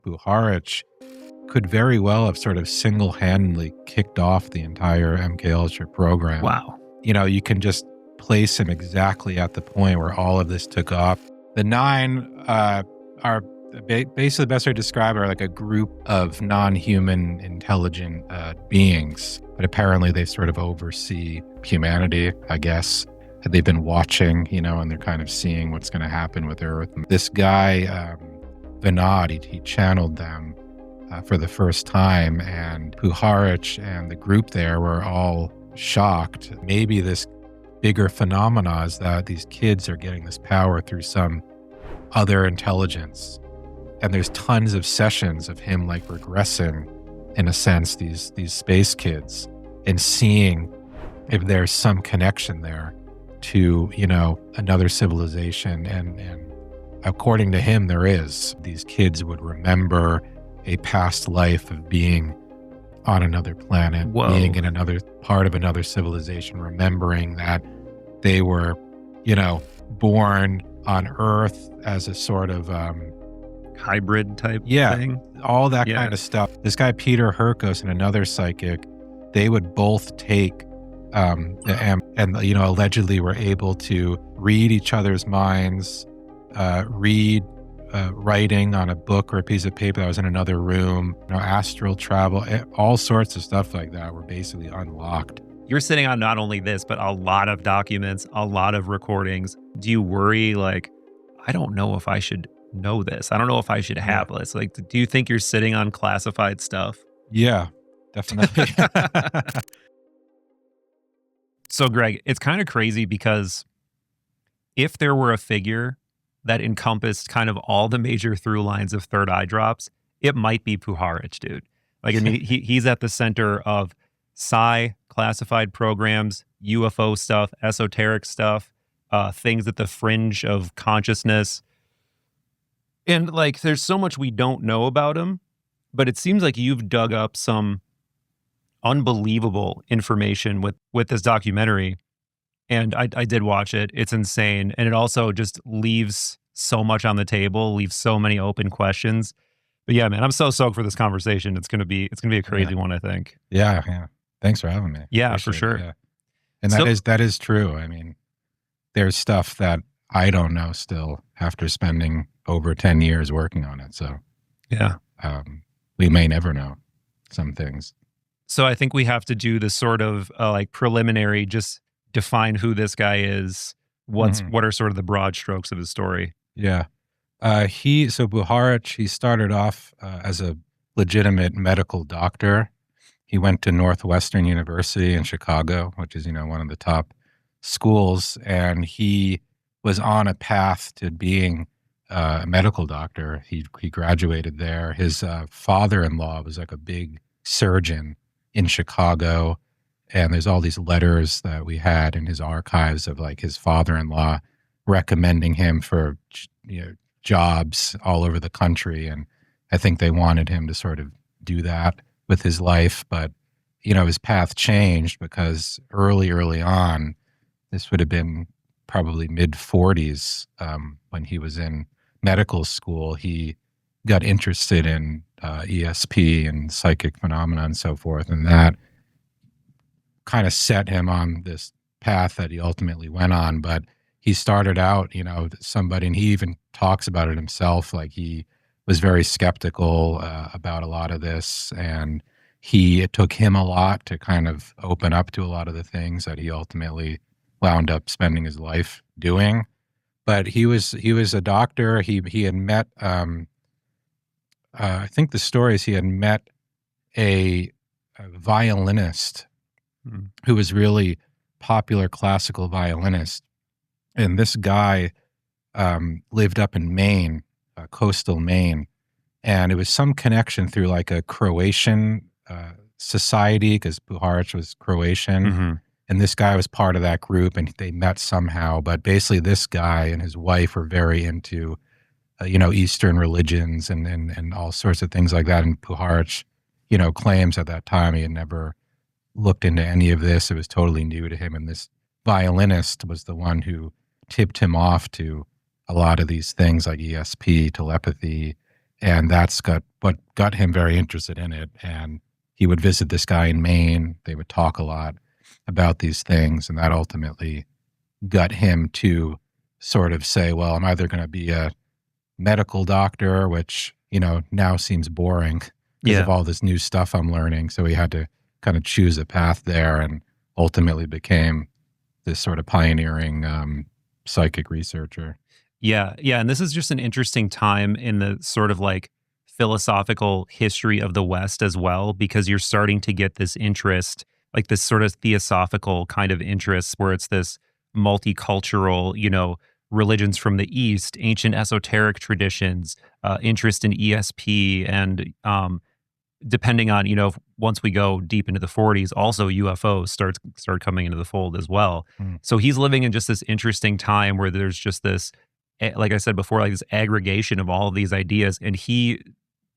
Puharich could very well have sort of single-handedly kicked off the entire MKUltra program. Wow. You can just place him exactly at the point where all of this took off. The 9 are basically the best way to describe it are like a group of non-human intelligent beings, but apparently they sort of oversee humanity, I guess. They've been watching, and they're kind of seeing what's going to happen with Earth. This guy, Vinod, he channeled them for the first time, and Puharich and the group there were all shocked. Maybe this bigger phenomena is that these kids are getting this power through some other intelligence. And there's tons of sessions of him like regressing, in a sense, these space kids, and seeing if there's some connection there to, another civilization. And according to him, there is. These kids would remember a past life of being on another planet, Whoa. Being in another part of another civilization, remembering that they were, born on Earth as a sort of hybrid type thing. All that kind of stuff. This guy, Peter Herkos, and another psychic, they would both take and allegedly were able to read each other's minds, read writing on a book or a piece of paper that was in another room, astral travel, all sorts of stuff like that were basically unlocked. You're sitting on not only this, but a lot of documents, a lot of recordings. Do you worry, I don't know if I should know this. I don't know if I should have this. Do you think you're sitting on classified stuff? Yeah, definitely. So, Greg, it's kind of crazy because if there were a figure that encompassed kind of all the major through lines of third eye drops, it might be Puharich, dude. He's at the center of psi classified programs, UFO stuff, esoteric stuff, things at the fringe of consciousness. And there's so much we don't know about him, but it seems like you've dug up some unbelievable information with this documentary. And I did watch it. It's insane. And it also just leaves so much on the table, leaves so many open questions. But yeah, man, I'm so stoked for this conversation. It's gonna be a crazy one, I think. Yeah. Thanks for having me. Yeah, for sure. Yeah. And that is true. I mean, there's stuff that I don't know still after spending over 10 years working on it. So yeah, we may never know some things. So I think we have to do this sort of preliminary, just define who this guy is. What are sort of the broad strokes of his story? Yeah. Puharich, he started off as a legitimate medical doctor. He went to Northwestern University in Chicago, which is, one of the top schools. And he was on a path to being a medical doctor. He graduated there. His father-in-law was like a big surgeon in Chicago. And there's all these letters that we had in his archives of his father-in-law recommending him for, jobs all over the country. And I think they wanted him to sort of do that with his life. But, his path changed because early on, this would have been probably mid-40s when he was in medical school. He got interested in ESP and psychic phenomena and so forth. And that kind of set him on this path that he ultimately went on. But he started out, somebody, and he even talks about it himself, he was very skeptical about a lot of this. And it took him a lot to kind of open up to a lot of the things that he ultimately wound up spending his life doing. But he was a doctor. He had met, I think the story is he had met a violinist who was really popular classical violinist. And this guy lived up in Maine, coastal Maine. And it was some connection through a Croatian society, because Puharich was Croatian. Mm-hmm. And this guy was part of that group, and they met somehow. But basically this guy and his wife were very into, Eastern religions and all sorts of things like that. And Puharich, claims at that time he had never looked into any of this. It was totally new to him. And this violinist was the one who tipped him off to a lot of these things like ESP, telepathy, and that's what got him very interested in it. And he would visit this guy in Maine. They would talk a lot about these things, and that ultimately got him to sort of say, well, I'm either going to be a medical doctor, which, now seems boring because of all this new stuff I'm learning. So he had to kind of choose a path there, and ultimately became this sort of pioneering psychic researcher. Yeah, yeah, and this is just an interesting time in the sort of like philosophical history of the West as well, because you're starting to get this interest, like this sort of theosophical kind of interest, where it's this multicultural, religions from the East, ancient esoteric traditions, interest in ESP, and depending on, once we go deep into the 40s, also UFOs start coming into the fold as well. Mm. So he's living in just this interesting time where there's just this, like I said before, like this aggregation of all of these ideas, and he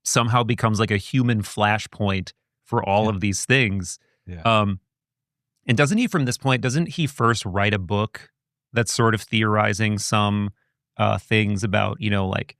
somehow becomes like a human flashpoint for all Yeah. of these things. Yeah. And doesn't he first write a book that's sort of theorizing some things about, like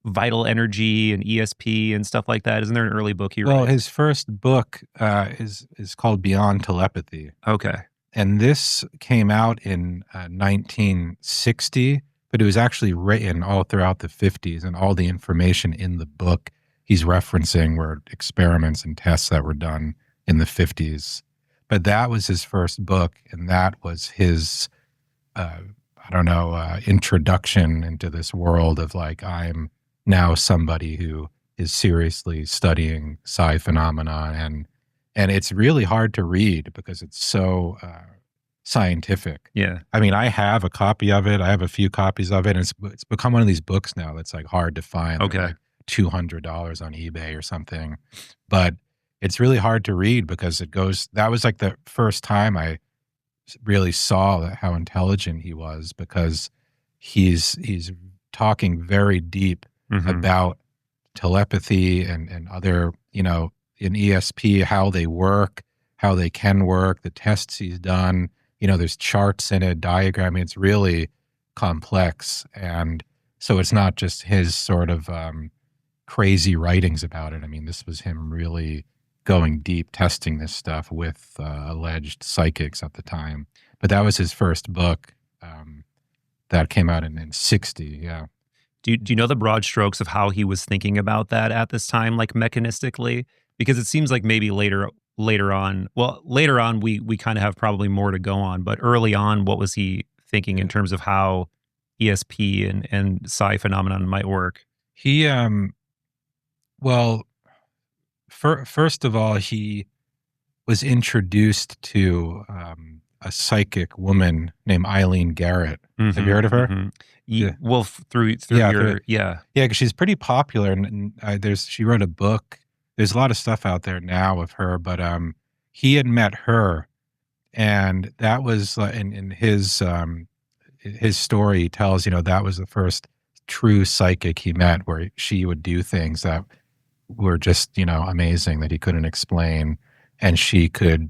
vital energy and ESP and stuff like that? Isn't there an early book he Well, writes? his first book is called Beyond Telepathy. Okay. And this came out in 1960, but it was actually written all throughout the 50s, and all the information in the book he's referencing were experiments and tests that were done in the 50s. But that was his first book, and that was his, introduction into this world of like, I'm now somebody who is seriously studying psi phenomena, and it's really hard to read because it's so scientific. Yeah. I mean, I have a copy of it. I have a few copies of it, and it's become one of these books now that's like hard to find. Okay. They're like $200 on eBay or something, but it's really hard to read because that was like the first time I really saw how intelligent he was, because he's talking very deep about telepathy and other, in ESP, how they work, how they can work, the tests he's done. There's charts in it, diagram. I mean, it's really complex. And so it's not just his sort of crazy writings about it. I mean, this was him really going deep, testing this stuff with alleged psychics at the time. But that was his first book that came out in 60. Yeah. Do you know the broad strokes of how he was thinking about that at this time, like mechanistically? Because it seems like maybe later on, we kind of have probably more to go on, but early on, what was he thinking in terms of how ESP and psi phenomenon might work? He, well, first of all, he was introduced to a psychic woman named Eileen Garrett. Have you heard of her? Yeah. Well, through Yeah, because she's pretty popular, and she wrote a book. There's a lot of stuff out there now of her, but he had met her, and that was in his story. He tells, that was the first true psychic he met, where she would do things that were just, amazing, that he couldn't explain, and she could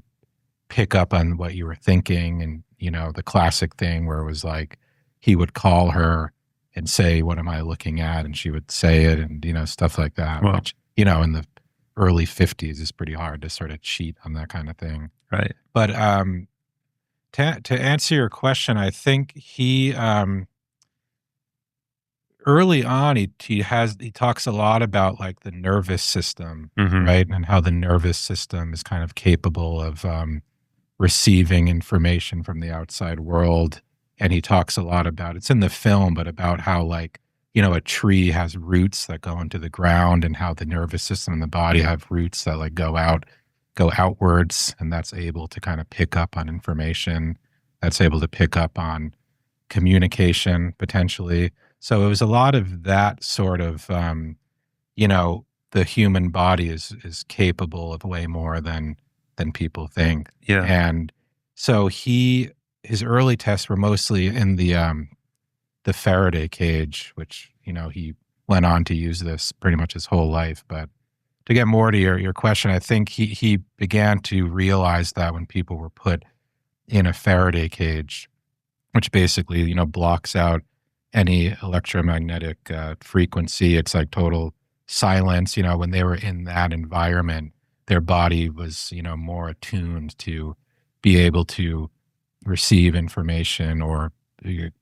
pick up on what you were thinking. And, the classic thing where it was like, he would call her and say, what am I looking at? And she would say it, and, stuff like that, Wow. which, in the early 50s is pretty hard to sort of cheat on that kind of thing. Right. But to answer your question, I think he, early on, he talks a lot about like the nervous system, right? And how the nervous system is kind of capable of receiving information from the outside world. And he talks a lot about, it's in the film, but about how like, a tree has roots that go into the ground, and how the nervous system and the body have roots that like go outwards, and that's able to kind of pick up on information, that's able to pick up on communication potentially. So it was a lot of that sort of, the human body is capable of way more than people think. Yeah. And so his early tests were mostly in the Faraday cage, which, he went on to use this pretty much his whole life. But to get more to your question, I think he began to realize that when people were put in a Faraday cage, which basically, blocks out any electromagnetic frequency, it's like total silence, when they were in that environment, their body was, more attuned to be able to receive information or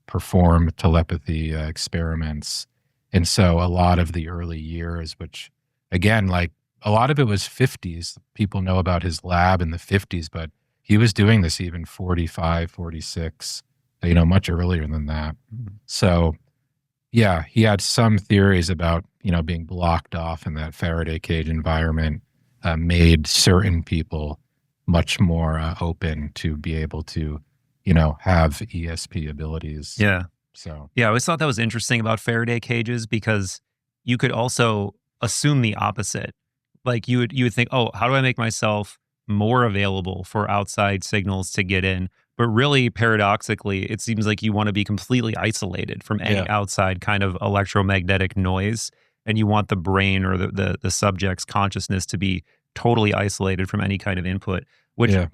perform telepathy experiments. And so a lot of the early years, which again, like a lot of it was 50s. People know about his lab in the 50s, but he was doing this even 45, 46, much earlier than that. So yeah, he had some theories about, being blocked off in that Faraday cage environment, made certain people much more open to be able to, have ESP abilities. Yeah. So Yeah, I always thought that was interesting about Faraday cages because you could also assume the opposite. Like you would think, oh, how do I make myself more available for outside signals to get in? But really, paradoxically, it seems like you want to be completely isolated from any yeah, outside kind of electromagnetic noise, and you want the brain or the subject's consciousness to be totally isolated from any kind of input, which yeah,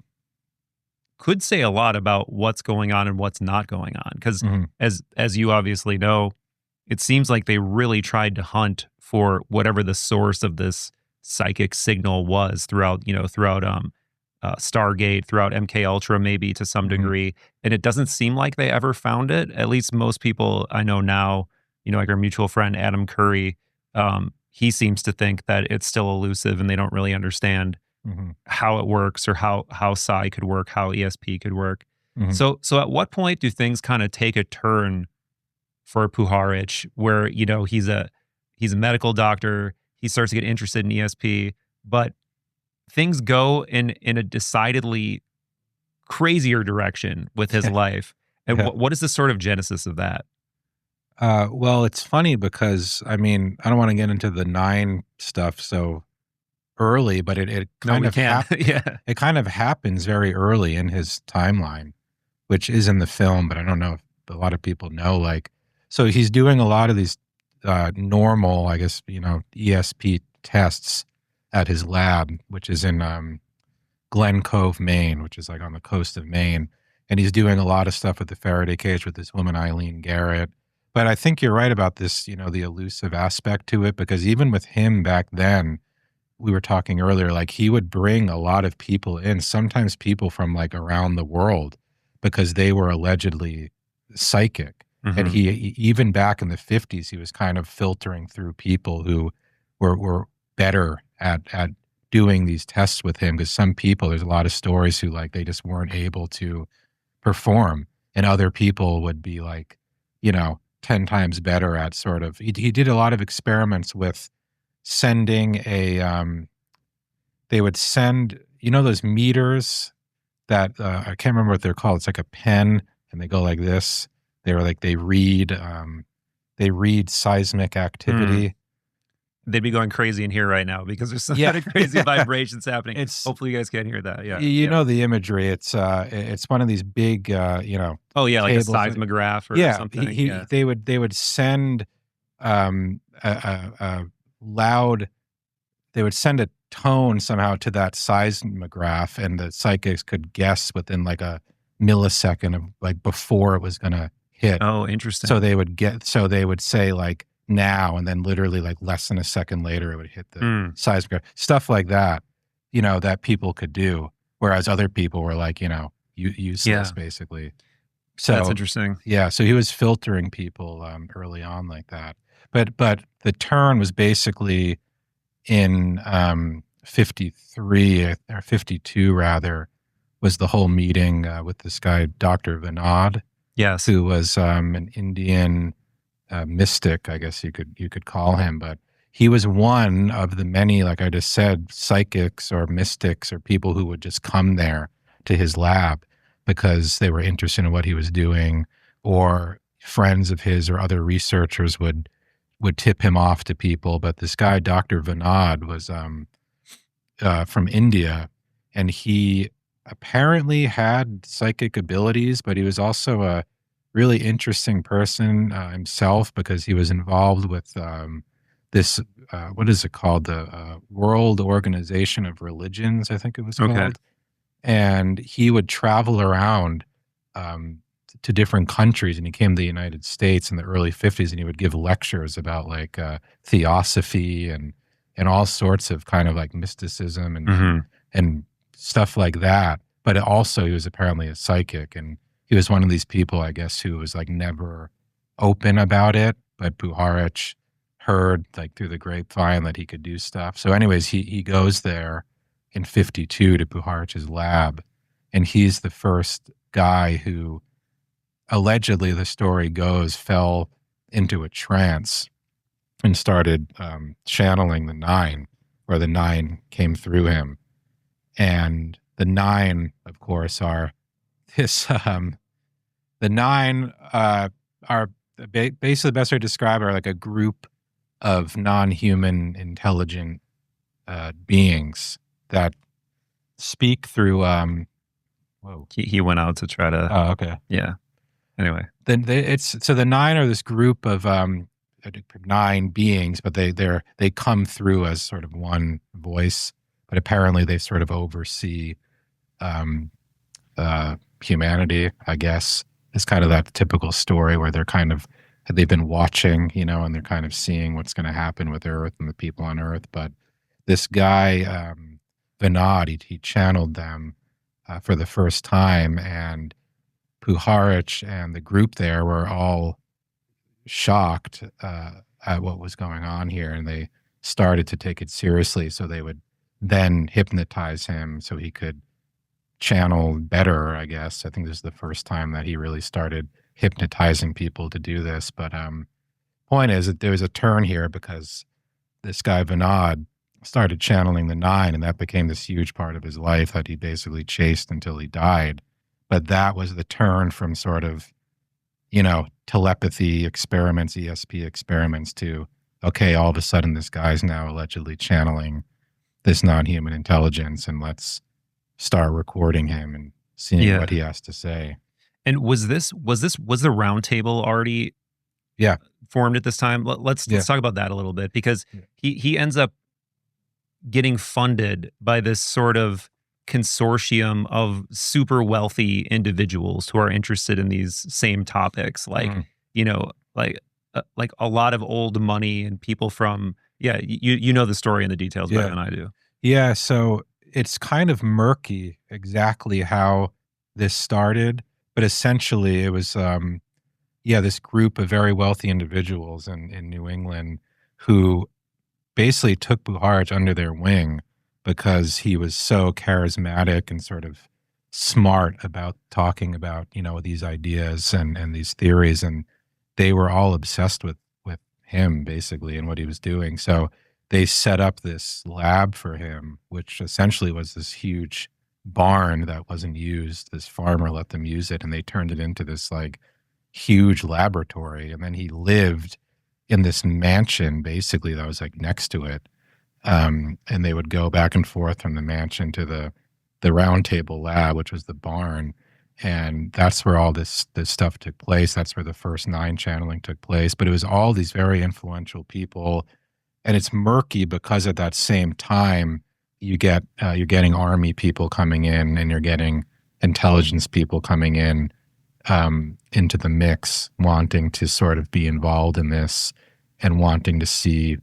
could say a lot about what's going on and what's not going on. Because hmm as you obviously know, it seems like they really tried to hunt for whatever the source of this psychic signal was throughout Stargate, throughout MKUltra, maybe to some hmm degree, and it doesn't seem like they ever found it. At least most people I know now, like our mutual friend Adam Curry, he seems to think that it's still elusive and they don't really understand hmm how it works or how psi could work, how ESP could work. hmm So at what point do things kind of take a turn for Puharich where, he's a medical doctor, he starts to get interested in ESP, but things go in a decidedly crazier direction with his yeah, life. And yeah. what is the sort of genesis of that? Well, it's funny because I mean, I don't want to get into the nine stuff so early, but it No, kind we of can. Yeah. it kind of happens very early in his timeline, which is in the film, but I don't know if a lot of people know. Like, so he's doing a lot of these normal, I guess, ESP tests at his lab, which is in Glen Cove, Maine, which is like on the coast of Maine. And he's doing a lot of stuff with the Faraday cage with this woman, Eileen Garrett. But I think you're right about this, the elusive aspect to it, because even with him back then, we were talking earlier, like he would bring a lot of people in, sometimes people from like around the world, because they were allegedly psychic. And Hmm. even back in the 50s, he was kind of filtering through people who were better at doing these tests with him. Because some people, there's a lot of stories who like they just weren't able to perform, and other people would be like, 10 times better at sort of. He did a lot of experiments with sending they would send, those meters that I can't remember what they're called. It's like a pen, and they go like this. They read seismic activity. They'd be going crazy in here right now because there's some Yeah, kind of crazy vibrations happening. it's Hopefully you guys can't hear that. Yeah. you Yeah. know the imagery. It's one of these big Oh yeah, like a tables. seismograph or Yeah, something. Yeah. they would send a loud. They would send a tone somehow to that seismograph, and the psychics could guess within like a millisecond of like before it was going to hit. Oh, So interesting. they would say like now, and then literally like less than a second later, it would hit the Mm, seismograph. Stuff like that, that people could do, whereas other people were like, useless yeah, basically. that's So interesting. yeah, so he was filtering people early on like that. But the turn was basically in 53 or 52 rather, was the whole meeting with this guy, Dr. Vinod, Yes. who was an Indian mystic, I guess you could call him. But he was one of the many, like I just said, psychics or mystics or people who would just come there to his lab because they were interested in what he was doing, or friends of his or other researchers would tip him off to people. But this guy, Dr. Vinod, was from India, and he apparently had psychic abilities, but he was also a really interesting person himself, because he was involved with this, what is it called? The World Organization of Religions, I think it was Okay. called. And he would travel around um, to different countries, and he came to the United States in the early 50s, and he would give lectures about like theosophy and all sorts of kind of like mysticism and stuff like that. But also he was apparently a psychic, and he was one of these people, I guess, who was like never open about it. But Puharich heard like through the grapevine that he could do stuff. So anyways, he goes there in 52 to Puharich's lab, and he's the first guy who allegedly, the story goes, fell into a trance and started channeling the nine, or the nine came through him. And the nine, of course, are this, the nine are basically the best way to describe it are like a group of non-human intelligent beings that speak through, whoa. He went out to try to, Oh, okay. yeah. Anyway. Then so the nine are this group of 9 beings, but they come through as sort of one voice, but apparently they sort of oversee humanity, I guess. It's kind of that typical story where they've been watching, and they're kind of seeing what's going to happen with Earth and the people on Earth. But this guy, Vinod, he channeled them for the first time, and Puharich and the group there were all shocked at what was going on here, and they started to take it seriously. So they would then hypnotize him so he could channel better, I guess. I think this is the first time that he really started hypnotizing people to do this. But point is that there was a turn here because this guy Vinod started channeling the nine, and that became this huge part of his life that he basically chased until he died. But that was the turn from sort of, telepathy experiments, ESP experiments to, okay, all of a sudden this guy's now allegedly channeling this non-human intelligence, and let's start recording him and seeing what he has to say. And was the round table already formed at this time? Let's talk about that a little bit, because he ends up getting funded by this sort of consortium of super wealthy individuals who are interested in these same topics, like like a lot of old money and people from you know the story and the details better than I do. Yeah, so it's kind of murky exactly how this started, but essentially it was this group of very wealthy individuals in New England who basically took Puharich under their wing because he was so charismatic and sort of smart about talking about, these ideas and these theories. And they were all obsessed with him basically and what he was doing. So they set up this lab for him, which essentially was this huge barn that wasn't used. This farmer let them use it, and they turned it into this like huge laboratory. And then he lived in this mansion basically that was like next to it. And they would go back and forth from the mansion to the round table lab, which was the barn. And that's where all this stuff took place. That's where the first 9 channeling took place. But it was all these very influential people. And it's murky because at that same time, you're getting army people coming in, and you're getting intelligence people coming in into the mix, wanting to sort of be involved in this and wanting to see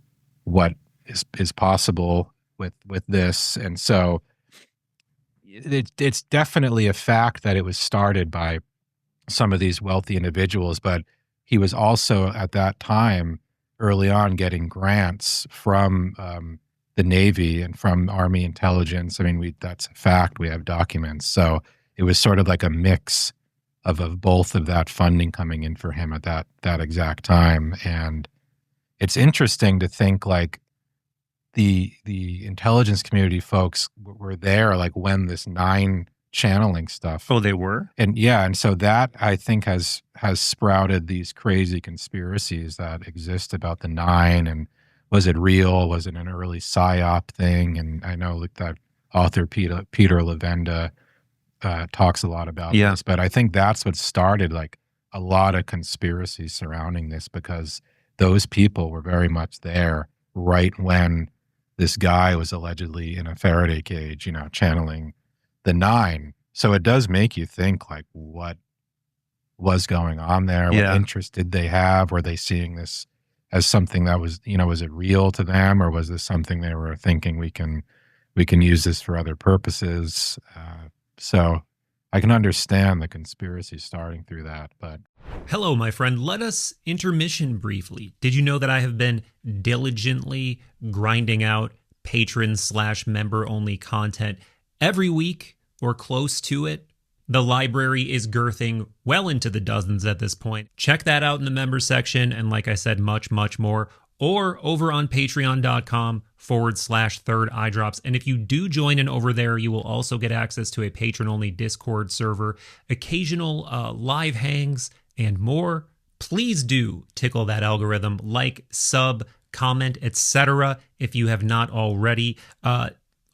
what is possible with this. And so it's definitely a fact that it was started by some of these wealthy individuals, but he was also at that time early on getting grants from the Navy and from Army intelligence. I mean, that's a fact. We have documents. So it was sort of like a mix of both of that funding coming in for him at that exact time. And it's interesting to think like the intelligence community folks were there like when this 9 channeling stuff. Oh, they were? And so that I think has sprouted these crazy conspiracies that exist about the 9, and was it real? Was it an early psyop thing? And I know like that author Peter Levenda talks a lot about this, but I think that's what started like a lot of conspiracies surrounding this, because those people were very much there right when this guy was allegedly in a Faraday cage, channeling the 9. So it does make you think like what was going on there. What Yeah. interest did they have? Were they seeing this as something that was, was it real to them, or was this something they were thinking we can use this for other purposes? So I can understand the conspiracy starting through that, but Hello, my friend. Let us intermission briefly. Did you know that I have been diligently grinding out patron slash member only content every week or close to it? The library is girthing well into the dozens at this point. Check that out in the member section. And like I said, much, much more. Or over on patreon.com/third eye drops. And if you do join in over there, you will also get access to a patron only Discord server, occasional live hangs, and more. Please do tickle that algorithm, like, sub, comment, etc. if you have not already.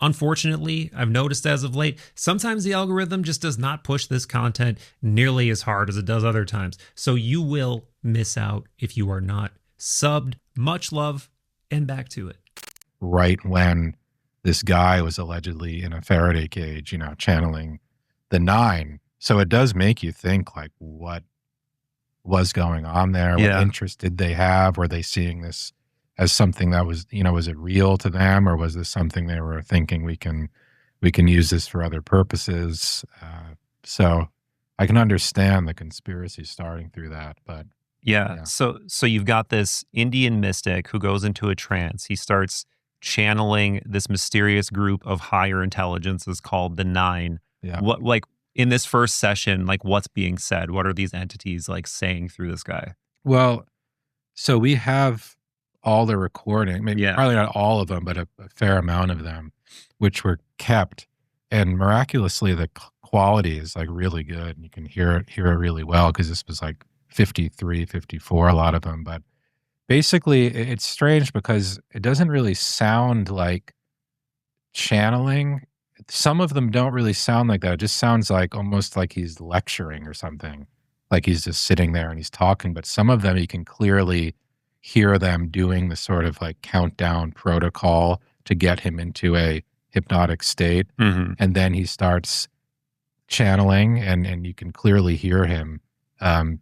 Unfortunately, I've noticed as of late, sometimes the algorithm just does not push this content nearly as hard as it does other times. So you will miss out if you are not subbed. Much love, and back to it. right when this guy was allegedly in a Faraday cage, channeling the nine. So it does make you think, like, what was going on there? What Yeah. interest did they have? Were they seeing this as something that was, was it real to them, or was this something they were thinking we can use this for other purposes? So I can understand the conspiracy starting through that, but Yeah. yeah, So you've got this Indian mystic who goes into a trance. He starts channeling this mysterious group of higher intelligences called the Nine. yeah. What, like, in this first session, like, what's being said? What are these entities like saying through this guy? Well, so we have all the recording, maybe Yeah. probably not all of them, but a fair amount of them, which were kept. And miraculously, the quality is like really good. You can hear it really well, because this was like 53, 54, a lot of them. But basically, it's strange because it doesn't really sound like channeling. Some of them don't really sound like that. It just sounds like almost like he's lecturing or something, like he's just sitting there and he's talking. But some of them, you can clearly hear them doing the sort of like countdown protocol to get him into a hypnotic state. Mm-hmm. And then he starts channeling, and you can clearly hear him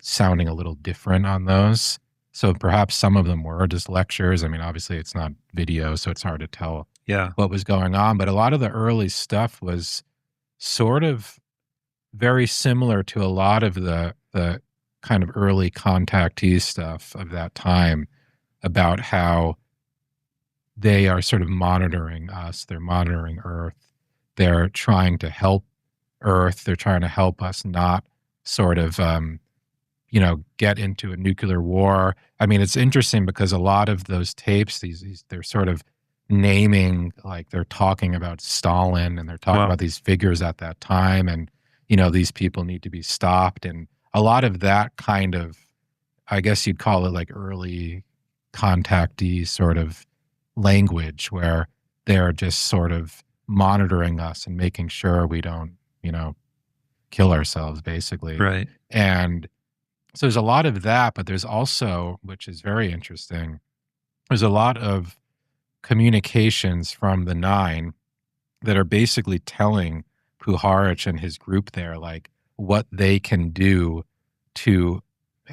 sounding a little different on those. So perhaps some of them were just lectures. I mean, obviously it's not video, so it's hard to tell Yeah. what was going on. But a lot of the early stuff was sort of very similar to a lot of the kind of early contactee stuff of that time, about how they are sort of monitoring us. They're monitoring Earth. They're trying to help Earth. They're trying to help us not sort of, get into a nuclear war. I mean, it's interesting because a lot of those tapes, these they're sort of naming, like they're talking about Stalin, and they're talking Wow. about these figures at that time, and these people need to be stopped, and a lot of that kind of, I guess you'd call it like early contactee sort of language, where they're just sort of monitoring us and making sure we don't, kill ourselves, basically. Right. And so there's a lot of that, but there's also, which is very interesting, there's a lot of communications from the nine that are basically telling Puharich and his group there, like, what they can do to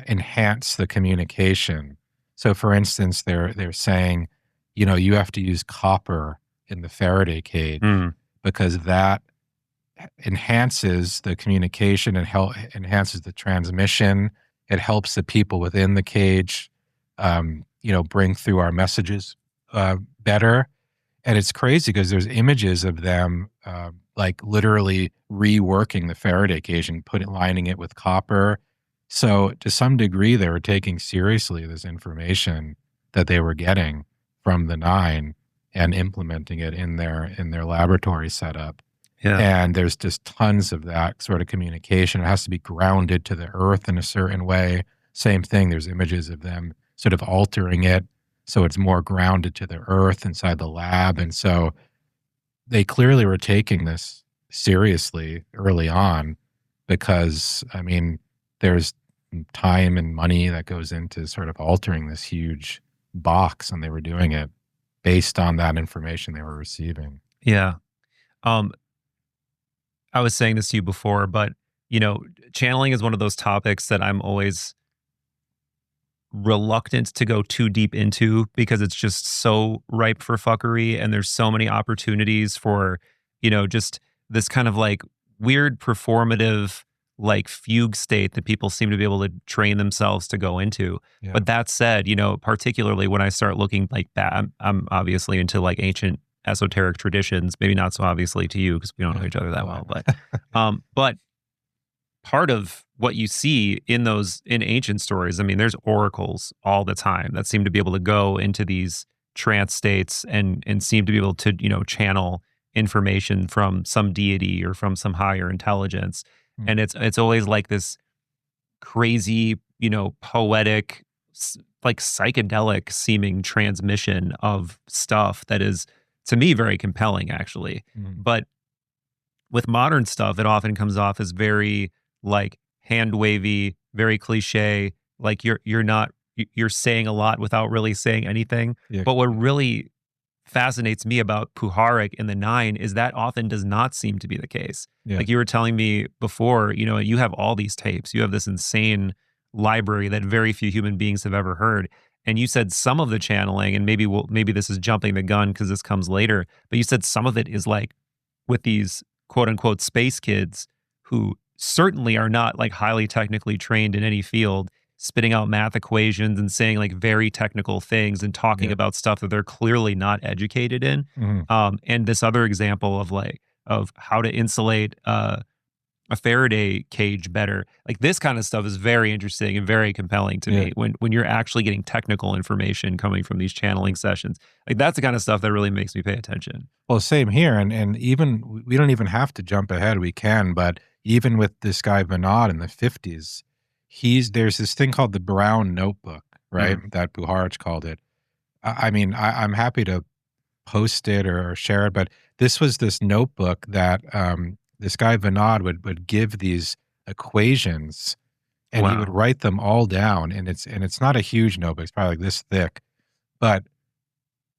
enhance the communication. So, for instance, they're saying, you have to use copper in the Faraday cage, Mm. because that enhances the communication and enhances the transmission. It helps the people within the cage, bring through our messages better. And it's crazy because there's images of them, like literally reworking the Faraday cage and lining it with copper. So to some degree, they were taking seriously this information that they were getting from the nine and implementing it in their laboratory setup. Yeah. And there's just tons of that sort of communication. It has to be grounded to the earth in a certain way. Same thing. There's images of them sort of altering it so it's more grounded to the earth inside the lab. And so they clearly were taking this seriously early on, because, I mean, there's time and money that goes into sort of altering this huge box, and they were doing it based on that information they were receiving. Yeah. Um, I was saying this to you before, but you know, channeling is one of those topics that I'm always reluctant to go too deep into because it's just so ripe for fuckery and there's so many opportunities for, just this kind of like weird performative like fugue state that people seem to be able to train themselves to go into. Yeah. But that said, particularly when I start looking like that, I'm obviously into like ancient esoteric traditions, maybe not so obviously to you because we don't know each other that well, but part of what you see in ancient stories, I mean, there's oracles all the time that seem to be able to go into these trance states and seem to be able to, channel information from some deity or from some higher intelligence. Mm. And it's always like this crazy, poetic, like psychedelic seeming transmission of stuff that is, to me, very compelling, actually. Mm. But with modern stuff, it often comes off as very like hand wavy, very cliche. Like you're saying a lot without really saying anything. Yeah. But what really fascinates me about Puharich in the Nine is that often does not seem to be the case. Yeah. Like you were telling me before, you have all these tapes. You have this insane library that very few human beings have ever heard. And you said some of the channeling, and maybe this is jumping the gun because this comes later, but you said some of it is like with these quote unquote space kids who certainly are not like highly technically trained in any field, spitting out math equations and saying like very technical things and talking about stuff that they're clearly not educated in. And this other example of how to insulate a Faraday cage better. Like this kind of stuff is very interesting and very compelling to me when you're actually getting technical information coming from these channeling sessions. Like that's the kind of stuff that really makes me pay attention. Well, same here. And even, we don't even have to jump ahead. We can, but even with this guy Vinod in the 50s, there's this thing called the brown notebook, right? That Puharich called it. I mean, I'm happy to post it or share it, but this was this notebook that this guy Vinod would give these equations, and he would write them all down. And it's not a huge notebook; it's probably like this thick, but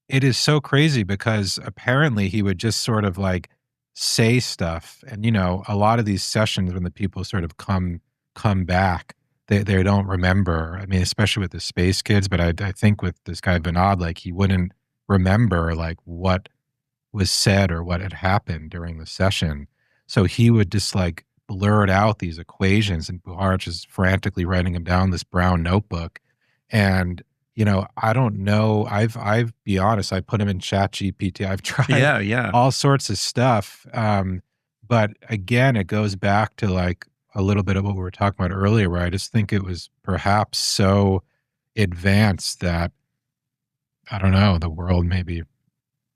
it is so crazy because apparently he would just sort of like say stuff, and a lot of these sessions when the people sort of come back, they don't remember. I mean, especially with the space kids, but I think with this guy Vinod, like he wouldn't remember like what was said or what had happened during the session. So he would just like blurt out these equations, and Puharich is frantically writing them down in this brown notebook. And I don't know. I've be honest, I put him in Chat GPT. I've tried all sorts of stuff. But again, it goes back to like a little bit of what we were talking about earlier, where I just think it was perhaps so advanced that, I don't know, the world maybe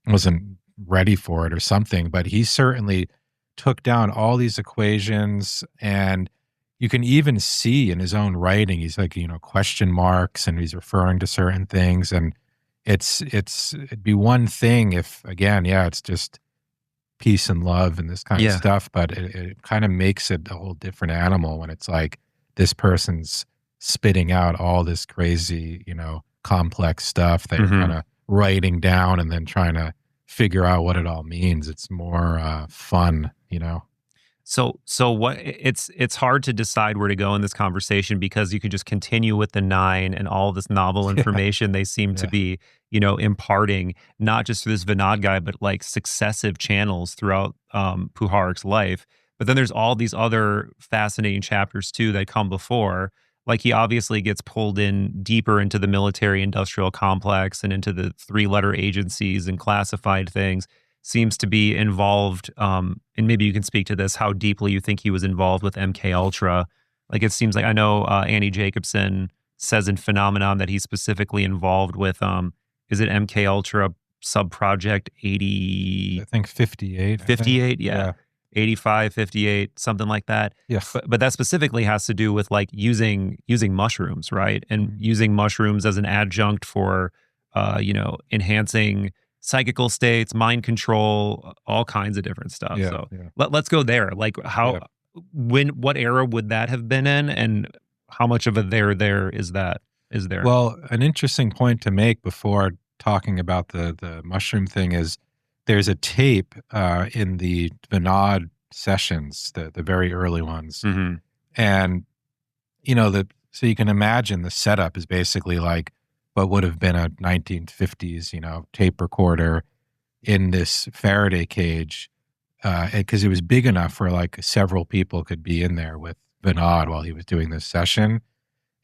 wasn't ready for it or something, but he certainly took down all these equations, and you can even see in his own writing, he's like, question marks, and he's referring to certain things. And it'd be one thing if, again, it's just peace and love and this kind of stuff, but it kind of makes it a whole different animal when it's like this person's spitting out all this crazy, complex stuff that you're kind of writing down and then trying to figure out what it all means. It's more fun, So what it's hard to decide where to go in this conversation because you could just continue with the Nine and all this novel information they seem to be, imparting, not just through this Vinod guy, but like successive channels throughout Puharich's life. But then there's all these other fascinating chapters too that come before. Like he obviously gets pulled in deeper into the military industrial complex and into the three-letter agencies and classified things. Seems to be involved, and maybe you can speak to this, how deeply you think he was involved with MKUltra. Like it seems like, I know Annie Jacobson says in Phenomenon that he's specifically involved with, is it MKUltra sub-project 80? I think 58. 58, yeah. 85, 58, something like that. Yeah. But that specifically has to do with like using mushrooms, right? And using mushrooms as an adjunct for, enhancing psychical states, mind control, all kinds of different stuff. Let's go there. Like what era would that have been in, and how much of a there is there? Well, an interesting point to make before talking about the mushroom thing is there's a tape in the Vinod sessions, the very early ones. Mm-hmm. And, so you can imagine the setup is basically like what would have been a 1950s, tape recorder in this Faraday cage, because it was big enough where like several people could be in there with Vinod while he was doing this session.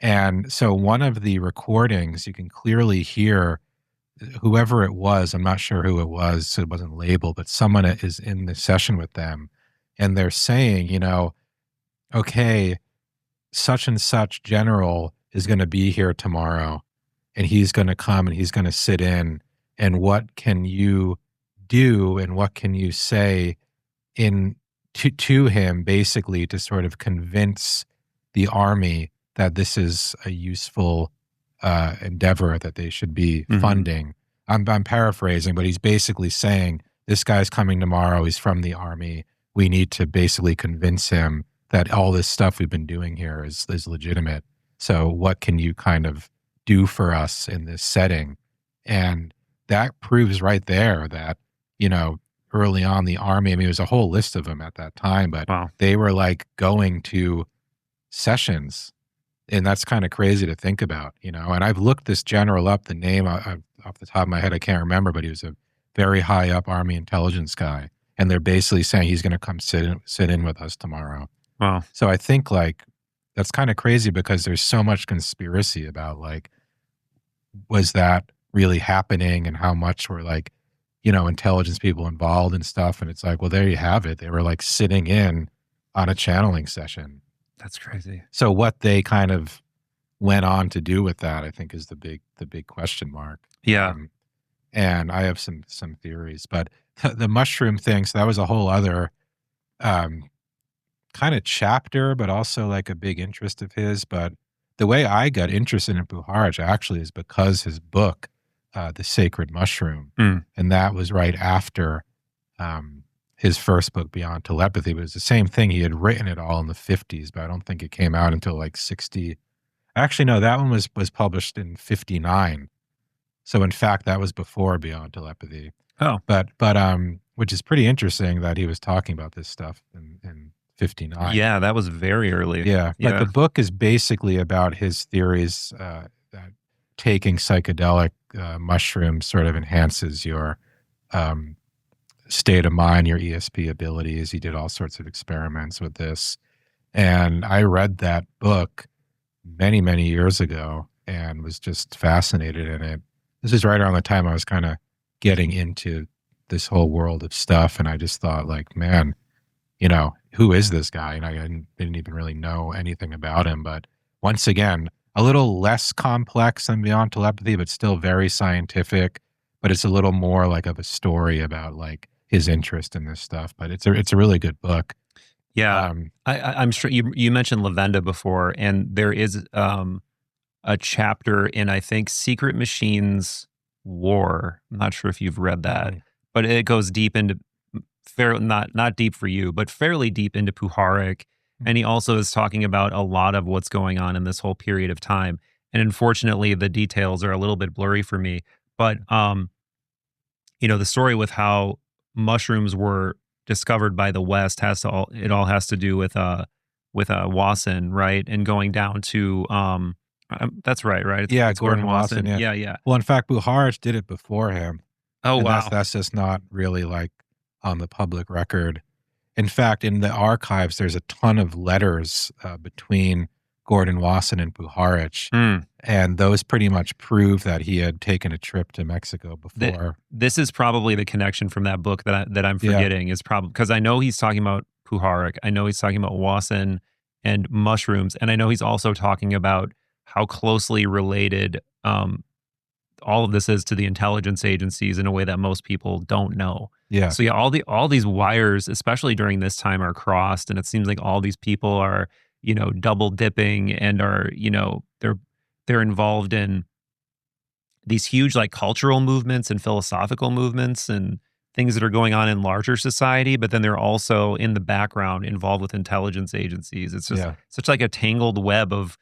And so one of the recordings, you can clearly hear whoever it was. I'm not sure who it was, so it wasn't labeled, but someone is in the session with them, and they're saying, okay, such and such general is going to be here tomorrow, and he's going to come and he's going to sit in, and what can you do and what can you say to him, basically to sort of convince the army that this is a useful endeavor that they should be funding. I'm paraphrasing, but he's basically saying, this guy's coming tomorrow, he's from the army, we need to basically convince him that all this stuff we've been doing here is legitimate. So what can you kind of do for us in this setting? And that proves right there that, early on the army, I mean, it was a whole list of them at that time, but Wow. they were like going to sessions. And that's kind of crazy to think about, And I've looked this general up, the name off the top of my head, I can't remember, but he was a very high up army intelligence guy. And they're basically saying he's going to come sit in with us tomorrow. Wow. So I think like that's kind of crazy because there's so much conspiracy about like, was that really happening and how much were like, intelligence people involved and stuff. And it's like, well, there you have it. They were like sitting in on a channeling session. That's crazy. So what they kind of went on to do with that, I think, is the big question mark. Yeah. And I have some theories, but the mushroom thing, so that was a whole other kind of chapter, but also like a big interest of his. But the way I got interested in Puharich actually is because his book, The Sacred Mushroom, and that was right after his first book, Beyond Telepathy. But it was the same thing. He had written it all in the 50s, but I don't think it came out until like 60. Actually, no, that one was published in 59. So in fact, that was before Beyond Telepathy. Oh. But which is pretty interesting that he was talking about this stuff in 59. Yeah, that was very early. Yeah. But the book is basically about his theories that taking psychedelic mushrooms sort of enhances your state of mind, your ESP abilities. He did all sorts of experiments with this. And I read that book many, many years ago and was just fascinated in it. This is right around the time I was kind of getting into this whole world of stuff. And I just thought like, man, who is this guy? And I didn't even really know anything about him. But once again, a little less complex than Beyond Telepathy, but still very scientific. But it's a little more like of a story about like his interest in this stuff. But it's a really good book. Yeah. I'm sure you mentioned Lavenda before, and there is a chapter in, I think, Secret Machines War. I'm not sure if you've read that, but it goes deep into not deep for you, but fairly deep into Puharich. And he also is talking about a lot of what's going on in this whole period of time. And unfortunately, the details are a little bit blurry for me. But the story with how mushrooms were discovered by the West has to do with Wasson, right? And going down to that's right? It's Gordon Wasson. Yeah. Well, in fact, Puharich did it before him. Oh, and wow. That's just not really like on the public record. In fact, in the archives, there's a ton of letters between Gordon Wasson and Puharich, and those pretty much prove that he had taken a trip to Mexico before. This is probably the connection from that book that I'm forgetting, is probably because I know he's talking about Puharich, I know he's talking about Wasson and mushrooms, and I know he's also talking about how closely related all of this is to the intelligence agencies in a way that most people don't know. Yeah. So yeah, all these wires, especially during this time, are crossed, and it seems like all these people are, double dipping and are, they're involved in these huge like cultural movements and philosophical movements and things that are going on in larger society, but then they're also in the background involved with intelligence agencies. It's just such like a tangled web of,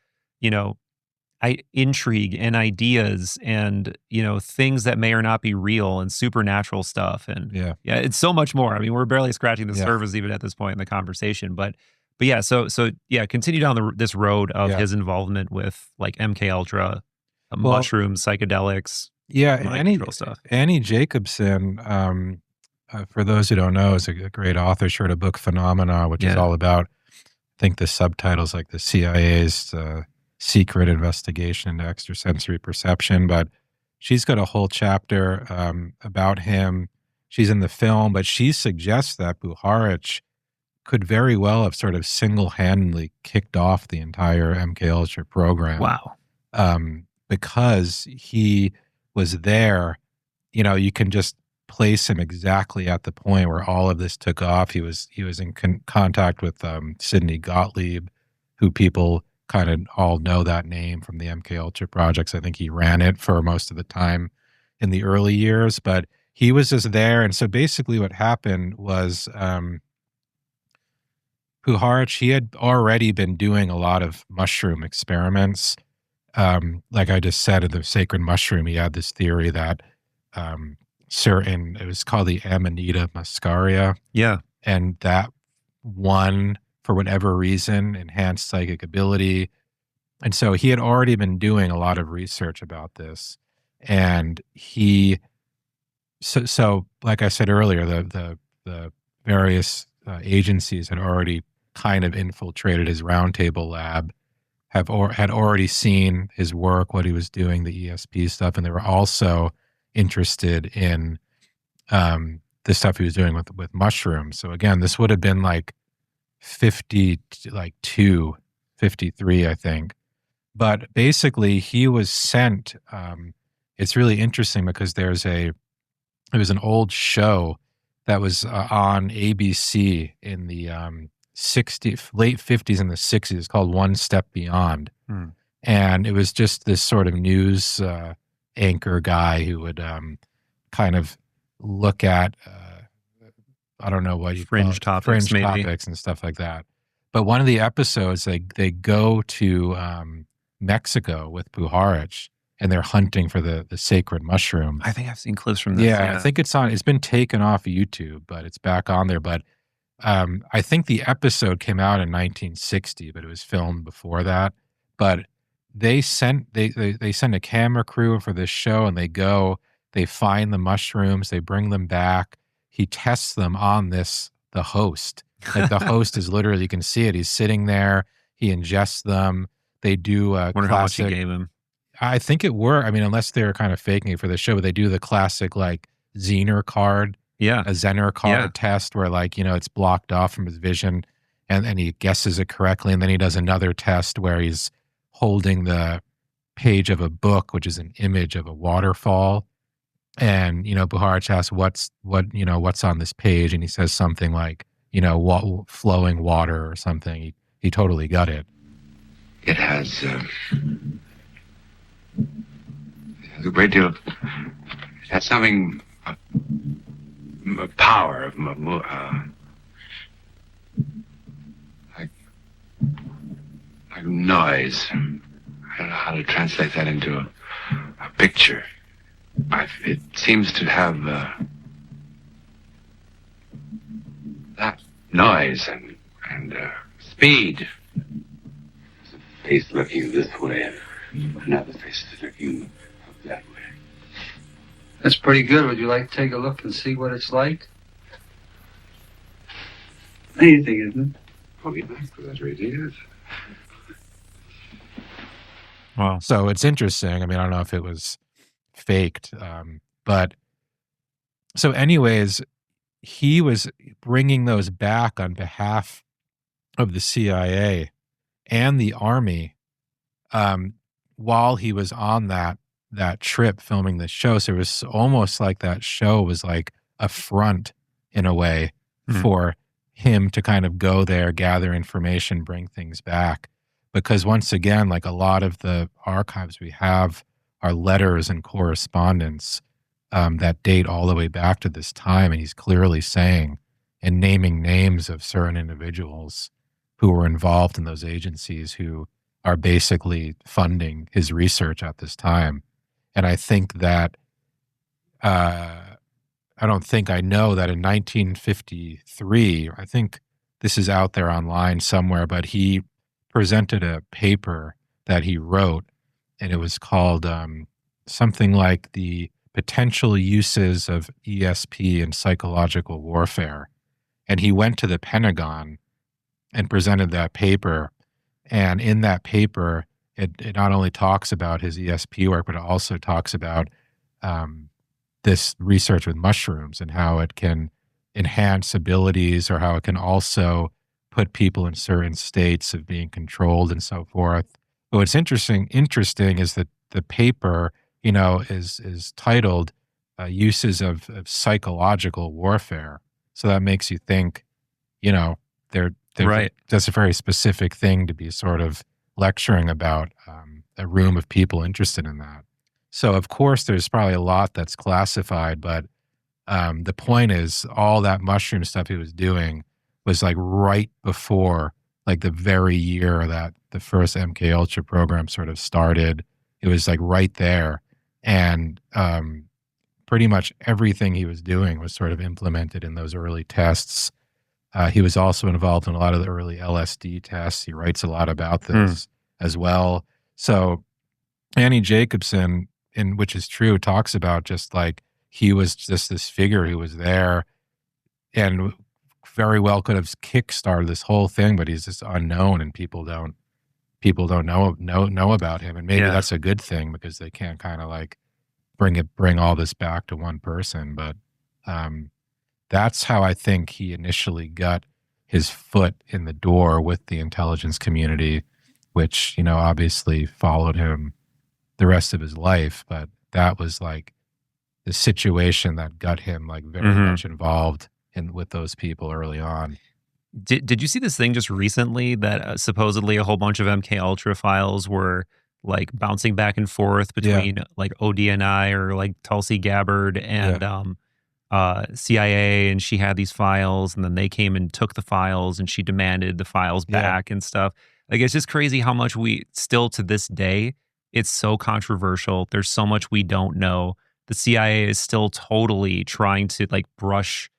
intrigue and ideas and, things that may or not be real and supernatural stuff. And Yeah. yeah, it's so much more. I mean, we're barely scratching the Yeah. surface even at this point in the conversation, but yeah, so yeah, continue down this road of Yeah. his involvement with like MKUltra, Well, mushrooms, psychedelics, yeah, mind control stuff. Annie Jacobson, for those who don't know, is a great author. She wrote a book, Phenomena, which is Yeah. all about, I think the subtitle's like the CIA's secret investigation into extrasensory perception. But she's got a whole chapter about him. She's in the film, but she suggests that Puharich could very well have sort of single-handedly kicked off the entire MKUltra program. Wow. Because he was there, you can just place him exactly at the point where all of this took off. He was in contact with Sidney Gottlieb, who people kind of all know that name from the MKUltra projects. I think he ran it for most of the time in the early years, but he was just there. And so basically what happened was Puharich, he had already been doing a lot of mushroom experiments. Like I just said, in the sacred mushroom, he had this theory that it was called the Amanita muscaria. Yeah. And that one, for whatever reason, enhanced psychic ability. And so he had already been doing a lot of research about this. And so like I said earlier, the various agencies had already kind of infiltrated his roundtable lab, had already seen his work, what he was doing, the ESP stuff, and they were also interested in the stuff he was doing with mushrooms. So again, this would have been like 52, 53, I think. But basically, he was sent. It's really interesting because there was an old show that was on ABC in the late 50s and the 60s called One Step Beyond. And it was just this sort of news anchor guy who would kind of look at, I don't know what you fringe call it, topics, maybe. topics and stuff like that. But one of the episodes, they go to Mexico with Puharich, and they're hunting for the sacred mushroom. I think I've seen clips from this. Yeah, I think it's been taken off YouTube, but it's back on there. But I think the episode came out in 1960, but it was filmed before that. But they sent a camera crew for this show, and they find the mushrooms, they bring them back. He tests them on the host. Like the host is literally, you can see it. He's sitting there. He ingests them. They do a Wonder classic, how much he gave him. I think it were. I mean, unless they were kind of faking it for the show, but they do the classic like Zener card, a Zener card test where it's blocked off from his vision, and he guesses it correctly, and then he does another test where he's holding the page of a book, which is an image of a waterfall, and Puharich asks what's on this page, and he says something like flowing water or something. He totally got it. It has a great deal of, it has something, a power, like noise. I don't know how to translate that into a picture. It seems to have that noise and speed. There's a face looking this way, and another face is looking that way. That's pretty good. Would you like to take a look and see what it's like? Anything, isn't it? Probably nice, but that's really it. Wow. So it's interesting. I mean, I don't know if it was faked, but so anyways, he was bringing those back on behalf of the CIA and the Army while he was on that trip filming the show. So it was almost like that show was like a front in a way for him to kind of go there, gather information, bring things back. Because once again, like a lot of the archives we have are letters and correspondence that date all the way back to this time. And he's clearly saying and naming names of certain individuals who were involved in those agencies who are basically funding his research at this time. And I think that, I don't think I know that in 1953, I think this is out there online somewhere, but he presented a paper that he wrote, and it was called something like the potential uses of ESP in psychological warfare. And he went to the Pentagon and presented that paper. And in that paper, it not only talks about his ESP work, but it also talks about this research with mushrooms and how it can enhance abilities, or how it can also put people in certain states of being controlled and so forth. But what's interesting is that the paper, is titled "Uses of Psychological Warfare." So that makes you think, Right. that's a very specific thing to be sort of lecturing about a room of people interested in that. So of course there's probably a lot that's classified, but the point is all that mushroom stuff he was doing was like right before, like the very year that the first MKUltra program sort of started. It was like right there. And pretty much everything he was doing was sort of implemented in those early tests. He was also involved in a lot of the early LSD tests. He writes a lot about this as well. So Annie Jacobson, which is true, talks about just like he was just this figure who was there and very well could have kickstarted this whole thing, but he's just unknown and people don't know about him. And maybe that's a good thing because they can't kind of like bring all this back to one person. But that's how I think he initially got his foot in the door with the intelligence community, which, obviously followed him the rest of his life. But that was like the situation that got him like very much involved with those people early on. Did you see this thing just recently that supposedly a whole bunch of MKUltra files were like bouncing back and forth between like ODNI or like Tulsi Gabbard and CIA, and she had these files, and then they came and took the files, and she demanded the files back and stuff. Like, it's just crazy how much we still to this day, it's so controversial. There's so much we don't know. The CIA is still totally trying to like brush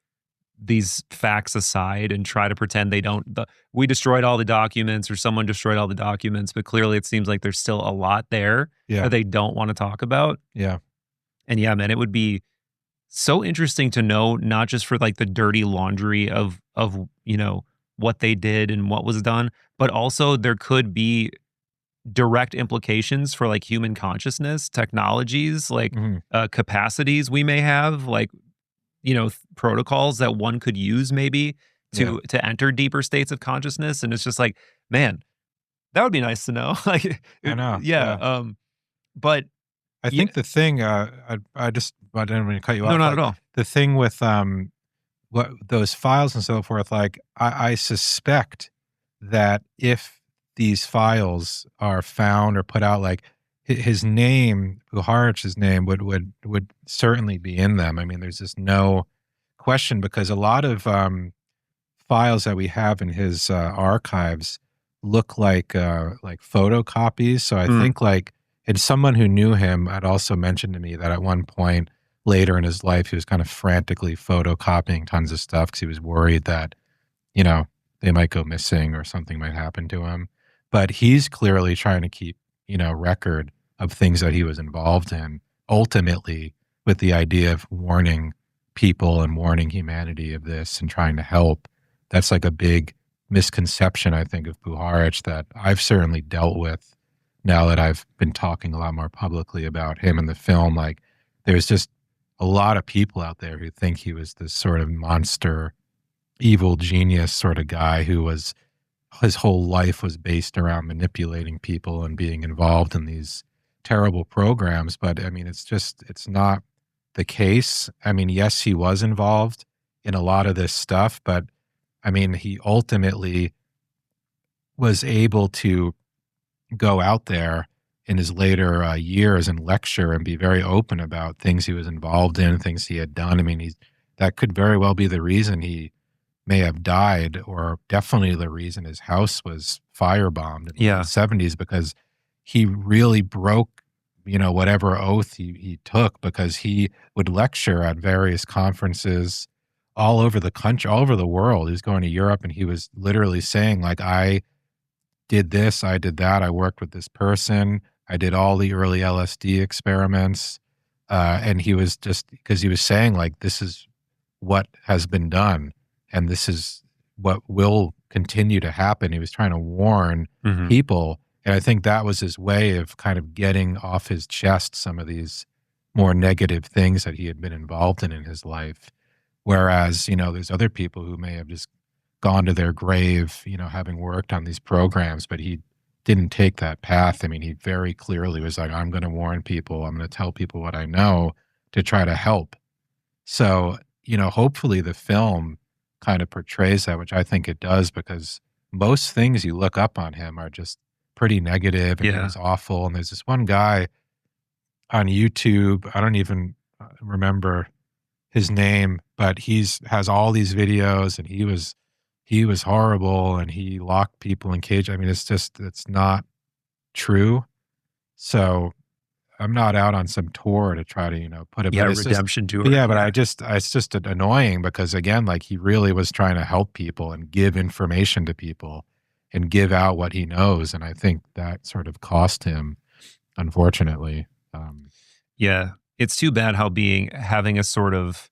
these facts aside and try to pretend they don't. We destroyed all the documents, or someone destroyed all the documents, but clearly it seems like there's still a lot there that they don't want to talk about. Yeah. And yeah, man, it would be so interesting to know, not just for like the dirty laundry of what they did and what was done, but also there could be direct implications for like human consciousness, technologies, like capacities we may have, like protocols that one could use maybe to enter deeper states of consciousness. And it's just like, man, that would be nice to know. Like, I know. But I think the thing, I didn't mean to cut you off. No, not at all. The thing with what those files and so forth, like I suspect that if these files are found or put out, like his name, Puharich's name would certainly be in them. I mean, there's just no question, because a lot of files that we have in his archives look like photocopies. So I think like, and someone who knew him had also mentioned to me that at one point later in his life, he was kind of frantically photocopying tons of stuff because he was worried that, they might go missing or something might happen to him. But he's clearly trying to keep, record of things that he was involved in, ultimately with the idea of warning people and warning humanity of this and trying to help. That's like a big misconception, I think, of Puharich that I've certainly dealt with now that I've been talking a lot more publicly about him in the film. Like, there's just a lot of people out there who think he was this sort of monster, evil genius sort of guy who was, his whole life was based around manipulating people and being involved in these terrible programs. But I mean, it's not the case. I mean, yes, he was involved in a lot of this stuff, but I mean, he ultimately was able to go out there in his later years and lecture and be very open about things he was involved in, things he had done. I mean, that could very well be the reason he may have died, or definitely the reason his house was firebombed in the Yeah. late 70s, because he really broke, whatever oath he took, because he would lecture at various conferences all over the country, all over the world. He was going to Europe, and he was literally saying, like, I did this, I did that, I worked with this person, I did all the early LSD experiments. And he was just, because he was saying, like, this is what has been done, and this is what will continue to happen. He was trying to warn Mhm. people. And I think that was his way of kind of getting off his chest some of these more negative things that he had been involved in his life. Whereas, there's other people who may have just gone to their grave, having worked on these programs, but he didn't take that path. I mean, he very clearly was like, I'm going to warn people. I'm going to tell people what I know to try to help. So, hopefully the film kind of portrays that, which I think it does, because most things you look up on him are just pretty negative, and he Yeah. was awful. And there's this one guy on YouTube, I don't even remember his name, but has all these videos, and he was horrible, and he locked people in cage. I mean, it's not true. So I'm not out on some tour to try to, put it, Yeah, but it's redemption tour. but yeah, but it's just annoying, because again, like, he really was trying to help people and give information to people and give out what he knows. And I think that sort of cost him, unfortunately. Yeah. It's too bad how having a sort of,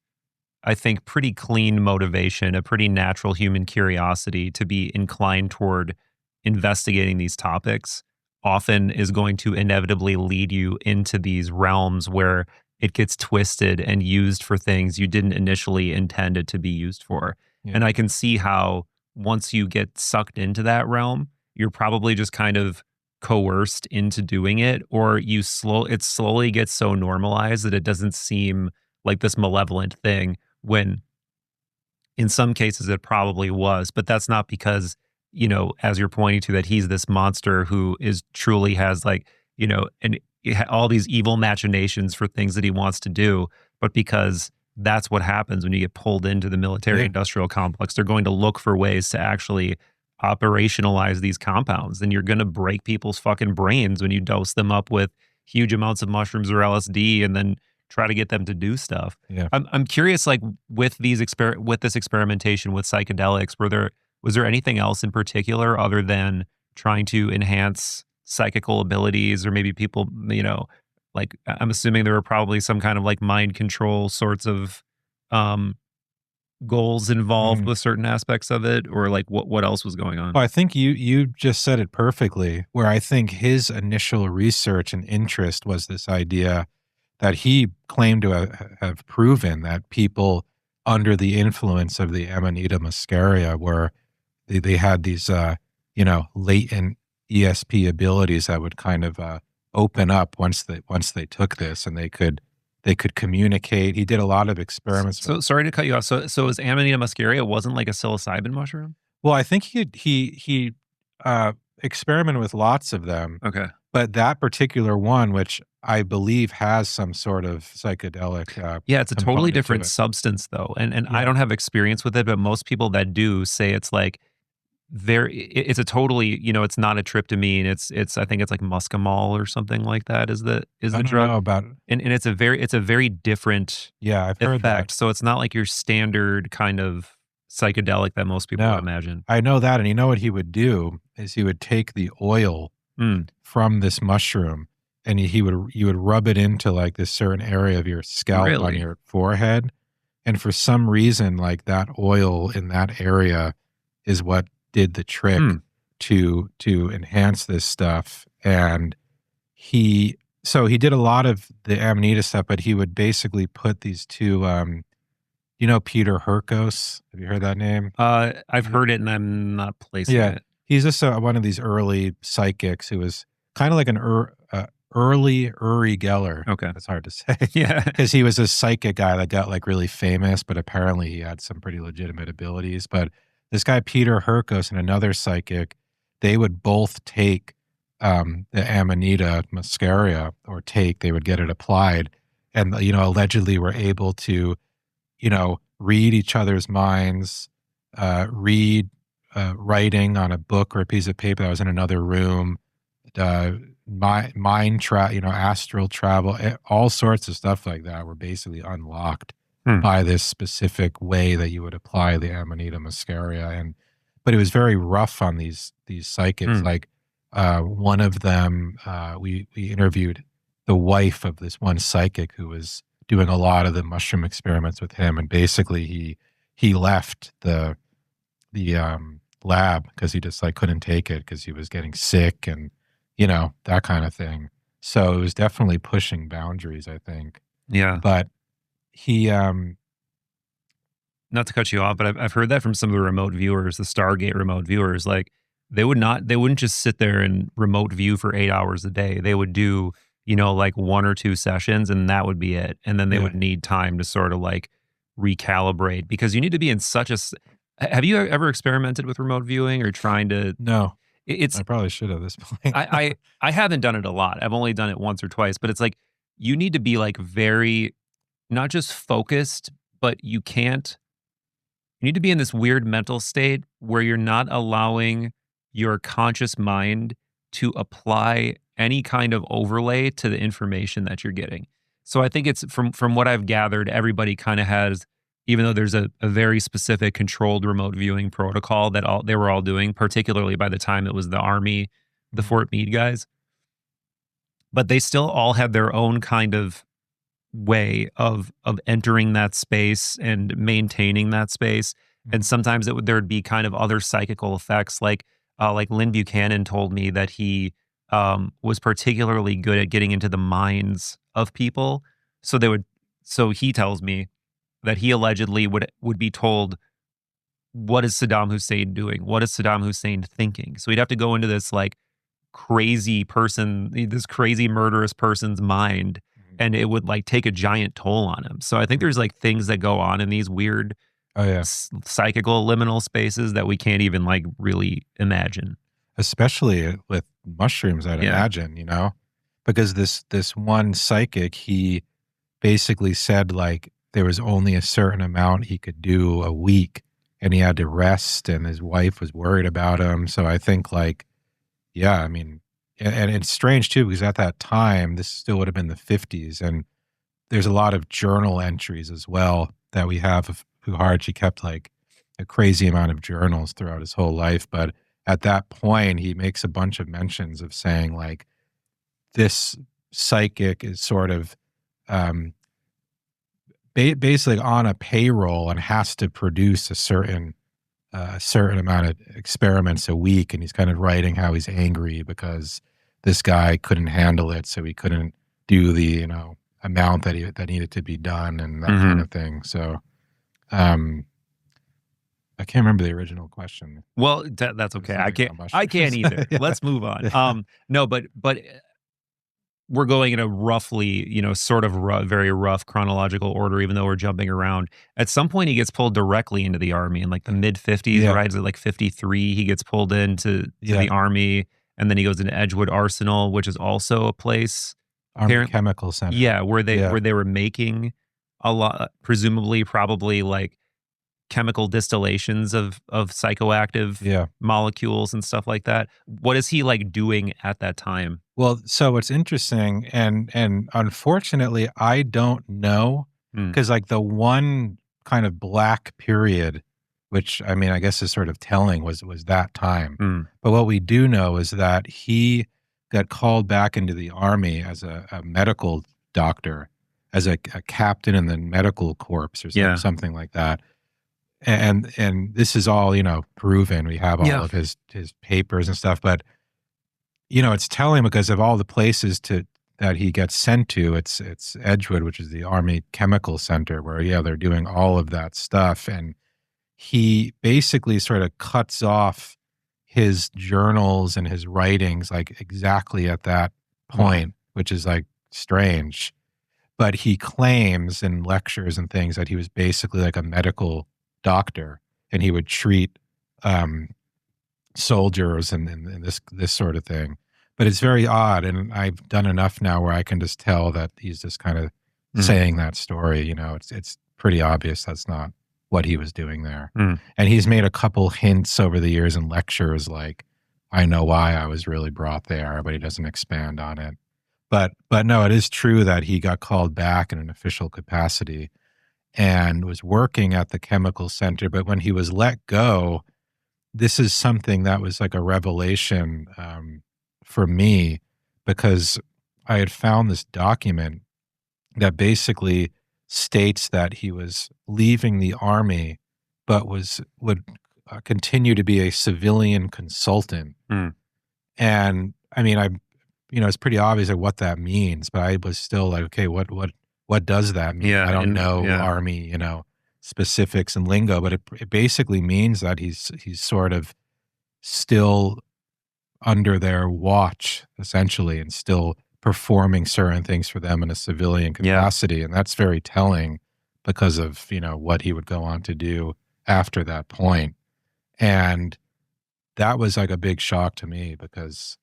I think, pretty clean motivation, a pretty natural human curiosity to be inclined toward investigating these topics often is going to inevitably lead you into these realms where it gets twisted and used for things you didn't initially intend it to be used for. Yeah. And I can see how once you get sucked into that realm, you're probably just kind of coerced into doing it, or it slowly gets so normalized that it doesn't seem like this malevolent thing, when in some cases it probably was. But that's not because, as you're pointing to, that he's this monster who truly has, like, and all these evil machinations for things that he wants to do, but because that's what happens when you get pulled into the military industrial complex. They're going to look for ways to actually operationalize these compounds, and you're going to break people's fucking brains when you dose them up with huge amounts of mushrooms or LSD and then try to get them to do stuff. Yeah. I'm curious, like, with this experimentation with psychedelics, was there anything else in particular other than trying to enhance psychical abilities, or maybe people, like, I'm assuming there were probably some kind of like mind control sorts of goals involved with certain aspects of it, or like what else was going on? Well, I think you just said it perfectly, where I think his initial research and interest was this idea that he claimed to have proven that people under the influence of the Amanita muscaria they had these, latent ESP abilities that would kind of open up once they took this, and they could communicate. He did a lot of experiments. So sorry to cut you off. So is Amanita muscaria wasn't like a psilocybin mushroom? Well, I think he experimented with lots of them. Okay. But that particular one, which I believe has some sort of psychedelic. Yeah, it's a totally component to different it. substance though. And Yeah. I don't have experience with it, but most people that do say it's like it's a totally, it's not a tryptamine. It's I think it's like muscimol or something like that is the I don't drug. know about. And it's a very different Yeah, I've heard effect. that. So it's not like your standard kind of psychedelic that most people No. would imagine. I know that, and you know what he would do is he would take the oil from this mushroom, and you would rub it into like this certain area of your scalp on Really? your forehead, and for some reason, like, that oil in that area is what did the trick to enhance this stuff. And he did a lot of the Amanita stuff, but he would basically put these two, Peter Hurkos. Have you heard that name? I've heard it and I'm not placing it. He's just one of these early psychics who was kind of like an early Uri Geller. Okay. That's hard to say. Yeah. Because he was a psychic guy that got like really famous, but apparently he had some pretty legitimate abilities. But this guy, Peter Hurkos, and another psychic, they would both take the Amanita muscaria, they would get it applied, and, allegedly were able to, read each other's minds, read writing on a book or a piece of paper that was in another room, astral travel, all sorts of stuff like that were basically unlocked by this specific way that you would apply the Amanita muscaria. But it was very rough on these psychics. Like one of them, we interviewed the wife of this one psychic who was doing a lot of the mushroom experiments with him, and basically he left the lab because he just like couldn't take it because he was getting sick and that kind of thing. So it was definitely pushing boundaries, I think. Yeah. But he not to cut you off, but I've heard that from some of the remote viewers, the Stargate remote viewers. Like they wouldn't just sit there and remote view for 8 hours a day. They would do like 1 or 2 sessions, and that would be it. And then they would need time to sort of like recalibrate, because you need to be in such a. Have you ever experimented with remote viewing or trying to? No. I probably should at this point. I haven't done it a lot. I've only done it once or twice, but it's like you need to be like very, not just focused, but you need to be in this weird mental state where you're not allowing your conscious mind to apply any kind of overlay to the information that you're getting. So I think it's from what I've gathered, everybody kind of has, even though there's a very specific controlled remote viewing protocol that they were all doing, particularly by the time it was the Army, the Fort Meade guys, but they still all had their own kind of way of entering that space and maintaining that space. And sometimes there would be kind of other psychical effects, like Lynn Buchanan told me that he was particularly good at getting into the minds of people. So he tells me that he allegedly would be told, what is Saddam Hussein doing? What is Saddam Hussein thinking? So he'd have to go into this like crazy person, this crazy murderous person's mind, and it would like take a giant toll on him. So I think there's like things that go on in these weird psychical liminal spaces that we can't even like really imagine. Especially with mushrooms, I'd imagine, because this one psychic, he basically said like there was only a certain amount he could do a week and he had to rest, and his wife was worried about him. So I think like, I mean, and it's strange too, because at that time, this still would have been the 50s, and there's a lot of journal entries as well that we have of Puharich. He kept like a crazy amount of journals throughout his whole life. But at that point, he makes a bunch of mentions of saying like, this psychic is sort of basically on a payroll and has to produce a certain amount of experiments a week, and he's kind of writing how he's angry because this guy couldn't handle it, so he couldn't do the amount that needed to be done and that kind of thing. So I can't remember the original question. Well, that's okay. I can't either. Let's move on. No, but we're going in a roughly, sort of very rough chronological order, even though we're jumping around. At some point, he gets pulled directly into the Army in like the mid 50s, right? Is it like 53? He gets pulled into the Army, and then he goes into Edgewood Arsenal, which is also a place. Army Chemical Center. Yeah, where they were making a lot, probably like chemical distillations of psychoactive molecules and stuff like that. What is he like doing at that time? Well, so it's interesting, and unfortunately, I don't know, because like the one kind of black period, which I mean, I guess is sort of telling, was that time. But what we do know is that he got called back into the Army as a medical doctor, as a captain in the medical corps or something like that. And this is all, proven. We have all of his papers and stuff, but it's telling because of all the places that he gets sent to. It's Edgewood, which is the Army Chemical Center, where they're doing all of that stuff, and he basically sort of cuts off his journals and his writings like exactly at that point, which is like strange. But he claims in lectures and things that he was basically like a medical doctor, and he would treat soldiers and this sort of thing. But it's very odd, and I've done enough now where I can just tell that he's just kind of saying that story. It's pretty obvious that's not what he was doing there. Mm. And he's made a couple hints over the years in lectures, like, I know why I was really brought there, but he doesn't expand on it. But no, it is true that he got called back in an official capacity and was working at the chemical center. But when he was let go, this is something that was like a revelation for me, because I had found this document that basically states that he was leaving the army, but would continue to be a civilian consultant. Mm. And I mean, it's pretty obvious like what that means, but I was still like, okay, what does that mean? Yeah, I don't and- know yeah. army, specifics and lingo, but it basically means that he's sort of still under their watch, essentially, and still performing certain things for them in a civilian capacity. And that's very telling because of, what he would go on to do after that point. And that was like a big shock to me because,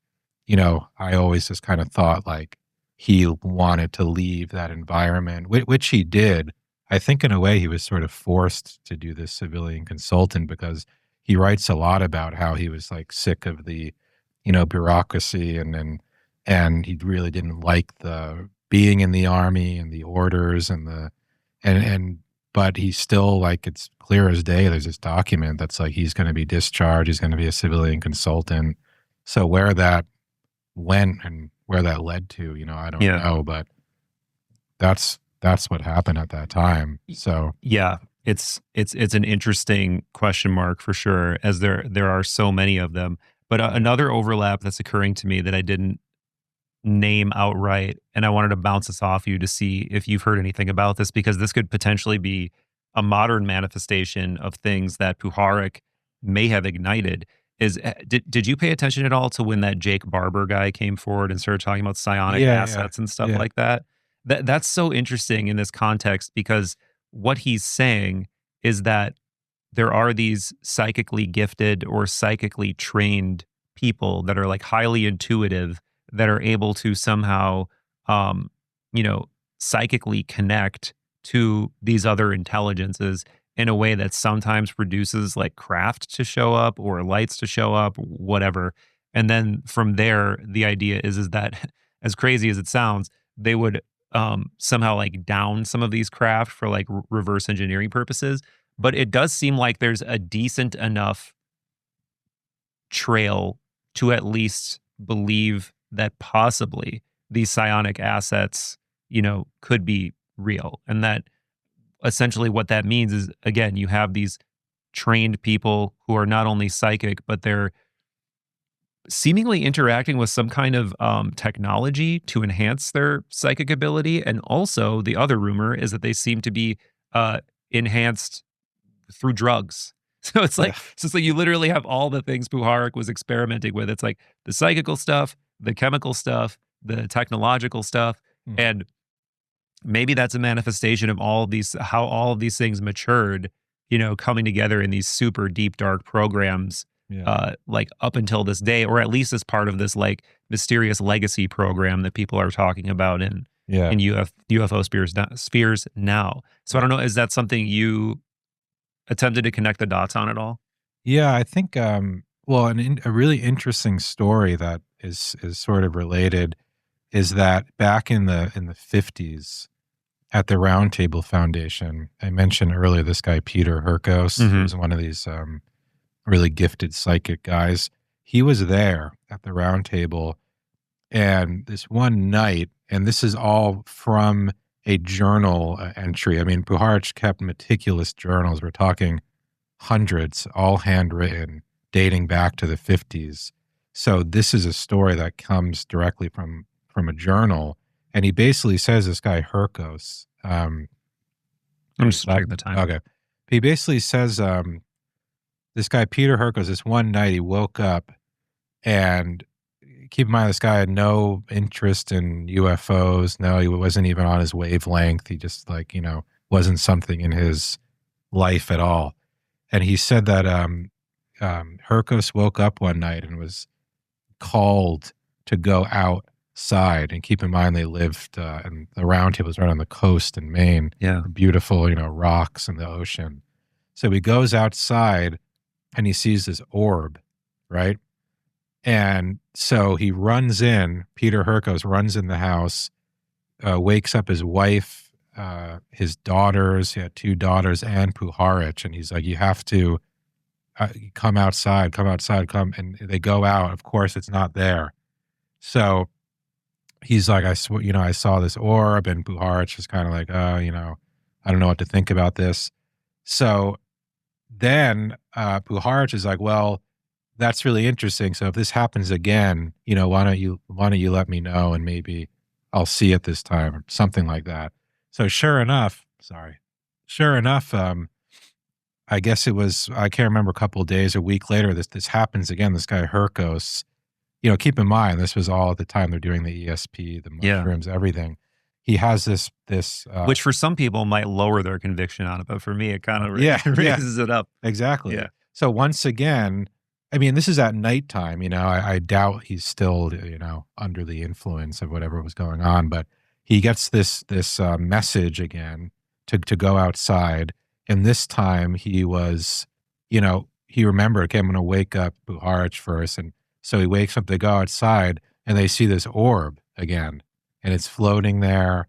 I always just kind of thought like he wanted to leave that environment, which he did. I think in a way he was sort of forced to do this civilian consultant because he writes a lot about how he was like sick of the, bureaucracy and he really didn't like the being in the army and the orders but he's still like, it's clear as day. There's this document that's like, he's going to be discharged. He's going to be a civilian consultant. So where that went and where that led to, I don't know, but that's what happened at that time. So yeah, it's an interesting question mark for sure, as there are so many of them. But another overlap that's occurring to me that I didn't name outright, and I wanted to bounce this off you to see if you've heard anything about this, because this could potentially be a modern manifestation of things that Puharich may have ignited. Is did you pay attention at all to when that Jake Barber guy came forward and started talking about psionic assets and stuff like that? That's so interesting in this context, because what he's saying is that there are these psychically gifted or psychically trained people that are like highly intuitive, that are able to somehow, psychically connect to these other intelligences in a way that sometimes produces like craft to show up or lights to show up, whatever. And then from there, the idea is that, as crazy as it sounds, they would somehow like down some of these craft for like reverse engineering purposes. But it does seem like there's a decent enough trail to at least believe that possibly these psionic assets, could be real. And that essentially what that means is, again, you have these trained people who are not only psychic, but they're seemingly interacting with some kind of technology to enhance their psychic ability. And also the other rumor is that they seem to be enhanced through drugs. So it's like, you literally have all the things Puharich was experimenting with. It's like the psychical stuff, the chemical stuff, the technological stuff. And maybe that's a manifestation of how all of these things matured, coming together in these super deep, dark programs, like up until this day, or at least as part of this like mysterious legacy program that people are talking about in UFO spheres now. So I don't know, is that something you attempted to connect the dots on at all? Yeah, I think, a really interesting story that is sort of related is that back in the 50s at the Round Table Foundation, I mentioned earlier this guy, Peter Hurkos, who was one of these really gifted psychic guys. He was there at the Round Table, and this one night, and this is all from a journal entry. I mean, Puharich kept meticulous journals. We're talking hundreds, all handwritten, dating back to the 50s. So this is a story that comes directly from a journal. And he basically says, this guy Hurkos. I'm just checking the time. Okay. He basically says, this guy Peter Hurkos, this one night he woke up, and keep in mind, this guy had no interest in UFOs. No, he wasn't even on his wavelength. He just wasn't something in his life at all. And he said that Hurkos woke up one night and was called to go outside. And keep in mind, they lived and the Round Table was right on the coast in Maine. Yeah. Beautiful, rocks and the ocean. So he goes outside and he sees this orb, right? And so he runs in, Peter Herkos runs in the house, wakes up his wife, his daughters, he had 2 daughters, and Puharich, and he's like, you have to come outside, come. And they go out. Of course, it's not there. So he's like, I saw this orb, and Puharich is kind of like, I don't know what to think about this. So then Puharich is like, well, that's really interesting. So if this happens again, why don't you let me know, and maybe I'll see it this time, or something like that. So sure enough, I guess it was, I can't remember, a couple of days, a week later, this happens again. This guy Herkos, keep in mind, this was all at the time they're doing the ESP, the mushrooms, everything. He has this which for some people might lower their conviction on it, but for me, it kind of raises it up. Exactly. Yeah. So once again, I mean, this is at nighttime, I doubt he's still, under the influence of whatever was going on, but he gets this message again to go outside. And this time he was, he remembered, okay, I'm going to wake up Puharich first. And so he wakes up, they go outside, and they see this orb again, and it's floating there,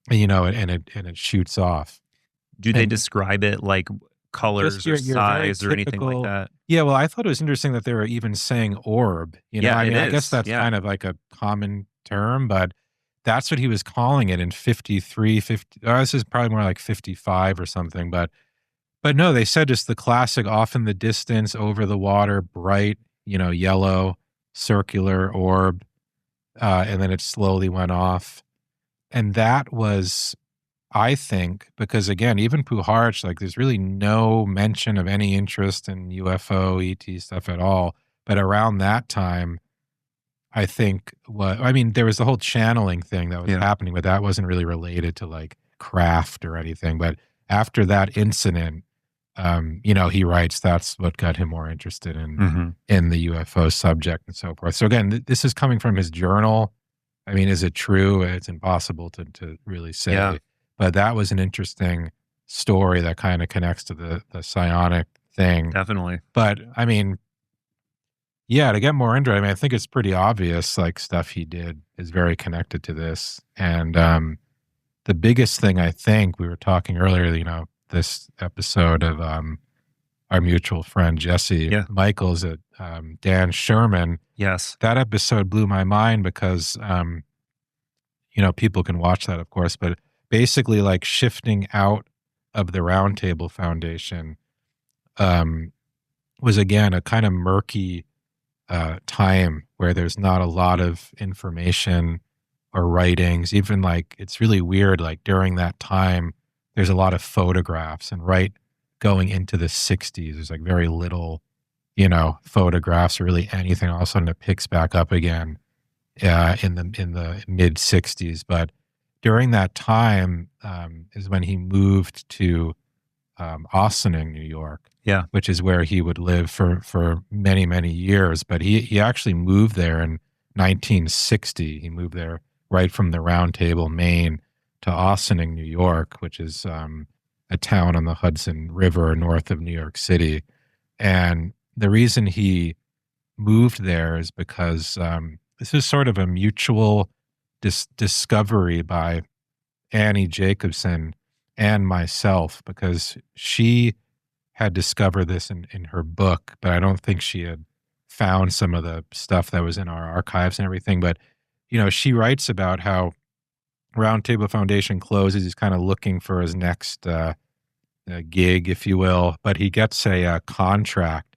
and it shoots off. Do they describe it like colors or size or anything like that? Yeah, well, I thought it was interesting that they were even saying orb. I guess that's kind of like a common term, but that's what he was calling it in 53, 50. This is probably more like 55 or something, but no, they said just the classic off in the distance, over the water, bright, yellow, circular orb, and then it slowly went off. And that was, I think, because again, even Puharich, like, there's really no mention of any interest in UFO, ET stuff at all. But around that time, I think there was the whole channeling thing that was happening, but that wasn't really related to like craft or anything. But after that incident, he writes that's what got him more interested in the UFO subject and so forth. So again, this is coming from his journal. I mean, is it true? It's impossible to really say. Yeah. But that was an interesting story that kind of connects to the psionic thing. Definitely. But I mean, yeah, to get more into it, I think it's pretty obvious, like, stuff he did is very connected to this. And the biggest thing, I think, we were talking earlier, this episode of our mutual friend Jesse Michaels at Dan Sherman. Yes. That episode blew my mind because, people can watch that, of course, but basically, like, shifting out of the Roundtable Foundation was, again, a kind of murky time where there's not a lot of information or writings. Even, like, it's really weird, like, during that time, there's a lot of photographs, and going into the 60s, there's like very little, photographs or really anything. All of a sudden it picks back up again in the mid 60s. But during that time is when he moved to Ossining, New York, which is where he would live for many, many years. But he actually moved there in 1960. He moved there right from the Round Table, Maine, to Ossining, New York, which is a town on the Hudson River north of New York City. And the reason he moved there is because this is sort of a mutual discovery by Annie Jacobson and myself, because she had discovered this in her book, but I don't think she had found some of the stuff that was in our archives and everything. But, she writes about how Round Table Foundation closes. He's kind of looking for his next gig, if you will, but he gets a contract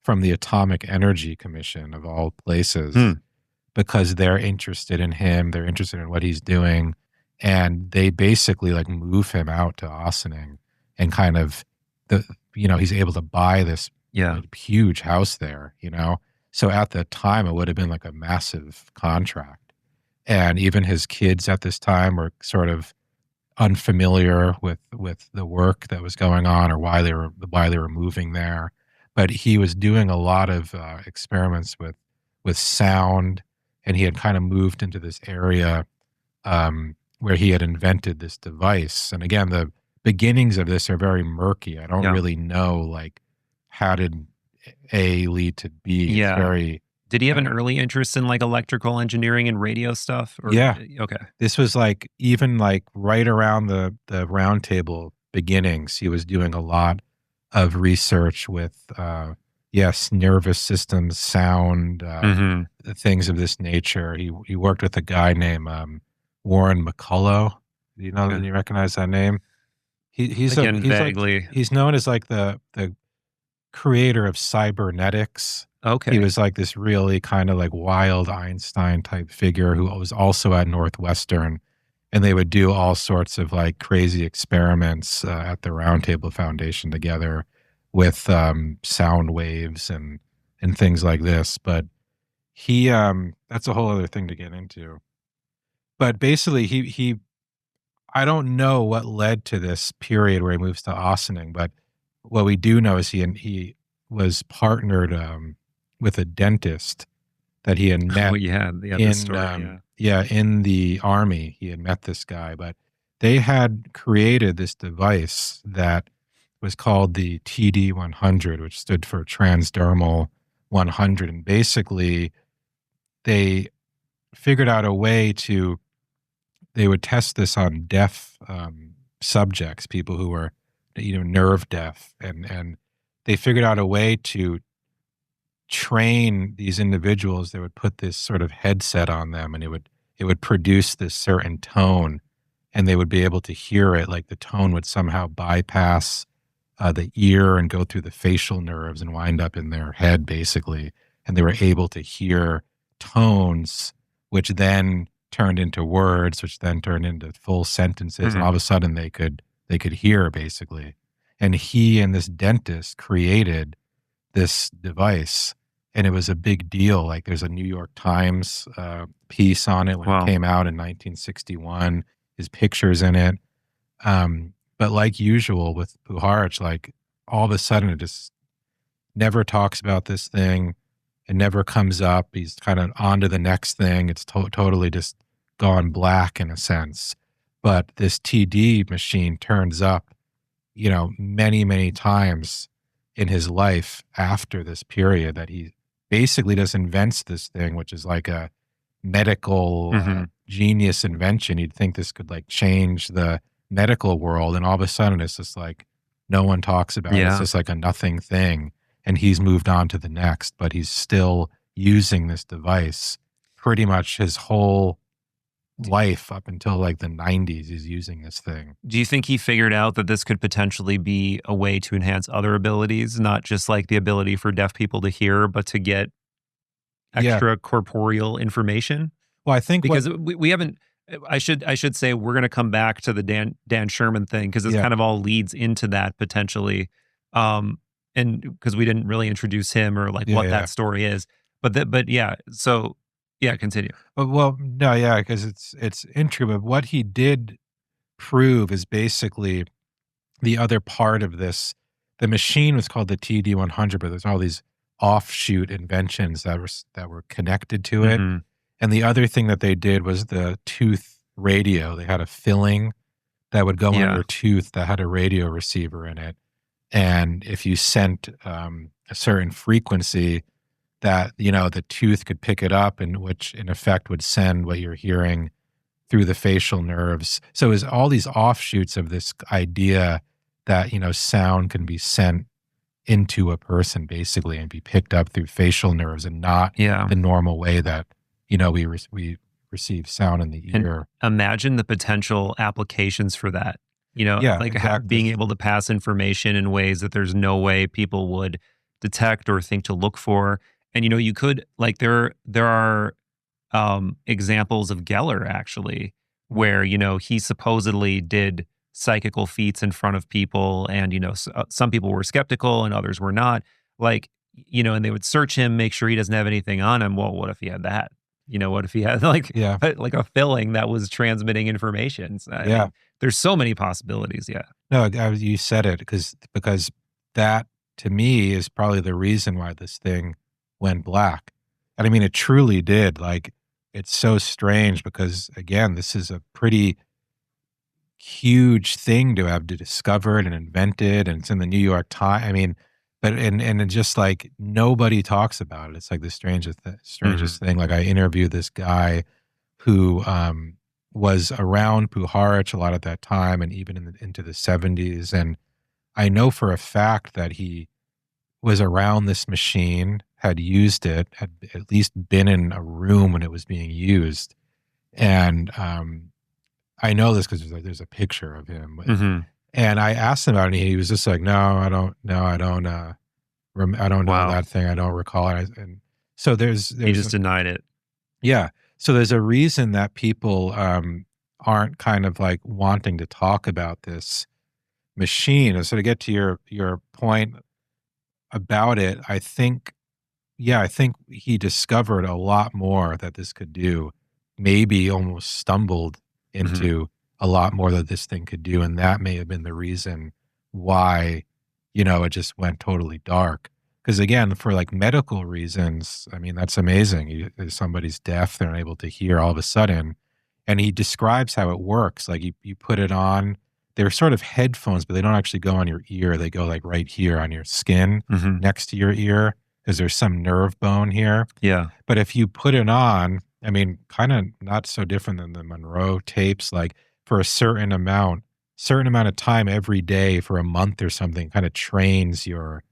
from the Atomic Energy Commission, of all places, because they're interested in him. They're interested in what he's doing. And they basically, like, move him out to Ossining, and kind of he's able to buy this huge house there, So at the time, it would have been like a massive contract. And even his kids at this time were sort of unfamiliar with the work that was going on, or why they were moving there. But he was doing a lot of experiments with sound, and he had kind of moved into this area where he had invented this device. And again, the beginnings of this are very murky. I don't Yeah. really know, like, how did A lead to B? It's Yeah. very, Did he have an early interest in like electrical engineering and radio stuff? Or, yeah. Okay. This was like even like right around the round table beginnings. He was doing a lot of research with, yes, nervous systems, sound, hmm things of this nature. He worked with a guy named Warren McCullough. Do you know? Okay. Do you recognize that name? Again, He's like vaguely. he's known as like the creator of cybernetics. He Okay. was like this really kind of like wild Einstein type figure who was also at Northwestern, and they would do all sorts of like crazy experiments at the Roundtable Foundation together with sound waves and things like this. But he that's a whole other thing to get into. But basically, he I don't know what led to this period where he moves to Ossining, but what we do know is he was partnered with a dentist that he had Oh met yeah. Yeah. This in story. Yeah. in the army. He had met this guy, but they had created this device that was called the TD 100, which stood for Transdermal 100, and basically they figured out a way to they would test this on deaf subjects, people who were, nerve deaf, and they figured out a way to train these individuals. They would put this sort of headset on them, and it would produce this certain tone, and they would be able to hear it. Like the tone would somehow bypass the ear and go through the facial nerves and wind up in their head, basically. And they were able to hear tones, which then turned into words, which then turned into full sentences, and all of a sudden they could hear, basically. And he and this dentist created this device, and it was a big deal. Like there's a New York Times piece on it when Wow. it came out in 1961. His pictures in it. But like usual with Puharich, like all of a sudden it just never talks about this thing. It never comes up. He's kind of on to the next thing. It's totally just gone black in a sense. But this TD machine turns up, many, many times in his life after this period, that he basically just invents this thing, which is like a medical genius invention. You'd think this could like change the medical world, and all of a sudden it's just like no one talks about it. It's Yeah. just like a nothing thing, and he's moved on to the next, but he's still using this device pretty much his whole life up until like the 90s. He's using this thing. Do you think he figured out that this could potentially be a way to enhance other abilities, not just like the ability for deaf people to hear, but to get Yeah. extra corporeal information? Well, I think Because we haven't. I should say we're going to come back to the Dan Sherman thing because this Yeah. kind of all leads into that potentially, and because we didn't really introduce him or like what Yeah. that story is. But yeah. So yeah, continue. Well, no, yeah, because it's interesting. But what he did prove is basically the other part of this. The machine was called the TD 100, but there's all these offshoot inventions that were connected to it. Mhm. And the other thing that they did was the tooth radio. They had a filling that would go in Yeah. your tooth that had a radio receiver in it. And if you sent a certain frequency, that, the tooth could pick it up, and which in effect would send what you're hearing through the facial nerves. So it was all these offshoots of this idea that, sound can be sent into a person basically and be picked up through facial nerves, and not Yeah. the normal way that, we receive sound in the And ear. imagine the potential applications for that. Yeah, like exactly. being able to pass information in ways that there's no way people would detect or think to look for. And you could like there are examples of Geller actually where he supposedly did psychical feats in front of people, and some people were skeptical and others were not. Like and they would search him, make sure he doesn't have anything on him. Well, what if he had that? What if he had like Yeah. like a filling that was transmitting information? So, I Yeah. mean, there's so many possibilities. Yeah. No, you said it, because that to me is probably the reason why this thing went black. And I mean, it truly did. Like, it's so strange because, again, this is a pretty huge thing to have discovered and invented, and it's in the New York Times. I mean, but and it just like nobody talks about it. It's like the strangest thing. Like I interviewed this guy who was around Puharich a lot at that time, and even into the 70s, and I know for a fact that he was around this machine, had used it, had at least been in a room when it was being used, and I know this because there's a picture of him. And I asked him about it, and he was just like, "No, I don't. No, I don't. I don't know that thing. I don't recall it." And so there's he just denied it. Yeah. So there's a reason that people aren't kind of like wanting to talk about this machine. And so to get to your point about it, I think he discovered a lot more that this could do. Maybe almost stumbled into a lot more that this thing could do, and that may have been the reason why, it just went totally dark. Because again, for like medical reasons, I mean, that's amazing. Somebody's deaf, they're unable to hear all of a sudden, and he describes how it works. Like you put it on. They're sort of headphones, but they don't actually go on your ear. They go like right here on your skin, next to your ear, because there's some nerve bone here. Yeah. But if you put it on, I mean, kind of not so different than the Monroe tapes, like for a certain amount of time every day for a month or something, kind of trains your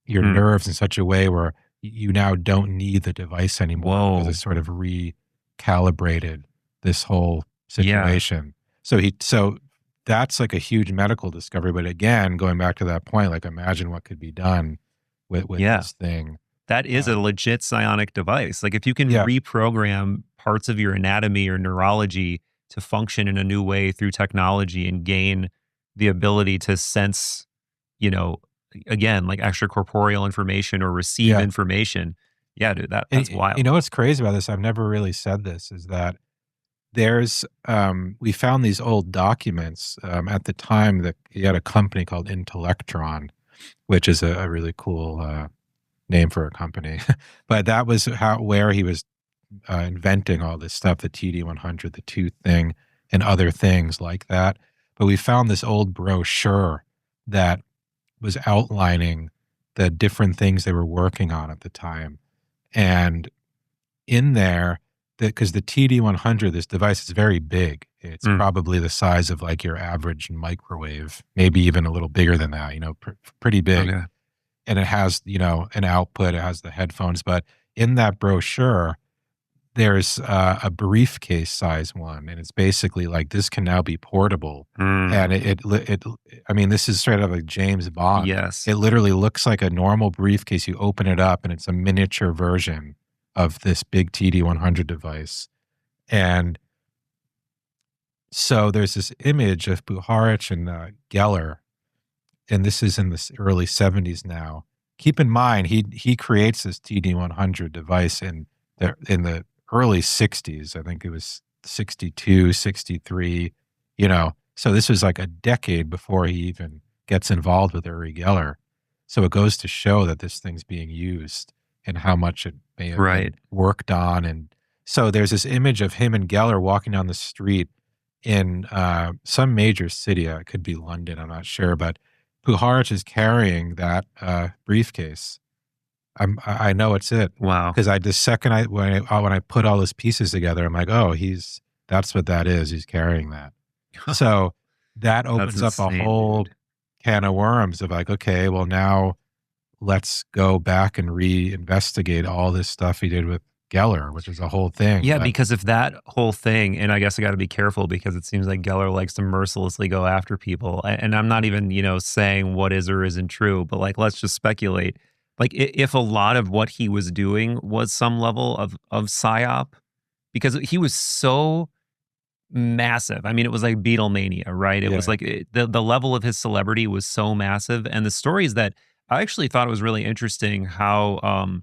nerves in such a way where you now don't need the device anymore. Because it sort of recalibrated this whole situation. Yeah. So that's like a huge medical discovery. But again, going back to that point, like imagine what could be done with this thing. That is a legit psionic device. Like if you can reprogram parts of your anatomy or neurology to function in a new way through technology and gain the ability to sense, again, like extracorporeal information or receive information. Yeah, dude, that's wild. You know what's crazy about this? I've never really said this, is that there's, we found these old documents at the time that he had a company called Intellectron, which is a really cool name for a company. But that was where he was inventing all this stuff, the TD100, the tooth thing, and other things like that. But we found this old brochure that was outlining the different things they were working on at the time. And in there, because the TD100, this device is very big. It's probably the size of like your average microwave, maybe even a little bigger than that, pretty big. Okay. And it has, an output, it has the headphones. But in that brochure, there's a briefcase size one, and it's basically like this can now be portable. And I mean, this is straight out of like James Bond. Yes. It literally looks like a normal briefcase. You open it up, and it's a miniature version of this big TD100 device. And so there's this image of Puharich and Geller, and this is in the early 70s now. Keep in mind, he creates this TD100 device in the early 60s. I think it was 62, 63, So this was like a decade before he even gets involved with Uri Geller. So it goes to show that this thing's being used and how much it may have been worked on. And so there's this image of him and Geller walking down the street in some major city. It could be London, I'm not sure, but Puharich is carrying that briefcase. I know it's it. Wow. Because when I put all his pieces together, I'm like, oh, that's what that is. He's carrying that. So that opens up a whole can of worms of like, okay, well now let's go back and reinvestigate all this stuff he did with Geller, which is a whole thing. Yeah, because if that whole thing, and I guess I got to be careful because it seems like Geller likes to mercilessly go after people. And I'm not even, saying what is or isn't true, but like, let's just speculate. Like if a lot of what he was doing was some level of psyop, because he was so massive. I mean, it was like Beatlemania, right? It was like the level of his celebrity was so massive. And the stories that I actually thought it was really interesting how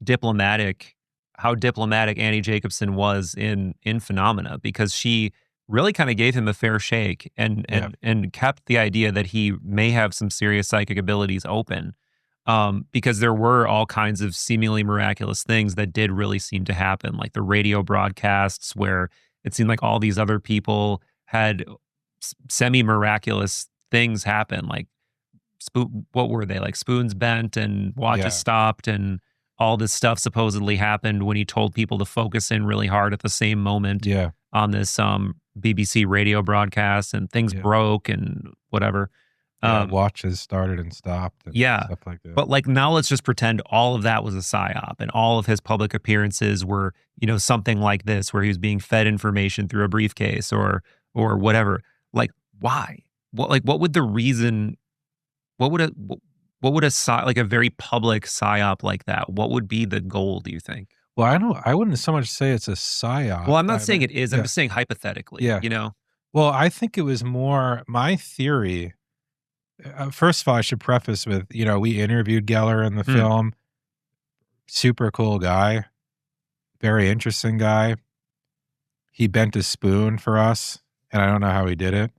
diplomatic Annie Jacobson was in Phenomena, because she really kind of gave him a fair shake and kept the idea that he may have some serious psychic abilities open. Because there were all kinds of seemingly miraculous things that did really seem to happen, like the radio broadcasts where it seemed like all these other people had semi-miraculous things happen, like what were they, like spoons bent and watches stopped and all this stuff supposedly happened when he told people to focus in really hard at the same moment on this BBC radio broadcast, and things broke and whatever. Watches started and stopped and stuff like that. But like, now let's just pretend all of that was a psyop and all of his public appearances were, something like this, where he was being fed information through a briefcase or whatever. Like, why? What would the reason, what would a very public psyop like that, what would be the goal, do you think? Well, I wouldn't so much say it's a psyop. Well, I'm not saying it is. I'm just saying hypothetically, Well, I think it was more my theory. First of all, I should preface with, we interviewed Geller in the film. Super cool guy. Very interesting guy. He bent a spoon for us, and I don't know how he did it.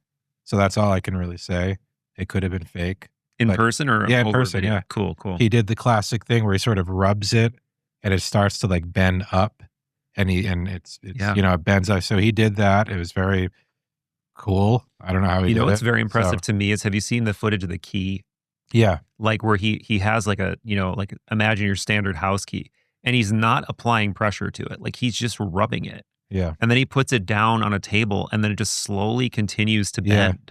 So that's all I can really say. It could have been fake. In person or in person, video? yeah. Cool. He did the classic thing where he sort of rubs it, and it starts to like bend up, and it's it bends up. So he did that. It was very cool. I don't know how he did it. What's very impressive to me is, have you seen the footage of the key? Yeah. Like where he has like a, like imagine your standard house key, and he's not applying pressure to it. Like he's just rubbing it. Yeah. And then he puts it down on a table, and then it just slowly continues to bend.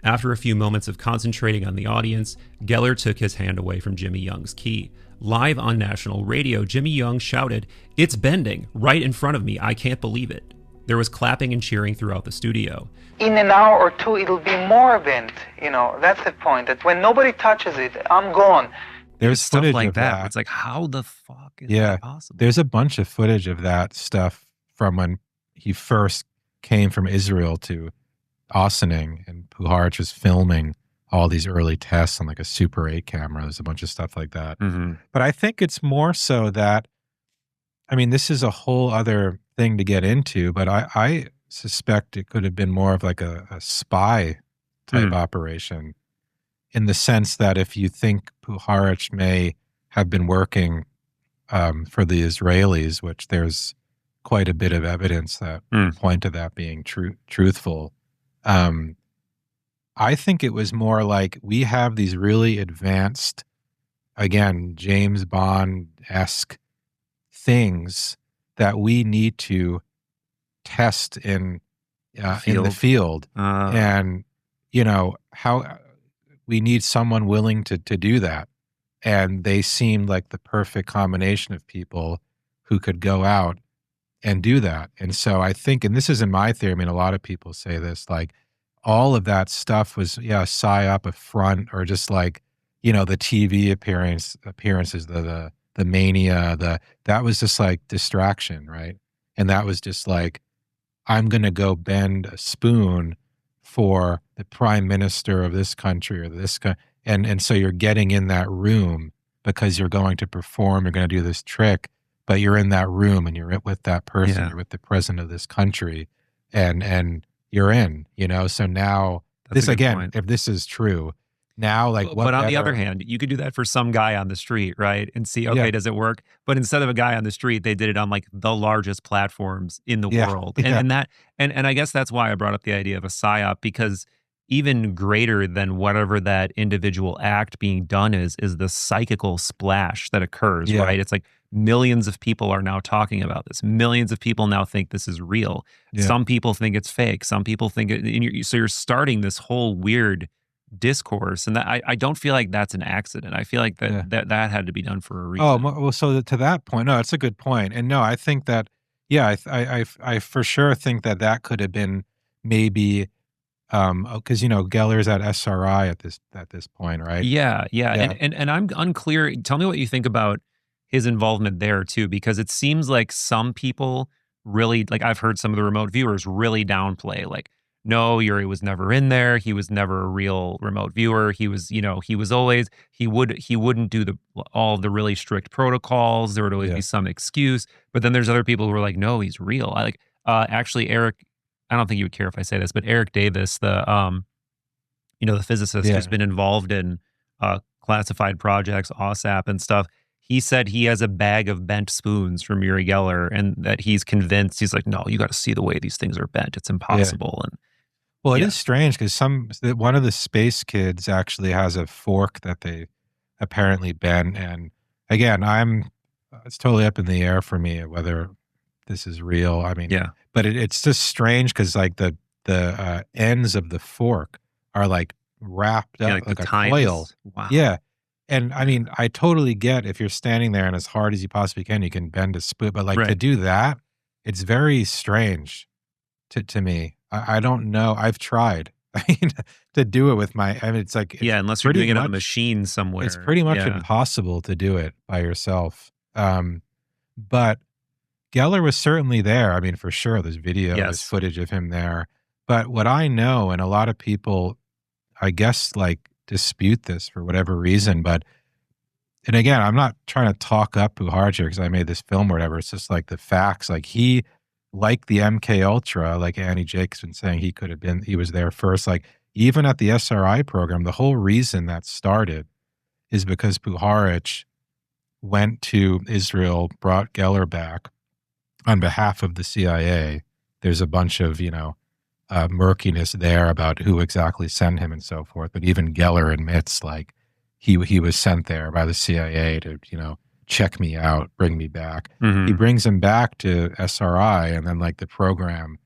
After a few moments of concentrating on the audience, Geller took his hand away from Jimmy Young's key. Live on national radio, Jimmy Young shouted, "It's bending, right in front of me. I can't believe it." There was clapping and cheering throughout the studio. In an hour or two, it'll be more bent. That's the point, that when nobody touches it, I'm gone. There's stuff footage like of that. It's like, how the fuck is that possible? There's a bunch of footage of that stuff from when he first came from Israel to Ossining, and Puharich was filming all these early tests on like a Super 8 camera. There's a bunch of stuff like that. But I think it's more so that, this is a whole other thing to get into, but I suspect it could have been more of like a spy type operation, in the sense that if you think Puharich may have been working for the Israelis, which there's quite a bit of evidence that point to that being truthful. I think it was more like, we have these really advanced, again, James Bond-esque things that we need to test in the field. And, how we need someone willing to do that. And they seemed like the perfect combination of people who could go out and do that. And so I think, and this isn't my theory, a lot of people say this, like all of that stuff was, psyop, a front, or just like, the TV appearances, the mania, that was just like distraction, right? And that was just like, I'm going to go bend a spoon for the prime minister of this country or this and so you're getting in that room because you're going to perform, you're going to do this trick, but you're in that room and you're with that person, you're with the president of this country, and you're in, so now this again, point. If this is true, now like what? But on the other hand, you could do that for some guy on the street, right? And see, okay, does it work? But instead of a guy on the street, they did it on like the largest platforms in the world, and I guess that's why I brought up the idea of a psyop, because even greater than whatever that individual act being done is the psychical splash that occurs, right? It's like millions of people are now talking about this. Millions of people now think this is real. Some people think it's fake. Some people think it. So you're starting this whole weird discourse, and that I don't feel like that's an accident. I feel like that had to be done for a reason. Oh, well, so to that point, no, it's a good point. And no, I think that, I for sure think that could have been maybe, because Geller's at SRI at this point, right? Yeah. And I'm unclear. Tell me what you think about his involvement there too, because it seems like some people really, like I've heard some of the remote viewers really downplay, like, no, Yuri was never in there. He was never a real remote viewer. He was, he was always, he wouldn't do all the really strict protocols. There would always be some excuse. But then there's other people who are like, no, he's real. Actually, Eric, I don't think you would care if I say this, but Eric Davis, the physicist who's been involved in classified projects, OSAP and stuff, he said he has a bag of bent spoons from Uri Geller, and that he's convinced, he's like, no, you got to see the way these things are bent. It's impossible. And Well, it Yeah. is strange because one of the space kids actually has a fork that they apparently bent. And again, it's totally up in the air for me whether this is real. I mean, Yeah. but it's just strange because like the ends of the fork are like wrapped Yeah, up like the like a coil. tines. Wow. Yeah. And I mean, I totally get if you're standing there and as hard as you possibly can, you can bend a spoon. But like to Right. do that, it's very strange to me. I don't know. I've tried. I mean, to do it with I mean, it's like, Yeah, unless you're pretty doing it on a much, machine somewhere. it's pretty much Yeah. impossible to do it by yourself. But Geller was certainly there. I mean, for sure, there's video, there's Yes. footage of him there. But what I know, and a lot of people, I guess, like dispute this for whatever reason, and again, I'm not trying to talk up Puharich because I made this film or whatever. It's just like the facts. Like like the MKUltra, like Annie Jacobson saying he was there first. Like even at the SRI program, the whole reason that started is because Puharich went to Israel, brought Geller back on behalf of the CIA. There's a bunch of, murkiness there about who exactly sent him and so forth. But even Geller admits like he was sent there by the CIA to, check me out, bring me back. Mhm. He brings him back to SRI, and then like the program,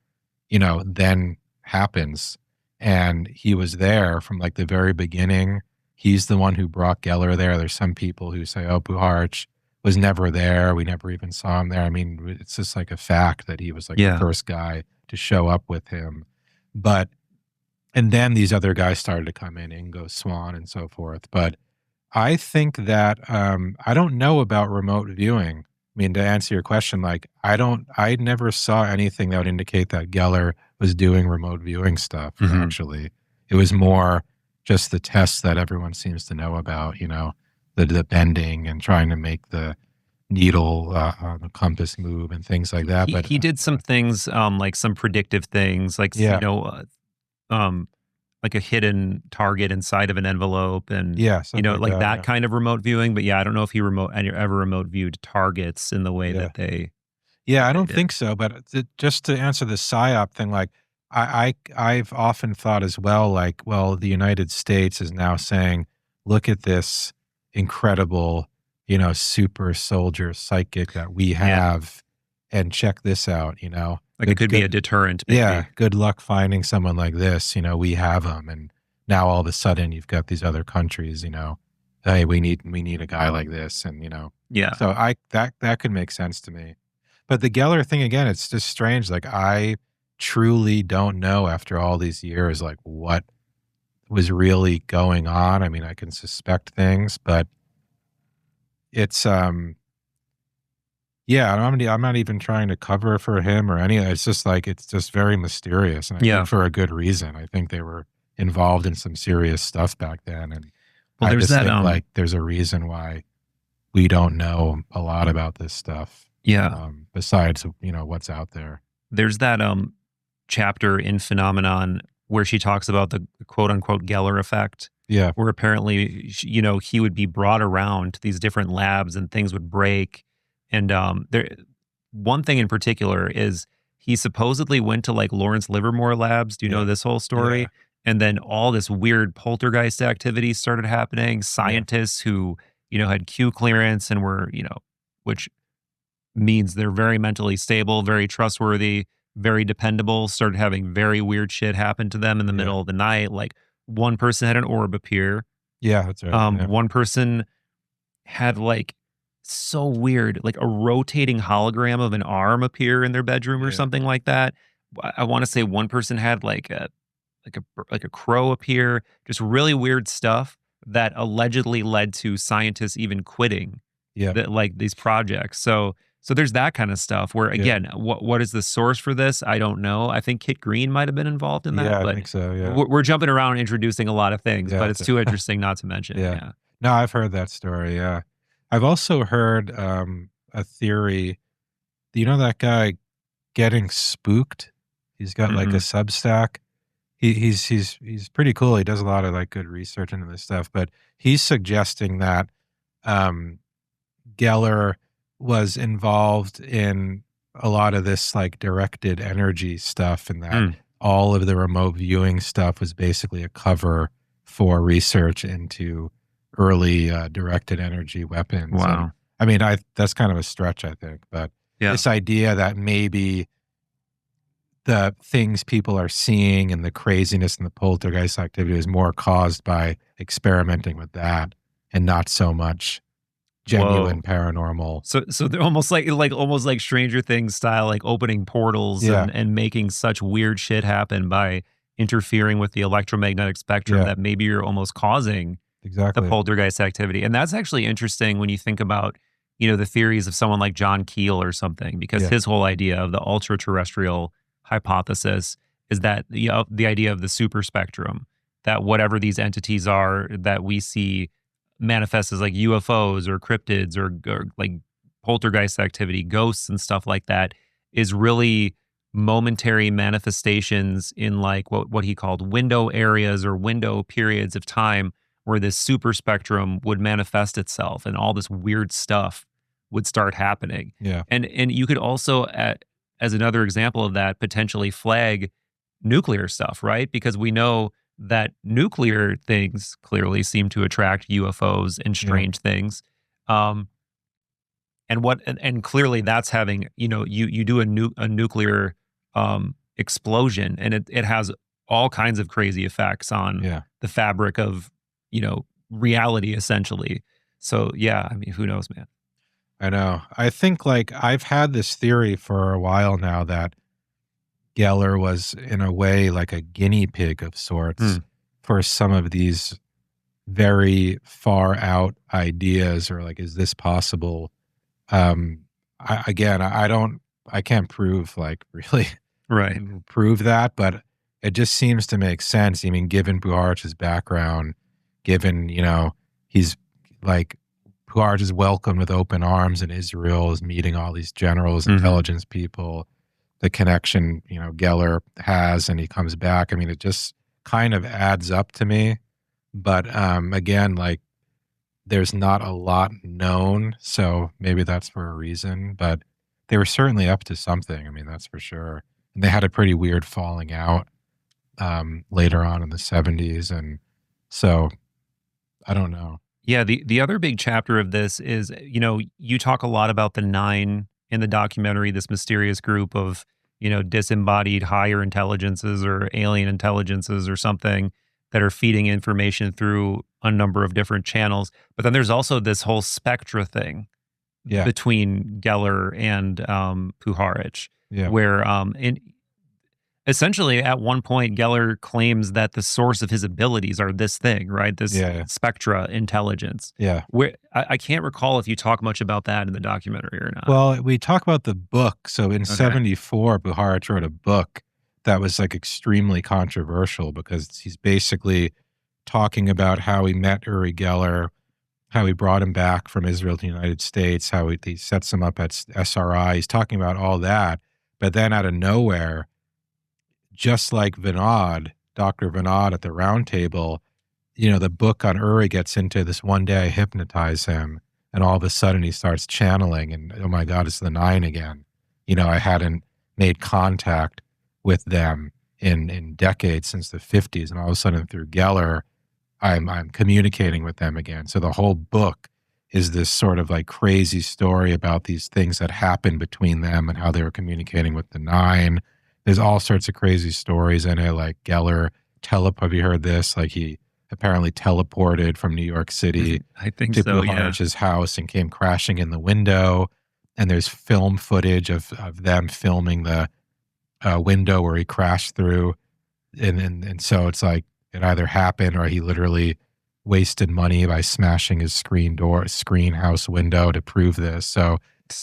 then happens. And he was there from like the very beginning. He's the one who brought Geller there. There's some people who say, oh, Puharich was never there. We never even saw him there. I mean, it's just like a fact that he was like Yeah. the first guy to show up with him. And then these other guys started to come in, Ingo Swan and so forth. But I think that I don't know about remote viewing. I mean, to answer your question, like I never saw anything that would indicate that Geller was doing remote viewing stuff. Mhm. Actually, it was more just the tests that everyone seems to know about. The bending and trying to make the needle on the compass move and things like that. But He did some things, like some predictive things, like Yeah. like a hidden target inside of an envelope, and Yeah, something like like that yeah. kind of remote viewing. But yeah, I don't know if he ever remote viewed targets in the way Yeah. that they. Yeah, I they don't did. think so. But just to answer the psyop thing, like I've often thought as well, like, well, the United States is now saying, look at this incredible, super soldier psychic that we have, and check this out, Like it could be a deterrent. Maybe. Yeah, good luck finding someone like this. We have them, and now all of a sudden you've got these other countries. Hey, we need a guy like this, and Yeah. So that could make sense to me. But the Geller thing again, it's just strange. Like I truly don't know after all these years, like what was really going on. I mean, I can suspect things, but it's yeah, I'm not even trying to cover for him or any. It's just like it's just very mysterious, and I Yeah. think for a good reason. I think they were involved in some serious stuff back then, and Well, I there's just that, think like there's a reason why we don't know a lot about this stuff. Yeah. Besides, what's out there. There's that chapter in Phenomenon where she talks about the quote unquote Geller effect. Yeah. Where apparently, he would be brought around to these different labs and things would break. And one thing in particular is he supposedly went to like Lawrence Livermore labs. Do you know this whole story? Yeah. And then all this weird poltergeist activity started happening. Scientists who, had Q clearance and were, which means they're very mentally stable, very trustworthy, very dependable, started having very weird shit happen to them in the middle of the night. Like one person had an orb appear. Yeah, that's right. One person had like so weird, like a rotating hologram of an arm appear in their bedroom or something like that. I want to say one person had like a crow appear, just really weird stuff that allegedly led to scientists even quitting like these projects. So there's that kind of stuff where again, what is the source for this? I don't know. I think Kit Green might have been involved in that. Yeah, but I think so. Yeah, we're jumping around introducing a lot of things, Yeah, but it's too interesting not to mention. Yeah. No, I've heard that story. Yeah, I've also heard a theory. Do you know that guy Getting Spooked? He's got like a Substack. He's pretty cool. He does a lot of like good research into this stuff, but he's suggesting that Geller was involved in a lot of this like directed energy stuff, and that all of the remote viewing stuff was basically a cover for research into early directed energy weapons. Wow. And, I mean, that's kind of a stretch, I think, but Yeah. this idea that maybe the things people are seeing and the craziness and the poltergeist activity is more caused by experimenting with that and not so much genuine paranormal. So they're almost like Stranger Things style, like opening portals and making such weird shit happen by interfering with the electromagnetic spectrum that maybe you're almost causing the poltergeist activity. And that's actually interesting when you think about, the theories of someone like John Keel or something, because his whole idea of the ultra-terrestrial hypothesis is that the idea of the super spectrum, that whatever these entities are that we see manifest as like UFOs or cryptids or like poltergeist activity, ghosts and stuff like that, is really momentary manifestations in like what he called window areas or window periods of time where this super spectrum would manifest itself and all this weird stuff would start happening. Yeah. And you could also, as another example of that, potentially flag nuclear stuff, right? Because we know that nuclear things clearly seem to attract UFOs and strange things. And clearly that's having, you do a nuclear explosion and it has all kinds of crazy effects on the fabric of, reality essentially. So yeah, I mean, who knows, man? I know. I think like I've had this theory for a while now that Geller was in a way like a guinea pig of sorts for some of these very far out ideas, or like, is this possible? I can't prove like really prove that, but it just seems to make sense. I mean, given Puharich's background, given, he's like, Puharich is welcomed with open arms in Israel, is meeting all these generals, intelligence people, the connection, Geller has, and he comes back. I mean, it just kind of adds up to me. But again, like, there's not a lot known, so maybe that's for a reason. But they were certainly up to something. I mean, that's for sure. And they had a pretty weird falling out later on in the 70s. And so I don't know. Yeah, the other big chapter of this is, you talk a lot about the 9 in the documentary, this mysterious group of, disembodied higher intelligences or alien intelligences or something that are feeding information through a number of different channels. But then there's also this whole Spectra thing between Geller and Puharich, where essentially, at one point, Geller claims that the source of his abilities are this thing, right? This Spectra intelligence. Yeah. Where I can't recall if you talk much about that in the documentary or not. Well, we talk about the book. So in 74, Puharich wrote a book that was like extremely controversial because he's basically talking about how he met Uri Geller, how he brought him back from Israel to the United States, how he sets him up at SRI. He's talking about all that. But then out of nowhere, just like Vinod, Dr. Vinod at the round table, the book on Uri gets into this. One day I hypnotize him and all of a sudden he starts channeling and, oh my God, it's the 9 again. I hadn't made contact with them in decades, since the 50s. And all of a sudden through Geller, I'm communicating with them again. So the whole book is this sort of like crazy story about these things that happened between them and how they were communicating with the 9. There's all sorts of crazy stories in it, like Geller have you heard this? Like he apparently teleported from New York City I think to so, Puharich's house and came crashing in the window. And there's film footage of them filming the window where he crashed through. And so it's like it either happened or he literally wasted money by smashing his screen house window to prove this. So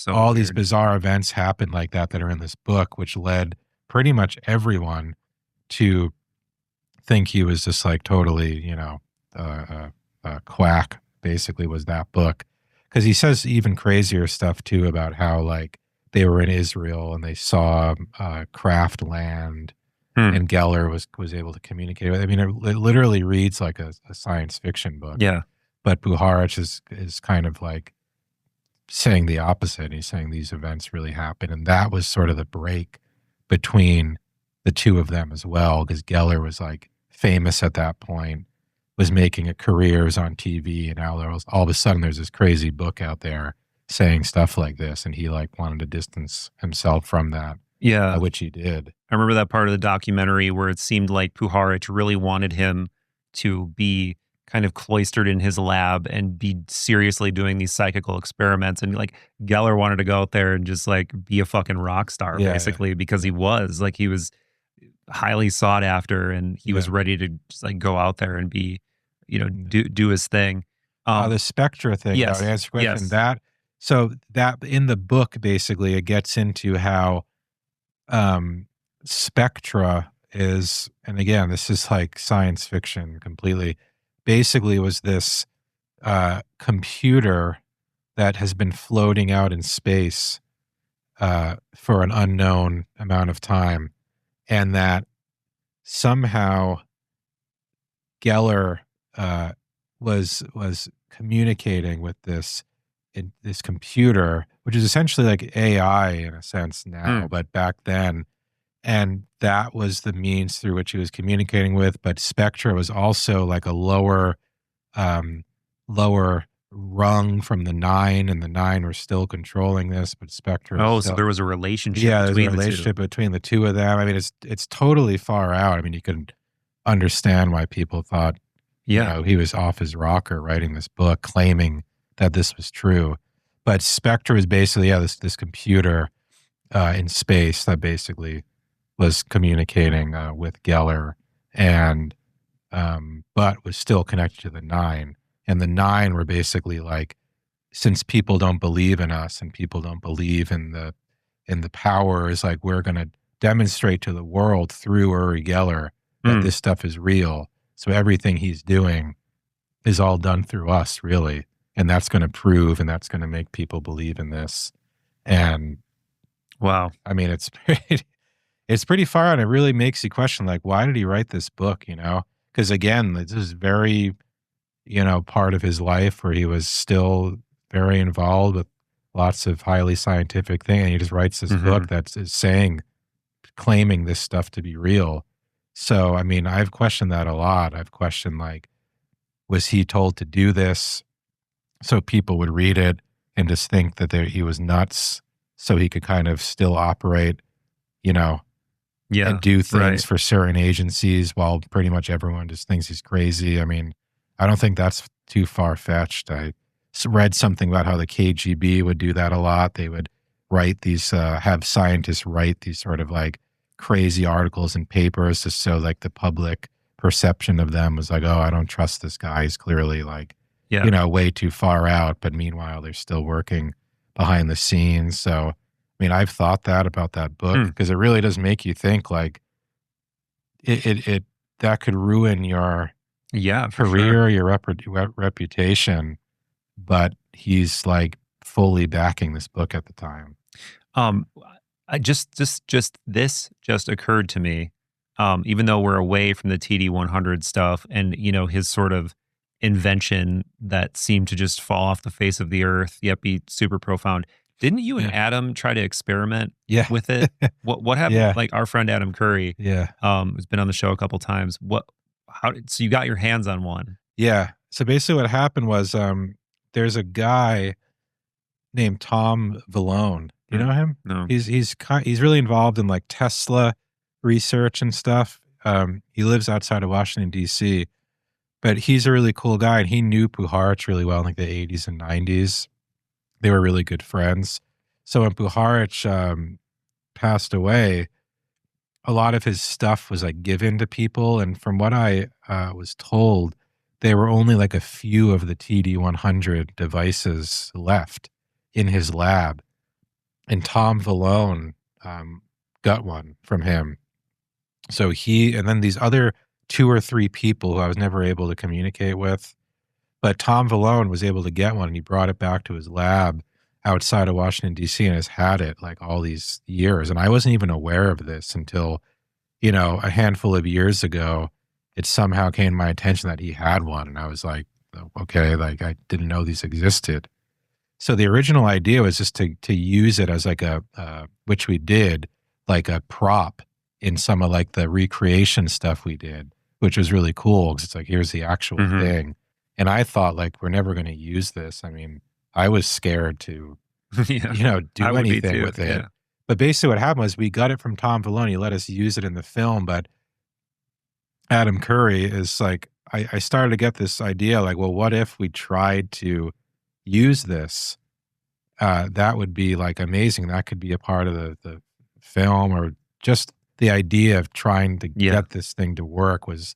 all these bizarre events happened like that are in this book, which led pretty much everyone to think he was just like totally, a quack, basically, was that book. Because he says even crazier stuff too about how like they were in Israel and they saw craft land and Geller was able to communicate with. I mean, it literally reads like a science fiction book. Yeah. But Puharich is kind of like saying the opposite. He's saying these events really happen. And that was sort of the break between the two of them as well, because Geller was like famous at that point, was making a career, was on TV, and now all of a sudden there's this crazy book out there saying stuff like this, and he like wanted to distance himself from that, Yeah. which he did. I remember that part of the documentary where it seemed like Puharich really wanted him to be kind of cloistered in his lab and be seriously doing these psychical experiments. And like Geller wanted to go out there and just like be a fucking rock star, Yeah, basically, because he was highly sought after, and he was ready to just like go out there and be, do his thing. The Spectra thing, yes, to answer your question, yes. that in the book, basically, it gets into how Spectra is, and again, this is like science fiction completely, basically was this computer that has been floating out in space for an unknown amount of time, and that somehow Geller was communicating with this computer, which is essentially like AI in a sense now, but back then, and that was the means through which he was communicating with. But Spectra was also like a lower rung from the Nine, and the Nine were still controlling this, but Spectra. So there was a relationship. Yeah, there's a relationship between the two of them. I mean, it's totally far out. I mean, you can understand why people thought, he was off his rocker writing this book, claiming that this was true. But Spectra is basically this computer in space that basically was communicating with Geller, and but was still connected to the Nine. And the Nine were basically like, since people don't believe in us and people don't believe in the powers, like, we're going to demonstrate to the world through Uri Geller that this stuff is real. So everything he's doing is all done through us, really. And that's going to prove, and that's going to make people believe in this. And wow, I mean, it's pretty far out. It really makes you question, like, why did he write this book? Because again, this is very, part of his life where he was still very involved with lots of highly scientific things. And he just writes this book that's claiming this stuff to be real. So, I mean, I've questioned that a lot. I've questioned, like, was he told to do this so people would read it and just think that he was nuts, so he could kind of still operate, and do things for certain agencies while pretty much everyone just thinks he's crazy? I mean, I don't think that's too far-fetched. I read something about how the KGB would do that a lot. They would write these, have scientists write these sort of like crazy articles and papers just so like the public perception of them was like, oh, I don't trust this guy. He's clearly like, way too far out. But meanwhile, they're still working behind the scenes. So, I mean, I've thought that about that book, because it really does make you think, like, it that could ruin your career, your reputation. But he's like fully backing this book at the time. This just occurred to me, even though we're away from the TD100 stuff and, his sort of invention that seemed to just fall off the face of the earth, yet be super profound. Didn't you and Adam try to experiment with it? What happened? Yeah. Like our friend Adam Curry, who's been on the show a couple times. So you got your hands on one? Yeah. So basically what happened was, there's a guy named Tom Vallone. Do you know him? No. He's really involved in like Tesla research and stuff. He lives outside of Washington, D.C., but he's a really cool guy, and he knew Puharich really well in like the 80s and 90s. They were really good friends. So when Puharich passed away, a lot of his stuff was like given to people. And from what I was told, there were only like a few of the TD100 devices left in his lab. And Tom Vallone got one from him. So and then these other 2 or 3 people who I was never able to communicate with, but Tom Vallone was able to get one, and he brought it back to his lab outside of Washington, D.C., and has had it like all these years. And I wasn't even aware of this until, a handful of years ago. It somehow came to my attention that he had one, and I was like, okay, like I didn't know these existed. So the original idea was just to use it as like which we did, like a prop in some of like the recreation stuff we did, which was really cool because it's like, here's the actual thing. And I thought like, we're never going to use this. I mean, I was scared to, do anything with it. Yeah. But basically what happened was we got it from Tom Filoni. He let us use it in the film, but Adam Curry is like, I started to get this idea like, well, what if we tried to use this? That would be like amazing. That could be a part of the film, or just the idea of trying to get this thing to work was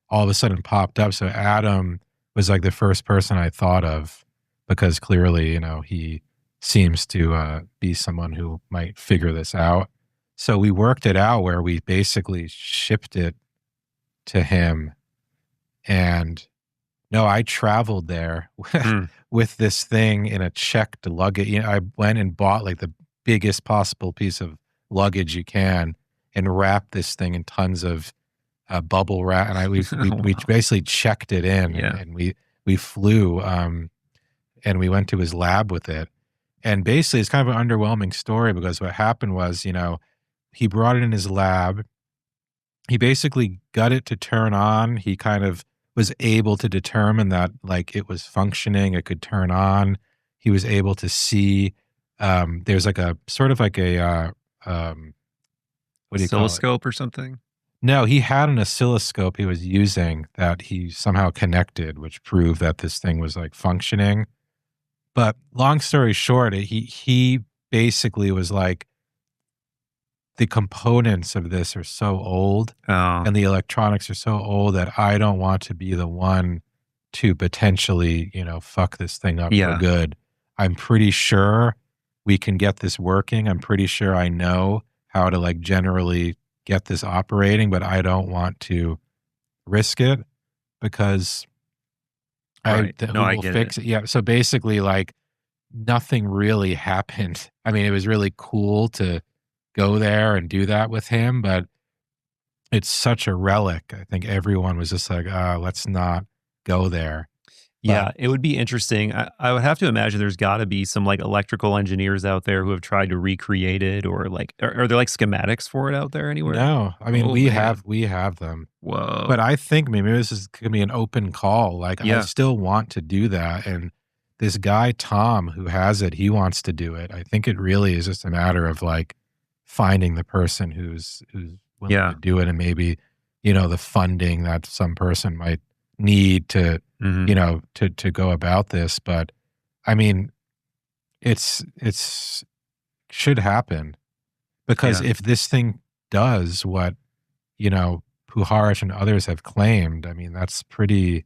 all of a sudden popped up. So Adam was like the first person I thought of, because clearly, he seems to be someone who might figure this out. So we worked it out where we basically shipped it to him. And no, I traveled there with this thing in a checked luggage. I went and bought like the biggest possible piece of luggage you can and wrapped this thing in tons of bubble wrap. And we basically checked it in, and we flew and we went to his lab with it. And basically it's kind of an underwhelming story, because what happened was, he brought it in his lab. He basically got it to turn on. He kind of was able to determine that like it was functioning, it could turn on. He was able to see, there's like a sort of like a, what do you call it? Oscilloscope or something? No, he had an oscilloscope he was using that he somehow connected, which proved that this thing was like functioning. But long story short, he basically was like, the components of this are so old and the electronics are so old that I don't want to be the one to potentially, fuck this thing up for good. I'm pretty sure we can get this working. I'm pretty sure I know how to like generally get this operating, but I don't want to risk it because I will fix it. Yeah. So basically like nothing really happened. I mean, it was really cool to go there and do that with him, but it's such a relic. I think everyone was just like, let's not go there. Yeah, it would be interesting. I would have to imagine there's got to be some like electrical engineers out there who have tried to recreate it, or like, are there like schematics for it out there anywhere? No, I mean, we have them. Whoa. But I think maybe this is going to be an open call. Like I still want to do that. And this guy, Tom, who has it, he wants to do it. I think it really is just a matter of like finding the person who's willing to do it, and maybe, the funding that some person might need to, to go about this. But I mean, it's should happen, because if this thing does what, Puharich and others have claimed, I mean, that's pretty,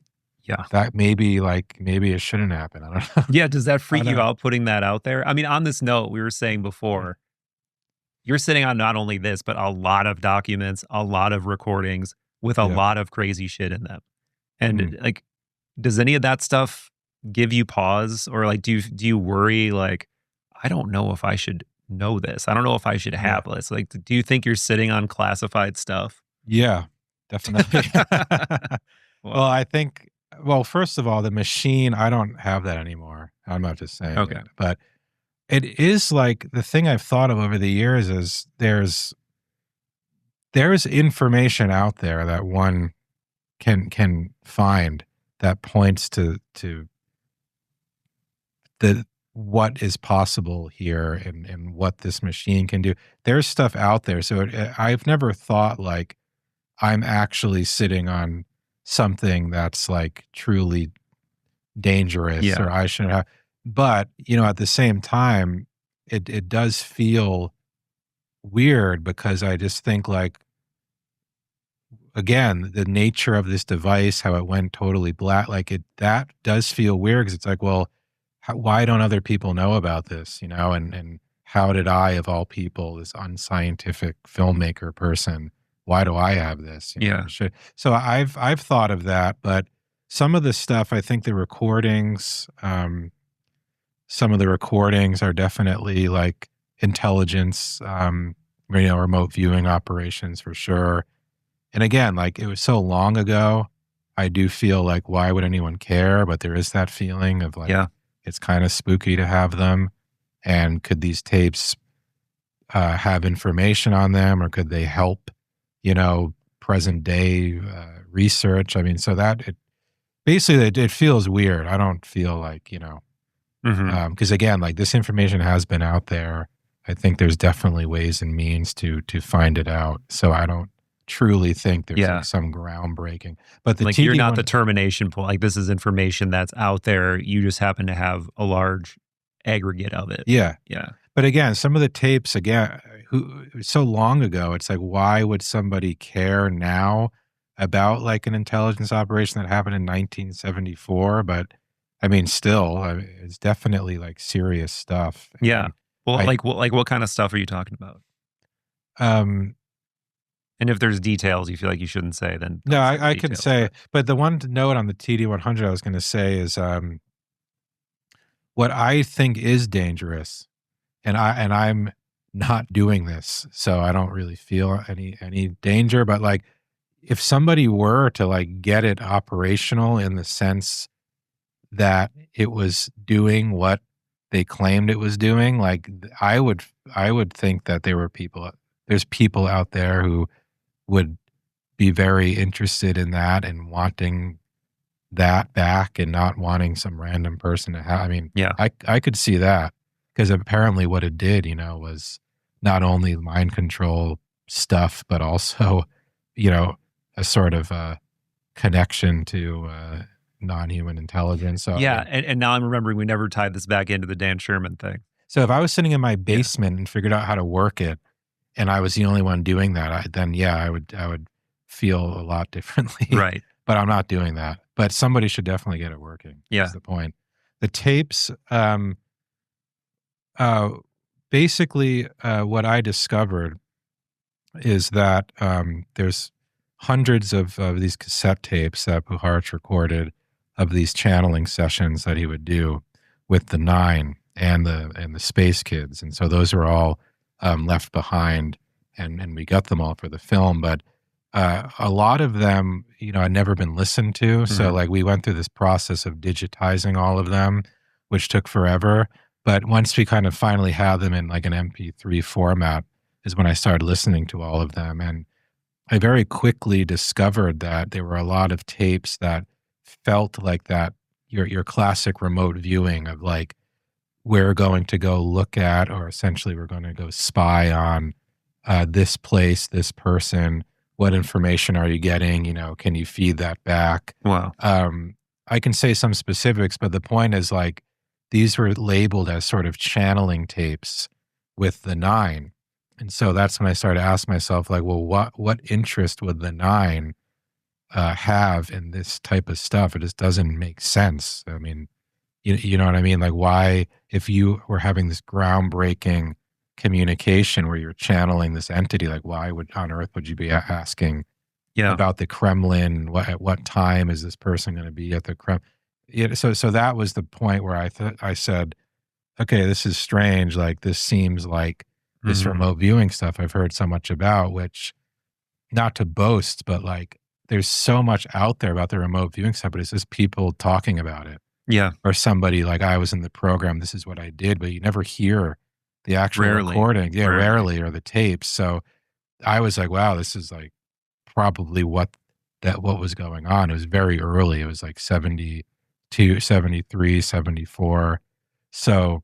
that maybe it shouldn't happen. I don't know. Yeah. Does that freak you out putting that out there? I mean, on this note, we were saying before, you're sitting on not only this, but a lot of documents, a lot of recordings with a lot of crazy shit in them. And like, does any of that stuff give you pause, or like, do you worry like, I don't know if I should know this. I don't know if I should have this. Like, do you think you're sitting on classified stuff? Yeah, definitely. Well, I think, first of all, the machine, I don't have that anymore. I'm not just saying it, but it is like the thing I've thought of over the years is there's information out there that one can find that points to the what is possible here and what this machine can do. There's stuff out there. So I've never thought like I'm actually sitting on something that's like truly dangerous or I shouldn't have. But, at the same time, it does feel weird, because I just think like, again, the nature of this device, how it went totally black, like that does feel weird, because it's like, well, why don't other people know about this, and how did I, of all people, this unscientific filmmaker person, why do I have this? So I've thought of that, but some of the stuff, I think the recordings, some of the recordings are definitely like intelligence, remote viewing operations for sure. And again, like it was so long ago, I do feel like, why would anyone care? But there is that feeling of like, it's kind of spooky to have them. And could these tapes have information on them, or could they help present day research. I mean, so that basically it feels weird. I don't feel like, because again, like this information has been out there. I think there's definitely ways and means to find it out. So I don't truly think there's like some groundbreaking. But the like TD you're not one, the termination point. Like this is information that's out there. You just happen to have a large aggregate of it. Yeah. Yeah. But again, some of the tapes, again, so long ago, it's like, why would somebody care now about like an intelligence operation that happened in 1974? But I mean, still, it's definitely like serious stuff. Yeah. And Well, what kind of stuff are you talking about? And if there's details you feel like you shouldn't say, then no, don't say the I could details, say, but the one note on the TD100 I was going to say is what I think is dangerous, and I'm not doing this, so I don't really feel any danger. But like, if somebody were to like get it operational in the sense that it was doing what they claimed it was doing, like I would think that there's people out there who would be very interested in that and wanting that back and not wanting some random person to have. I mean, Yeah. I could see that, because apparently what it did, was not only mind control stuff, but also, a sort of connection to non-human intelligence. So Yeah. And now I'm remembering we never tied this back into the Dan Sherman thing. So if I was sitting in my basement and figured out how to work it, and I was the only one doing that, I would feel a lot differently. Right. But I'm not doing that. But somebody should definitely get it working. Yeah. That's the point. The tapes, basically, what I discovered is that there's hundreds of these cassette tapes that Puharich recorded of these channeling sessions that he would do with the Nine and the Space Kids, and so those are all left behind, and we got them all for the film. But a lot of them, had never been listened to. So like we went through this process of digitizing all of them, which took forever. But once we kind of finally had them in like an MP3 format is when I started listening to all of them. And I very quickly discovered that there were a lot of tapes that felt like that, your classic remote viewing of like, we're going to go look at, or essentially we're going to go spy on this place, this person. What information are you getting? Can you feed that back? Wow. I can say some specifics, but the point is like, these were labeled as sort of channeling tapes with the Nine. And so that's when I started to ask myself, like, well, what interest would the Nine have in this type of stuff? It just doesn't make sense. I mean, you know what I mean? Like, why, if you were having this groundbreaking communication where you're channeling this entity, like, why on earth would you be asking about the Kremlin? At what time is this person going to be at the Kremlin? So that was the point where I said, okay, this is strange. Like, this seems like this remote viewing stuff I've heard so much about, which, not to boast, but like, there's so much out there about the remote viewing stuff, but it's just people talking about it. Yeah. Or somebody like, I was in the program, this is what I did, but you never hear the actual recording. Yeah, rarely, or the tapes. So I was like, wow, this is like probably what was going on. It was very early. It was like 72, 73, 74. So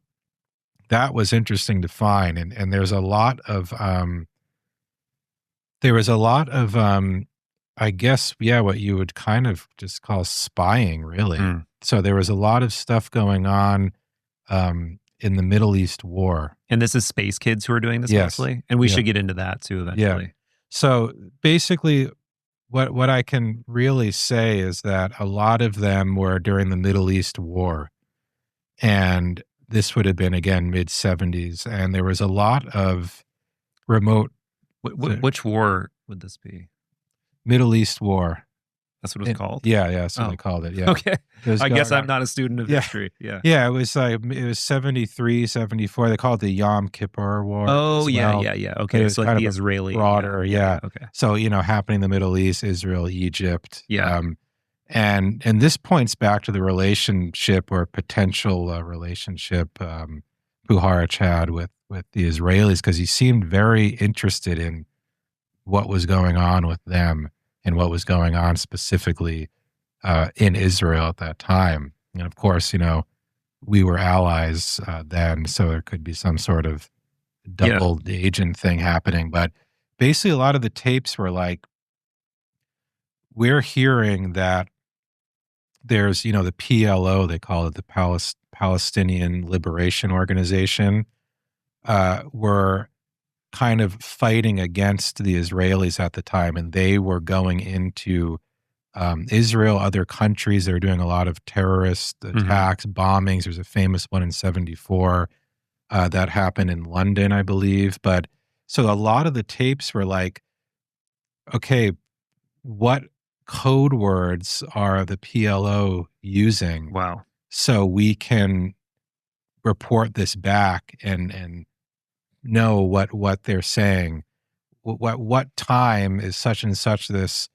that was interesting to find. And there's a lot of, I guess, what you would kind of just call spying, really. So there was a lot of stuff going on in the Middle East war. And this is Space Kids who are doing this mostly? And we should get into that too eventually. Yeah. So basically, what I can really say is that a lot of them were during the Middle East war. And this would have been, again, mid-70s. And there was a lot of remote... Which war would this be? Middle East War. That's what it's called? Yeah, that's what they called it. Yeah. Okay. I guess I'm not a student of history. Yeah. Yeah, it was 73, 74. They called it the Yom Kippur War. Oh, yeah. Okay. So like the Israeli. Broader, yeah. Okay. So, happening in the Middle East, Israel, Egypt. Yeah. And this points back to the relationship or potential relationship Puharich had with the Israelis, because he seemed very interested in what was going on with them and what was going on specifically in Israel at that time. And of course, we were allies then, so there could be some sort of double agent thing happening. But basically, a lot of the tapes were like, we're hearing that there's, the PLO, they call it, the Palestinian Liberation Organization, were kind of fighting against the Israelis at the time, and they were going into Israel, other countries. They were doing a lot of terrorist attacks, bombings. There's a famous one in 1974 that happened in London, I believe. But so a lot of the tapes were like, okay, what code words are the PLO using? Wow. So we can report this back and know what they're saying. What time is such and such this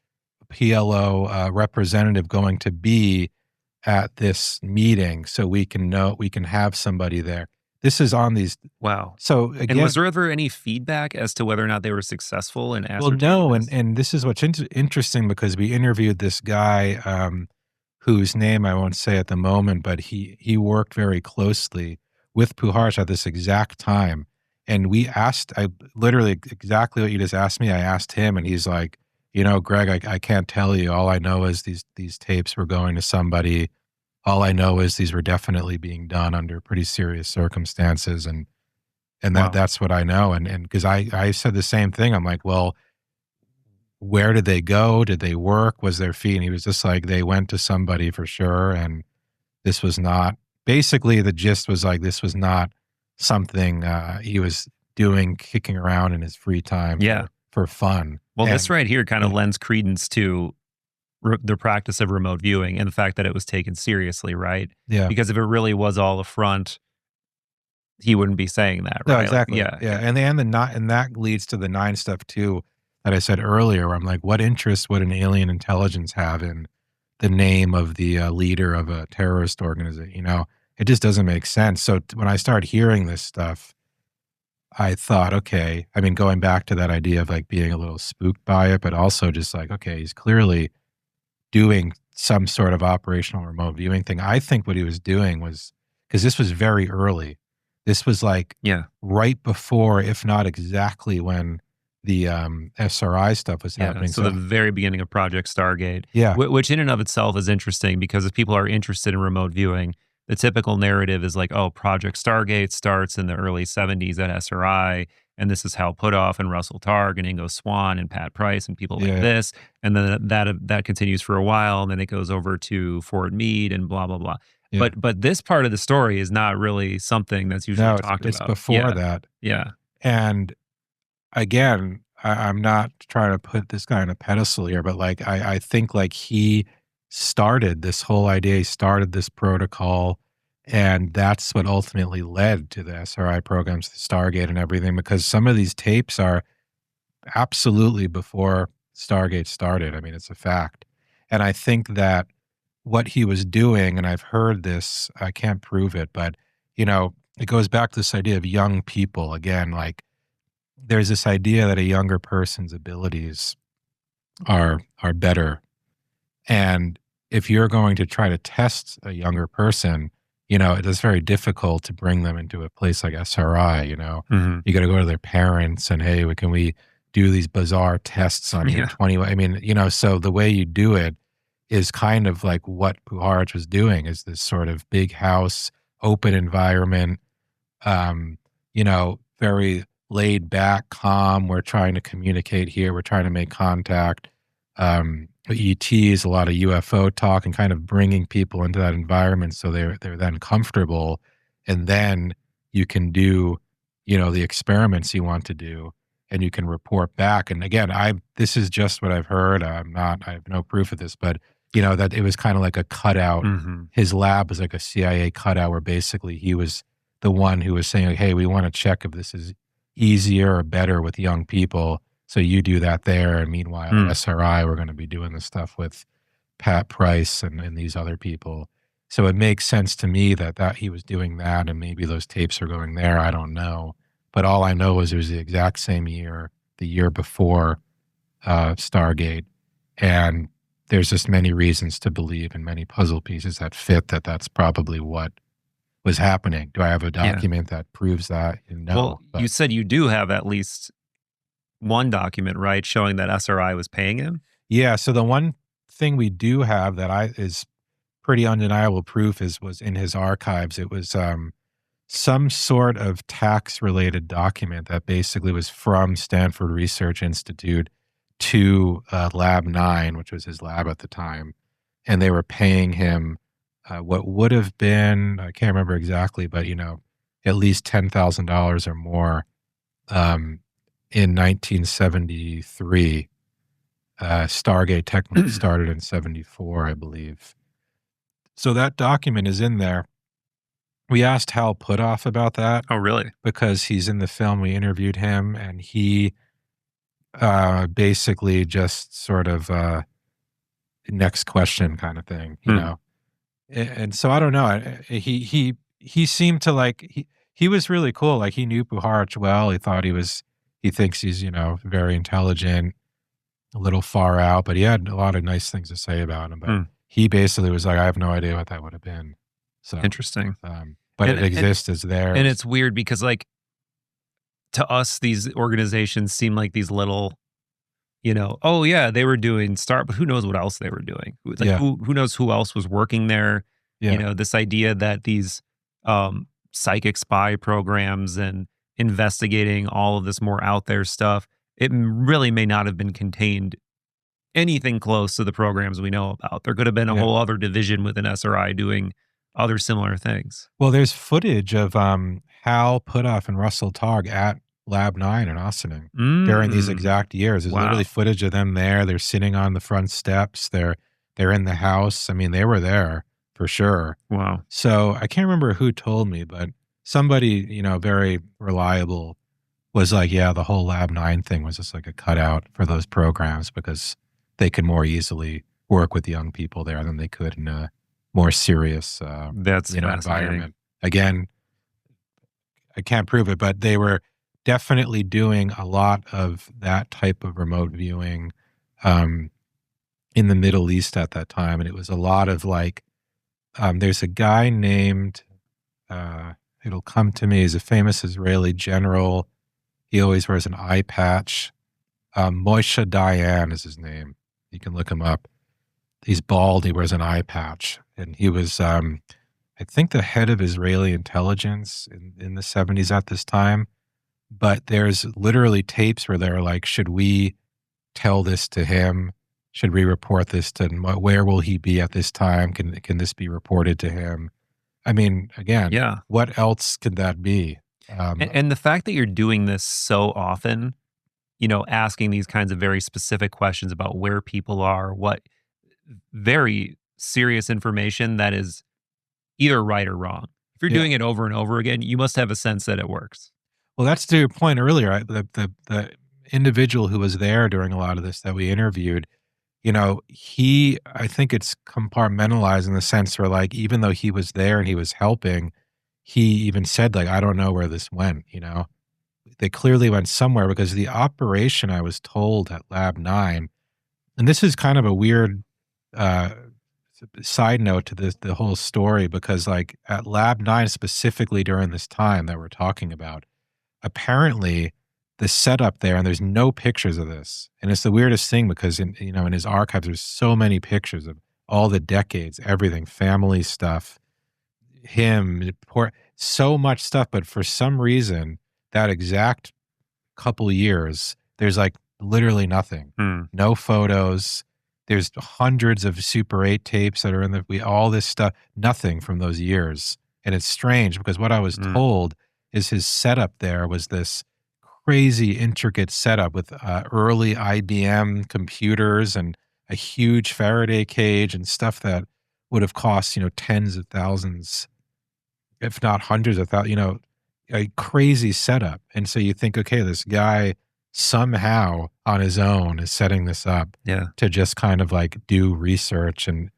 PLO representative going to be at this meeting, so we can have somebody there. This is on these. Wow. So again, and was there ever any feedback as to whether or not they were successful in ascertaining no, this? and this is what's interesting, because we interviewed this guy whose name I won't say at the moment, but he worked very closely with Puharich at this exact time. And I literally exactly what you just asked me, I asked him, and he's like, Greg, I can't tell you. All I know is these tapes were going to somebody. All I know is these were definitely being done under pretty serious circumstances, and that's what I know. And because I said the same thing. I'm like, well, where did they go? Did they work? Was their fee? And he was just like, they went to somebody for sure. And this was not, basically the gist was like, this was not something he was doing, kicking around in his free time for fun. Well, this right here kind of lends credence to the practice of remote viewing and the fact that it was taken seriously, right? Yeah. Because if it really was all a front, he wouldn't be saying that, right? No, exactly. Like, And that leads to the 9 stuff too that I said earlier, where I'm like, what interest would an alien intelligence have in the name of the leader of a terrorist organization? It just doesn't make sense. So when I started hearing this stuff, I thought, okay, I mean, going back to that idea of like being a little spooked by it, but also just like, okay, he's clearly doing some sort of operational remote viewing thing. I think what he was doing was, because this was very early. This was like right before, if not exactly when the SRI stuff was happening. So the very beginning of Project Stargate. Yeah. Which in and of itself is interesting, because if people are interested in remote viewing, the typical narrative is like, oh, Project Stargate starts in the early 70s at SRI, and this is Hal Puthoff and Russell Targ and Ingo Swann and Pat Price and people like this. And then that continues for a while, and then it goes over to Fort Meade and blah, blah, blah. Yeah. But this part of the story is not really something that's usually talked about. It's before that. Yeah. And again, I'm not trying to put this guy on a pedestal here, but like I think like he started this whole idea, he started this protocol, and that's what ultimately led to the SRI programs, the Stargate and everything, because some of these tapes are absolutely before Stargate started. I mean, it's a fact. And I think that what he was doing, and I've heard this, I can't prove it, but, it goes back to this idea of young people. Again, like there's this idea that a younger person's abilities are better. And if you're going to try to test a younger person, it is very difficult to bring them into a place like SRI, You got to go to their parents and, hey, can we do these bizarre tests on you 20? I mean, so the way you do it is kind of like what Puharich was doing, is this sort of big house, open environment, very laid back, calm. We're trying to communicate here. We're trying to make contact. ETs, a lot of UFO talk, and kind of bringing people into that environment so they're then comfortable, and then you can do, the experiments you want to do, and you can report back. And again, this is just what I've heard. I have no proof of this, but that it was kind of like a cutout. Mm-hmm. His lab was like a CIA cutout, where basically he was the one who was saying, like, hey, we want to check if this is easier or better with young people. So you do that there, and meanwhile, SRI, we're going to be doing the stuff with Pat Price and these other people. So it makes sense to me that he was doing that, and maybe those tapes are going there. I don't know. But all I know is it was the exact same year, the year before Stargate, and there's just many reasons to believe and many puzzle pieces that fit that that's probably what was happening. Do I have a document that proves that? No. Well, but you said you do have at least one document, right, showing that SRI was paying him? yeah, so the one thing we do have that is pretty undeniable proof was in his archives. It was some sort of tax-related document that basically was from Stanford Research Institute to Lab 9, which was his lab at the time, and they were paying him what would have been, I can't remember exactly, but at least $10,000 or more in 1973. Stargate technically started in 74, I believe. So that document is in there. We asked Hal Puthoff about that. Oh, really? Because he's in the film. We interviewed him, and he basically just sort of next question kind of thing, you know. And so I don't know. He seemed to like he was really cool. Like he knew Puharich well. He thinks he's very intelligent, a little far out, but he had a lot of nice things to say about him. But he basically was like, I have no idea what that would have been. So interesting. But it exists as there. And it's weird because, like, to us, these organizations seem like these little, oh yeah, they were doing but who knows what else they were doing? Who knows who else was working there? Yeah. This idea that these psychic spy programs and investigating all of this more out there stuff, it really may not have been contained anything close to the programs we know about. There could have been a whole other division within SRI doing other similar things. Well, there's footage of Hal Puthoff and Russell Targ at Lab 9 in Ossining during these exact years. There's literally footage of them there. They're sitting on the front steps. They're in the house. I mean, they were there for sure. Wow. So I can't remember who told me, but somebody, very reliable was like, yeah, the whole Lab 9 thing was just like a cutout for those programs because they could more easily work with young people there than they could in a more serious that's environment. Again, I can't prove it, but they were definitely doing a lot of that type of remote viewing in the Middle East at that time. And it was a lot of like, there's a guy named, it'll come to me, he's a famous Israeli general. He always wears an eye patch. Moshe Dayan is his name. You can look him up. He's bald. He wears an eye patch. And he was, I think, the head of Israeli intelligence in the 70s at this time. But there's literally tapes where they're like, should we tell this to him? Should we report this to him? Where will he be at this time? Can this be reported to him? I mean, again, what else could that be? And the fact that you're doing this so often, asking these kinds of very specific questions about where people are, what very serious information that is either right or wrong. If you're doing it over and over again, you must have a sense that it works. Well, that's to your point earlier. The individual who was there during a lot of this that we interviewed, I think it's compartmentalized in the sense where, like, even though he was there and he was helping, he even said, like, I don't know where this went, They clearly went somewhere because the operation, I was told, at Lab 9, and this is kind of a weird side note to the whole story, because like at Lab 9 specifically during this time that we're talking about, apparently the setup there, and there's no pictures of this, and it's the weirdest thing because in his archives there's so many pictures of all the decades, everything, family stuff, so much stuff, but for some reason that exact couple years there's like literally nothing. No photos. There's hundreds of Super 8 tapes that are all this stuff, nothing from those years. And it's strange because what I was told is his setup there was this crazy intricate setup with early IBM computers and a huge Faraday cage and stuff that would have cost, tens of thousands, if not hundreds of thousands, a crazy setup. And so you think, okay, this guy somehow on his own is setting this up to just kind of like do research, and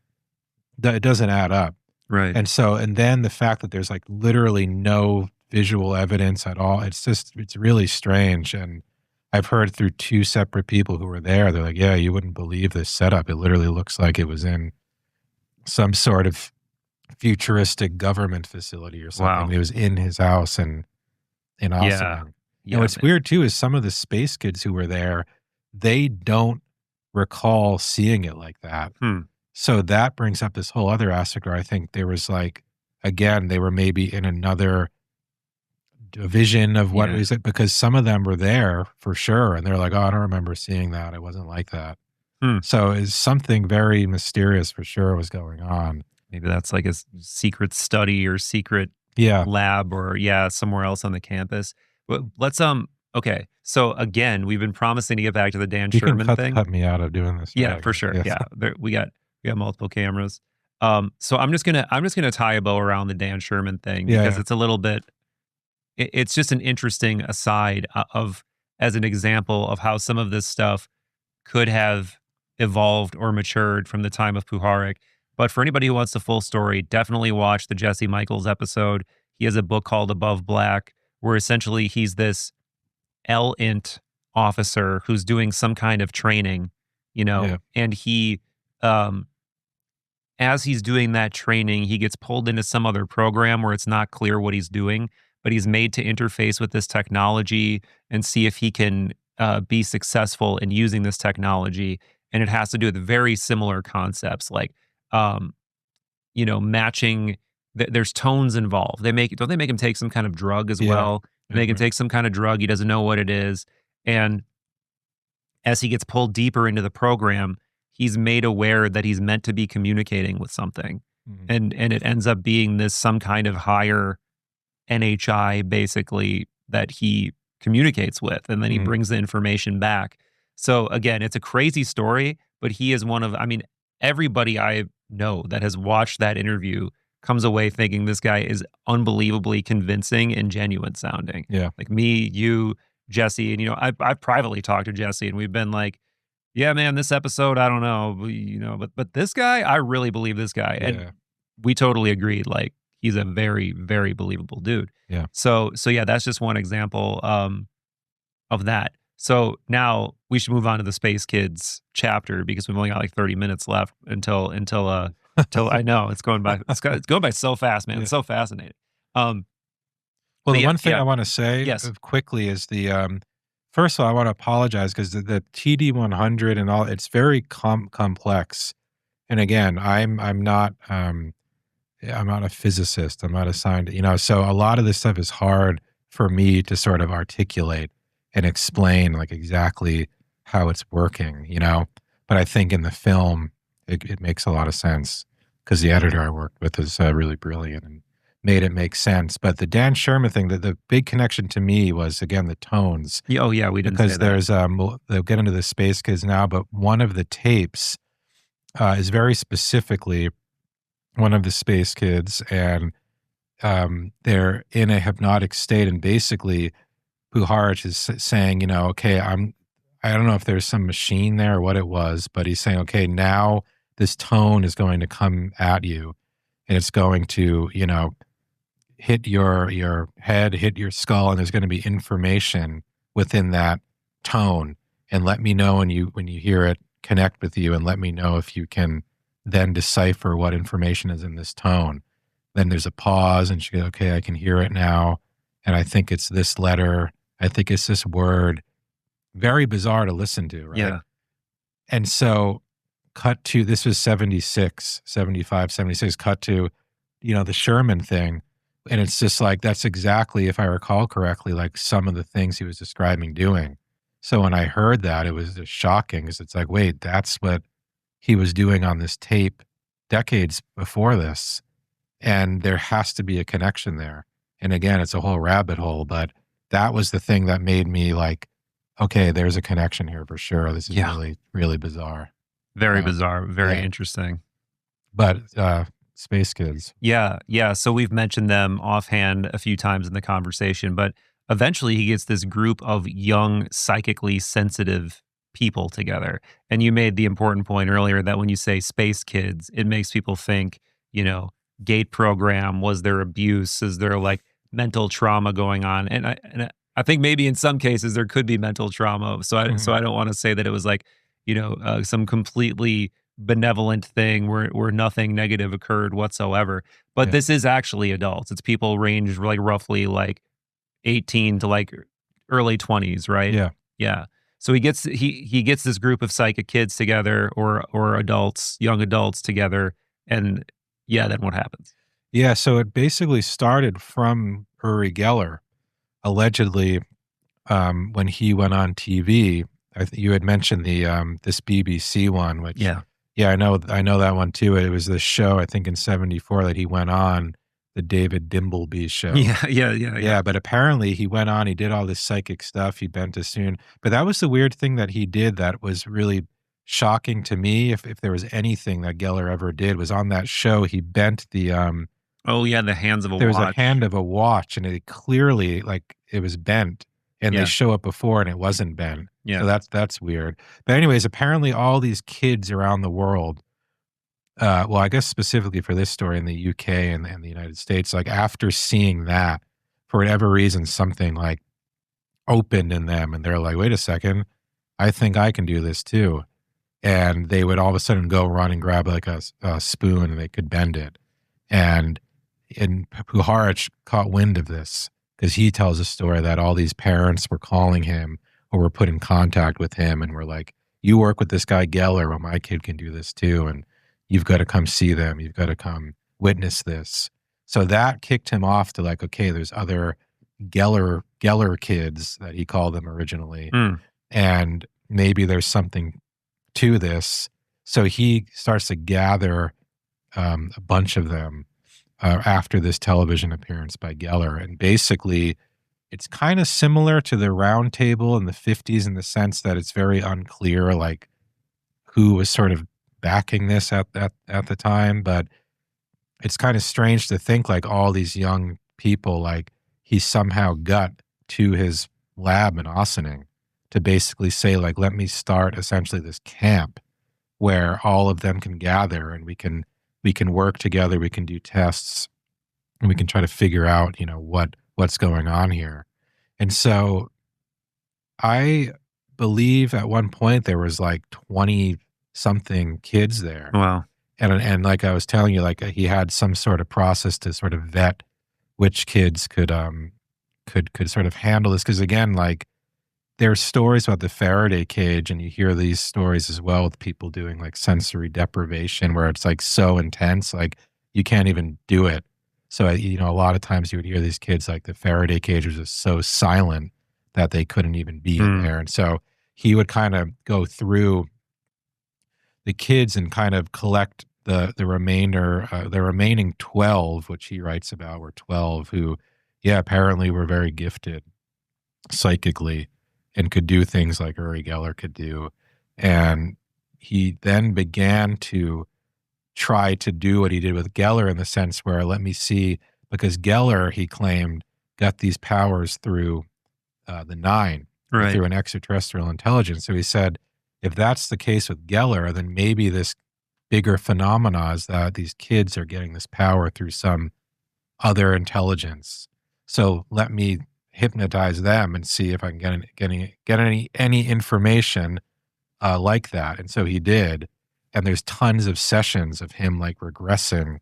it doesn't add up. Right. And then the fact that there's like literally no visual evidence at all, it's really strange. And I've heard through 2 separate people who were there, they're like, yeah, you wouldn't believe this setup. It literally looks like it was in some sort of futuristic government facility or something. Wow. It was in his house in Ossining. Yeah. And what's weird too is some of the space kids who were there, they don't recall seeing it like that. So that brings up this whole other aspect where I think there was like, again, they were maybe in another vision of what is it, because some of them were there for sure. And they're like, oh, I don't remember seeing that. It wasn't like that. So it's something very mysterious for sure was going on. Maybe that's like a secret study or secret lab or somewhere else on the campus. But let's okay. So again, we've been promising to get back to the Dan Sherman thing. Cut me out of doing this. Yeah, for sure. Yeah, we got multiple cameras. So I'm just gonna tie a bow around the Dan Sherman thing because it's a little bit. It's just an interesting aside of as an example of how some of this stuff could have evolved or matured from the time of Puharich. But for anybody who wants the full story, definitely watch the Jesse Michaels episode. He has a book called Above Black, where essentially he's this L-int officer who's doing some kind of training, and he, as he's doing that training, he gets pulled into some other program where it's not clear what he's doing, but he's made to interface with this technology and see if he can be successful in using this technology. And it has to do with very similar concepts like, matching. There's tones involved. Don't they make him take some kind of drug as well? They make him take some kind of drug. He doesn't know what it is. And as he gets pulled deeper into the program, he's made aware that he's meant to be communicating with something. And it ends up being this some kind of higher NHI basically that he communicates with. And then he brings the information back. So again, it's a crazy story, but he is one of, everybody I know that has watched that interview comes away thinking this guy is unbelievably convincing and genuine sounding. Yeah. Like me, you, Jesse, and I've privately talked to Jesse and we've been like, yeah, man, this episode, I don't know, but this guy, I really believe this guy. And we totally agreed. Like he's a very, very believable dude. Yeah. So yeah, that's just one example of that. So now we should move on to the Space Kids chapter because we've only got like 30 minutes left until I know it's going by so fast, man. It's so fascinating. Well, the one thing I want to say quickly is first of all, I want to apologize because the TD100 and all, it's very complex. And again, I'm not a physicist. I'm not a scientist, so a lot of this stuff is hard for me to sort of articulate and explain like exactly how it's working, but I think in the film, it makes a lot of sense because the editor I worked with is really brilliant and made it make sense. But the Dan Sherman thing, the big connection to me was, again, the tones. Oh, yeah, we didn't because say that. There's, they'll get into the Space Kids now, but one of the tapes is very specifically one of the Space Kids, and they're in a hypnotic state, and basically Puharich is saying, okay, I don't know if there's some machine there or what it was, but he's saying, okay, now this tone is going to come at you and it's going to, hit your head, hit your skull, and there's going to be information within that tone. And let me know when you hear it connect with you, and let me know if you can then decipher what information is in this tone. Then there's a pause and she goes, okay, I can hear it now. And I think it's this letter. I think it's this word. Very bizarre to listen to, right? Yeah. And so cut to, this was 76, 75, 76, cut to, the Sherman thing. And it's just like, that's exactly, if I recall correctly, like some of the things he was describing doing. So when I heard that, it was just shocking because it's like, wait, that's what he was doing on this tape decades before this. And there has to be a connection there. And again, it's a whole rabbit hole, but that was the thing that made me like, okay, there's a connection here for sure. This is really, really bizarre. Very bizarre. Very interesting. But Space Kids. Yeah. So we've mentioned them offhand a few times in the conversation, but eventually he gets this group of young, psychically sensitive people together. And you made the important point earlier that when you say Space Kids, it makes people think, gate program, was there abuse? Is there like mental trauma going on? And I think maybe in some cases there could be mental trauma. So I don't want to say that it was like, some completely benevolent thing where nothing negative occurred whatsoever. But this is actually adults. It's people range like roughly like 18 to like early 20s, right? Yeah. Yeah. So he gets this group of psychic kids together or adults, young adults together, and then what happens? Yeah, so it basically started from Uri Geller, allegedly, when he went on TV. You had mentioned the this BBC one, which Yeah. I know that one too. It was this show, I think in '74, that he went on, the David Dimbleby show. Yeah. But apparently he went on, he did all this psychic stuff, he bent a spoon. But that was the weird thing that he did that was really shocking to me. If there was anything that Geller ever did, was on that show, he bent the the hands of a watch. there was a hand of a watch, and it clearly, like, it was bent, and they show it before and it wasn't bent. Yeah. So that's weird. But anyways, apparently all these kids around the world, well, I guess specifically for this story in the UK and the United States, like after seeing that, for whatever reason, something like opened in them, and they're like, wait a second, I think I can do this too. And they would all of a sudden go run and grab like a spoon, and they could bend it. And Puharich caught wind of this, because he tells a story that all these parents were calling him or were put in contact with him and were like, you work with this guy Geller, well, my kid can do this too, and you've got to come see them. You've got to come witness this. So that kicked him off to like, okay, there's other Geller kids that he called them originally, and maybe there's something to this. So he starts to gather a bunch of them after this television appearance by Geller. And basically, it's kind of similar to the Round Table in the 50s in the sense that it's very unclear, like, who was sort of backing this at the time. But it's kind of strange to think, like, all these young people, like, he somehow got to his lab in Ossining to basically say, like, let me start essentially this camp where all of them can gather, and we can work together, we can do tests, and we can try to figure out, what's going on here. And so I believe at one point there was like 20 something kids there. Wow. And like I was telling you, like, he had some sort of process to sort of vet which kids could sort of handle this. Cause again, like, there's stories about the Faraday cage, and you hear these stories as well with people doing like sensory deprivation, where it's like so intense, like you can't even do it. So, a lot of times you would hear these kids, like, the Faraday cage was just so silent that they couldn't even be in there. And so he would kind of go through the kids and kind of collect the remainder, the remaining 12, which he writes about, were 12 who, apparently were very gifted psychically and could do things like Uri Geller could do. And he then began to try to do what he did with Geller, in the sense where, let me see, because Geller, he claimed, got these powers through the Nine, right, through an extraterrestrial intelligence. So he said, if that's the case with Geller, then maybe this bigger phenomena is that these kids are getting this power through some other intelligence. So let me hypnotize them and see if I can get any information like that. And so he did. And there's tons of sessions of him, like, regressing,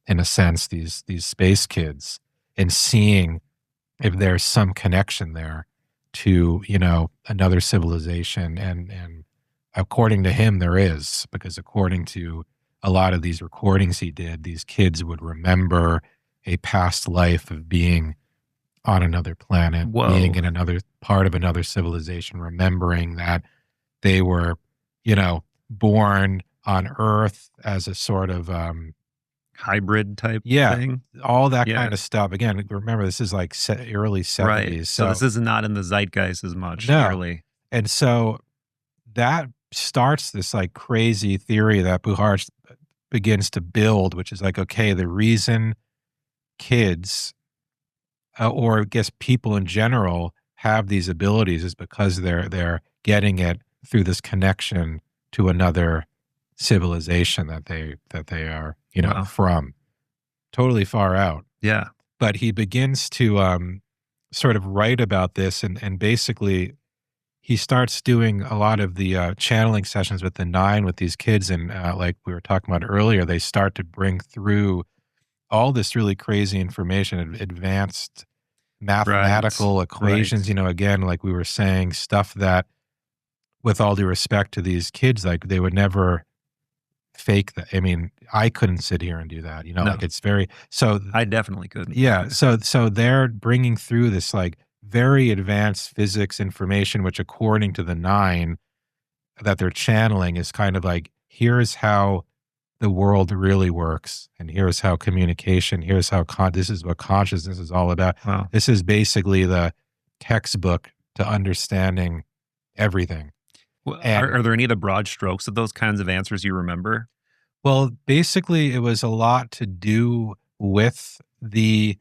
in a sense, these space kids, and seeing if there's some connection there to, another civilization. And according to him, there is, because according to a lot of these recordings he did, these kids would remember a past life of being on another planet, being in another part of another civilization, remembering that they were, born on Earth as a sort of hybrid type thing. All that kind of stuff. Again, remember, this is like early 70s. Right. So this is not in the zeitgeist as much. No. Early. And so that starts this like crazy theory that Puharich begins to build, which is like, okay, the reason kids or I guess people in general have these abilities is because they're getting it through this connection to another civilization that they are, from. Totally far out. Yeah. But he begins to sort of write about this, and basically he starts doing a lot of the channeling sessions with the nine with these kids, and like we were talking about earlier, they start to bring through all this really crazy information, advanced mathematical equations, right. again, like we were saying, stuff that, with all due respect to these kids, like they would never fake that. I mean, I couldn't sit here and do that, No. like it's very, so I definitely couldn't. yeah. So they're bringing through this like very advanced physics information, which according to the nine that they're channeling is kind of like, here's how the world really works, and here's how communication, here's how this is what consciousness is all about. Wow. This is basically the textbook to understanding everything. Well, And are there any of the broad strokes of those kinds of answers you remember? well, basically, it was a lot to do with the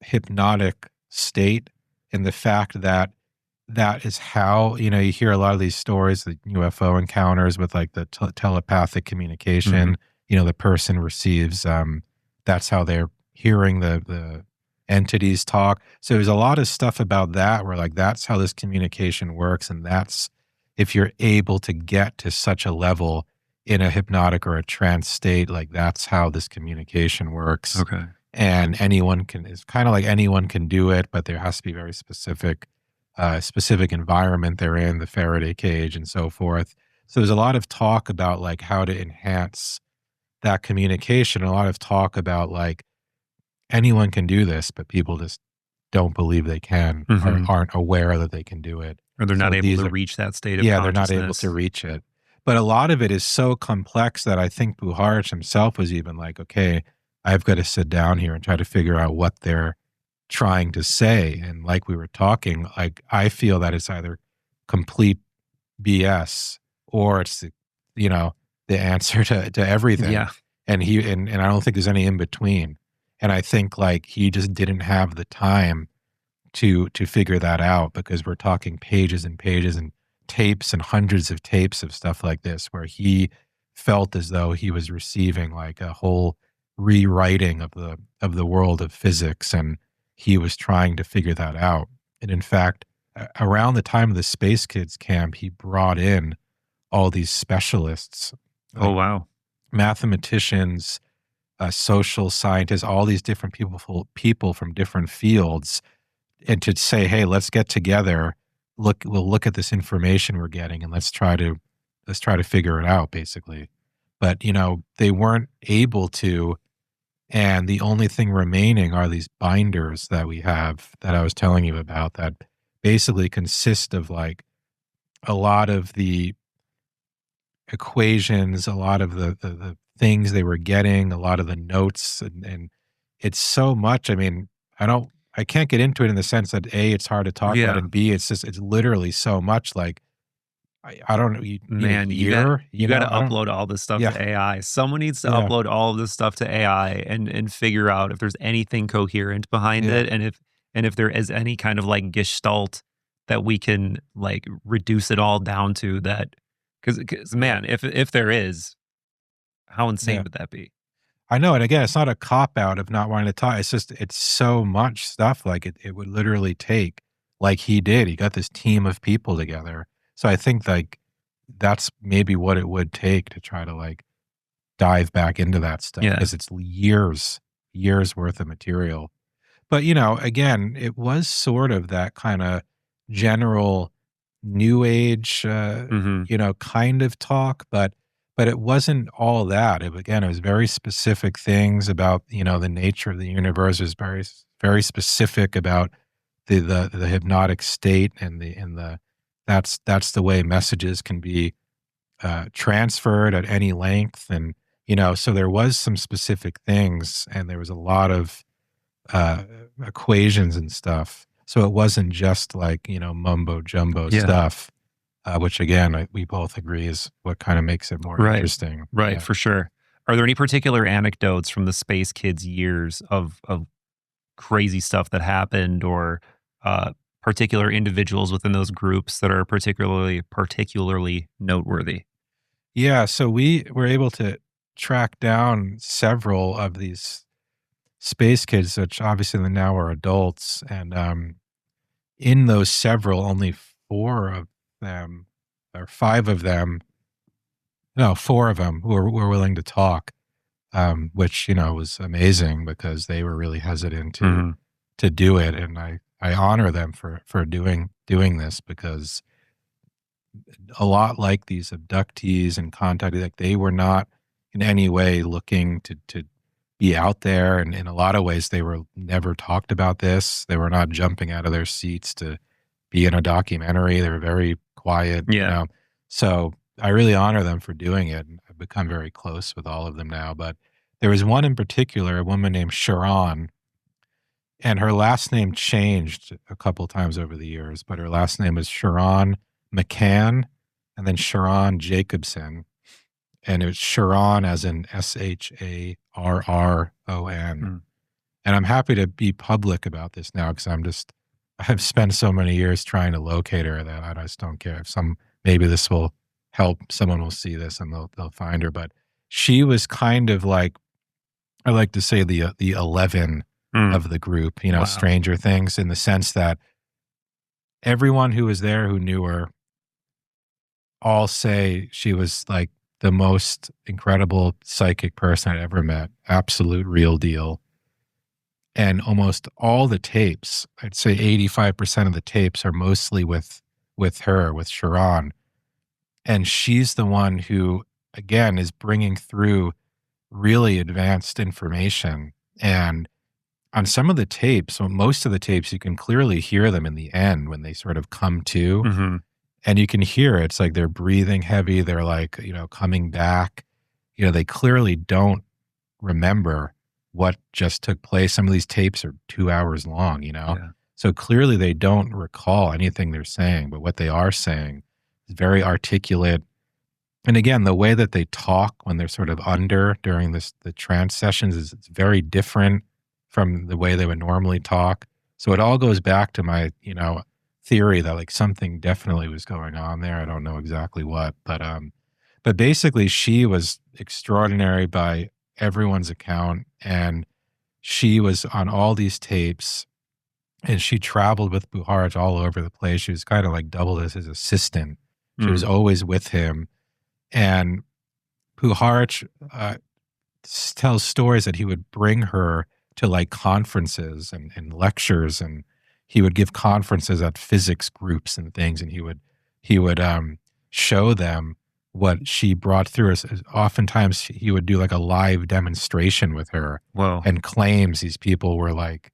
hypnotic state, and the fact that that is how, you hear a lot of these stories, the UFO encounters with like the telepathic communication, the person receives, that's how they're hearing the entities talk. So there's a lot of stuff about that where like, that's how this communication works. And that's, if you're able to get to such a level in a hypnotic or a trance state, like that's how this communication works. Okay. And it's kind of like anyone can do it, but there has to be very specific environment they're in, the Faraday cage and so forth. So there's a lot of talk about like how to enhance that communication, a lot of talk about like anyone can do this, but people just don't believe they can, or aren't aware that they can do it. Or they're not So able to reach that state of yeah, consciousness. they're not able to reach it. But a lot of it is so complex that I think Puharich himself was even like, okay, I've got to sit down here and try to figure out what they're trying to say. And like we were talking, like I feel that it's either complete BS or it's the answer to everything. Yeah. And I don't think there's any in between. And I think like he just didn't have the time to figure that out, because we're talking pages and pages and tapes and hundreds of tapes of stuff like this, where he felt as though he was receiving like a whole rewriting of the world of physics, and he was trying to figure that out. And in fact, around the time of the Space Kids camp, he brought in all these specialists. Oh, wow. Mathematicians, social scientists, all these different people from different fields, and to say, hey, let's get together. We'll look at this information we're getting, and let's try to figure it out, basically. But they weren't able to, and the only thing remaining are these binders that we have that I was telling you about, that basically consist of like a lot of the equations, a lot of the things they were getting, a lot of the notes, and it's so much. I mean, I can't get into it in the sense that A, it's hard to talk about, and B, it's literally so much. Like I don't know, Man, you got to upload all this stuff to AI. Someone needs to upload all of this stuff to AI and figure out if there's anything coherent behind it, and if there is any kind of like gestalt that we can like reduce it all down to, that because man, if there is, how insane would that be? I know. And again, it's not a cop out of not wanting to talk. It's just, it's so much stuff. Like it would literally take, like he did, he got this team of people together. So I think like that's maybe what it would take to try to like dive back into that stuff, because it's years worth of material. But again, it was sort of that kind of general new age, kind of talk, but it wasn't all that. It was very specific things about, the nature of the universe. It was very, very specific about the hypnotic state, and that's the way messages can be transferred at any length. And, so there was some specific things, and there was a lot of equations and stuff. So it wasn't just like, mumbo jumbo stuff. Which again, we both agree is what kind of makes it more interesting. Right, for sure. Are there any particular anecdotes from the Space Kids years of crazy stuff that happened, or particular individuals within those groups that are particularly noteworthy? Yeah, so we were able to track down several of these space kids, which obviously now are adults, and in those several, only 4 of them, or 5 of them, no, 4 of them were willing to talk, which, was amazing because they were really hesitant to do it. And I honor them for doing this, because a lot like these abductees and contactees, like, they were not in any way looking to be out there. And in a lot of ways, they were never talked about this. They were not jumping out of their seats to be in a documentary. They were very quiet, So I really honor them for doing it. And I've become very close with all of them now. But there was one in particular, a woman named Sharon, and her last name changed a couple times over the years, but her last name is Sharon McCann, and then Sharon Jacobson. And it was Sharon as in Sharron. And I'm happy to be public about this now, because I've spent so many years trying to locate her that I just don't care. Maybe this will help. Someone will see this and they'll find her. But she was kind of like, I like to say, the 11 of the group, Wow. Stranger Things, in the sense that everyone who was there who knew her all say she was like the most incredible psychic person I'd ever met. Absolute real deal. And almost all the tapes, I'd say 85% of the tapes, are mostly with her, with Sharon. And she's the one who, again, is bringing through really advanced information. And on some of the tapes, so most of the tapes, you can clearly hear them in the end when they sort of come to. And you can hear it's like they're breathing heavy. They're like, coming back. They clearly don't remember what just took place. Some of these tapes are 2 hours long, So clearly they don't recall anything they're saying, but what they are saying is very articulate. And again, the way that they talk when they're sort of during the trance sessions it's very different from the way they would normally talk. So it all goes back to my, theory that like something definitely was going on there. I don't know exactly what, but basically she was extraordinary by everyone's account, and she was on all these tapes, and she traveled with Puharich all over the place. She was kind of like doubled as his assistant. She was always with him, and Puharich tells stories that he would bring her to like conferences and lectures, and he would give conferences at physics groups and things, and he would show them what she brought through. Oftentimes he would do like a live demonstration with her. Whoa. And claims these people were like,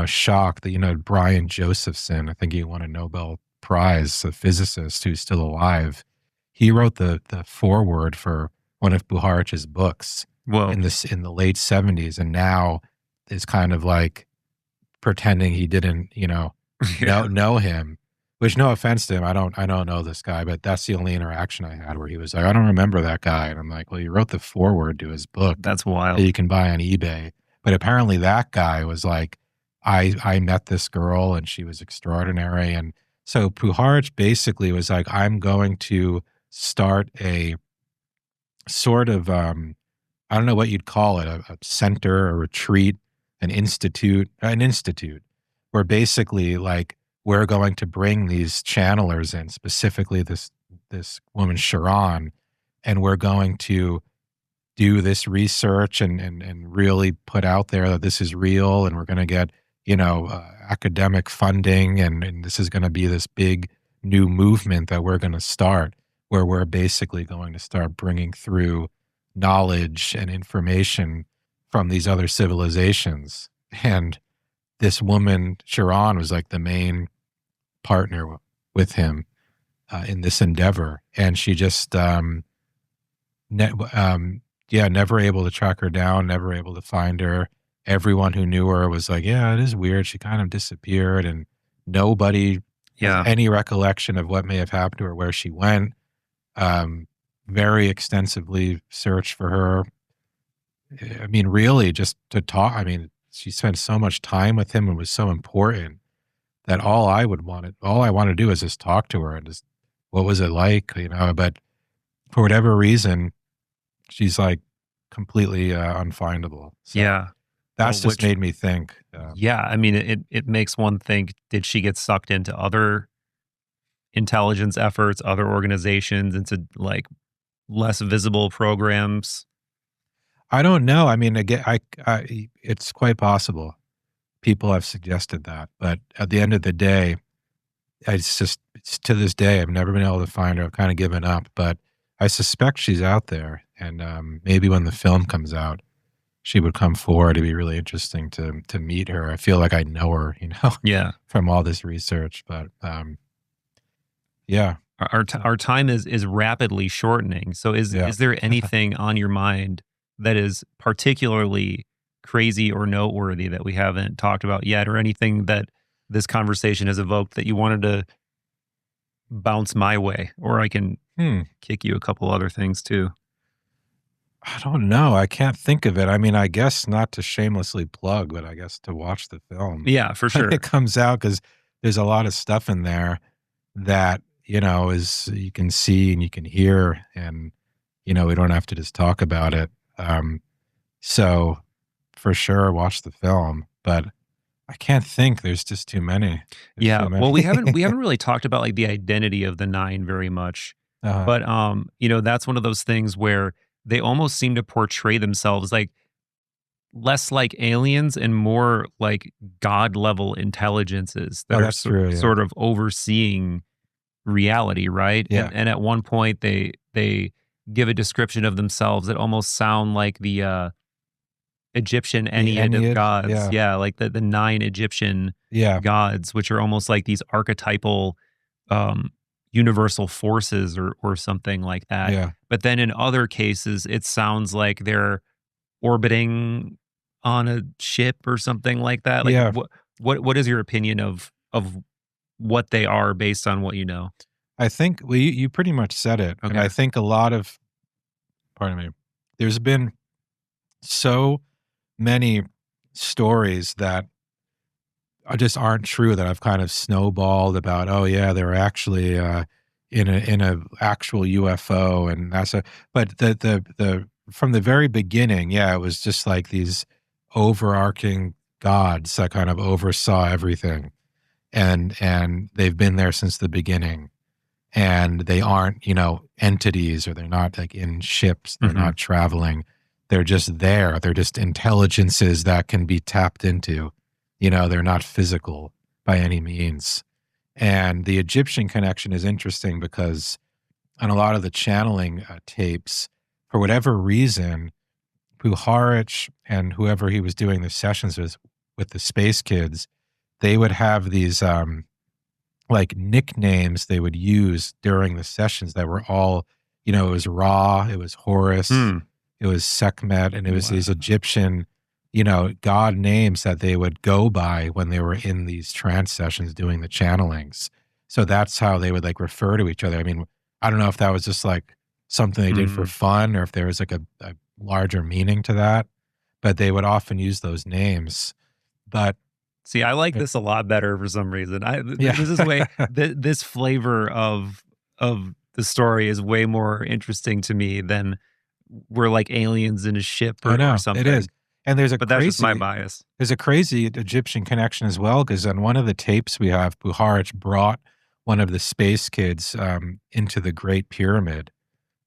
shocked that, Brian Josephson, I think he won a Nobel Prize, a physicist who's still alive. He wrote the foreword for one of Puharich's books. Whoa. in the late 70s, and now is kind of like pretending he didn't, know him. Which, no offense to him, I don't know this guy, but that's the only interaction I had where he was like, I don't remember that guy. And I'm like, well, you wrote the foreword to his book. That's wild. That you can buy on eBay. But apparently that guy was like, I met this girl and she was extraordinary. And so Puharich basically was like, I'm going to start a sort of, I don't know what you'd call it, a center, a retreat, an institute, where basically like we're going to bring these channelers in, specifically this woman Sharon, and we're going to do this research and really put out there that this is real, and we're going to get academic funding, and this is going to be this big new movement that we're going to start, where we're basically going to start bringing through knowledge and information from these other civilizations. And this woman Sharon was like the main partner with him in this endeavor, and she just never able to track her down, never able to find her. Everyone who knew her was like, yeah, it is weird, she kind of disappeared, and nobody has any recollection of what may have happened to her, where she went. Very extensively searched for her. I mean, really just to talk. I mean, she spent so much time with him and was so important that all I want to do is just talk to her and just, what was it like, but for whatever reason, she's like completely unfindable. So. Yeah. That's just which, made me think. yeah, I mean, it makes one think, did she get sucked into other intelligence efforts, other organizations, into like less visible programs? I don't know. I mean, again, it's quite possible. People have suggested that, but at the end of the day, it's to this day, I've never been able to find her. I've kind of given up, but I suspect she's out there. And maybe when the film comes out, she would come forward. It'd be really interesting to meet her. I feel like I know her, Yeah. from all this research. But yeah, Our time is rapidly shortening. So is there anything on your mind that is particularly crazy or noteworthy that we haven't talked about yet, or anything that this conversation has evoked that you wanted to bounce my way, or I can kick you a couple other things too? I don't know. I can't think of it. I mean, I guess not to shamelessly plug, but I guess to watch the film. Yeah, for sure. When it comes out, because there's a lot of stuff in there that, is you can see and you can hear, and, we don't have to just talk about it. So for sure, watch the film, but I can't think. There's just too many. Yeah. Well, we haven't really talked about like the identity of the nine very much, but that's one of those things where they almost seem to portray themselves like less like aliens and more like God level intelligences that are that's true, yeah. sort of overseeing reality, right? Yeah. And at one point they give a description of themselves that almost sound like the Egyptian Ennead of gods. Yeah, like the 9 Egyptian gods, which are almost like these archetypal universal forces or something like that. Yeah. But then in other cases, it sounds like they're orbiting on a ship or something like that. Like what is your opinion of what they are based on what you know? I think you pretty much said it. Okay. And I think a lot of, pardon me, there's been so many stories that just aren't true that I've kind of snowballed about. Oh yeah, they're actually in a actual UFO, and but the from the very beginning, it was just like these overarching gods that kind of oversaw everything, and they've been there since the beginning, and they aren't entities, or they're not like in ships, they're not traveling. They're just there. They're just intelligences that can be tapped into. They're not physical by any means. And the Egyptian connection is interesting because on a lot of the channeling tapes, for whatever reason, Puharich and whoever he was doing the sessions with the space kids, they would have these like nicknames they would use during the sessions that were all, it was Ra, it was Horus, it was Sekhmet, and it was these Egyptian, God names that they would go by when they were in these trance sessions doing the channelings. So that's how they would like refer to each other. I mean, I don't know if that was just like something they did for fun, or if there was like a larger meaning to that, but they would often use those names. But see, I like this a lot better for some reason. This is this flavor of the story is way more interesting to me than we're like aliens in a ship or something. It is. And that's just my bias. There's a crazy Egyptian connection as well, because on one of the tapes we have, Puharich brought one of the space kids into the Great Pyramid,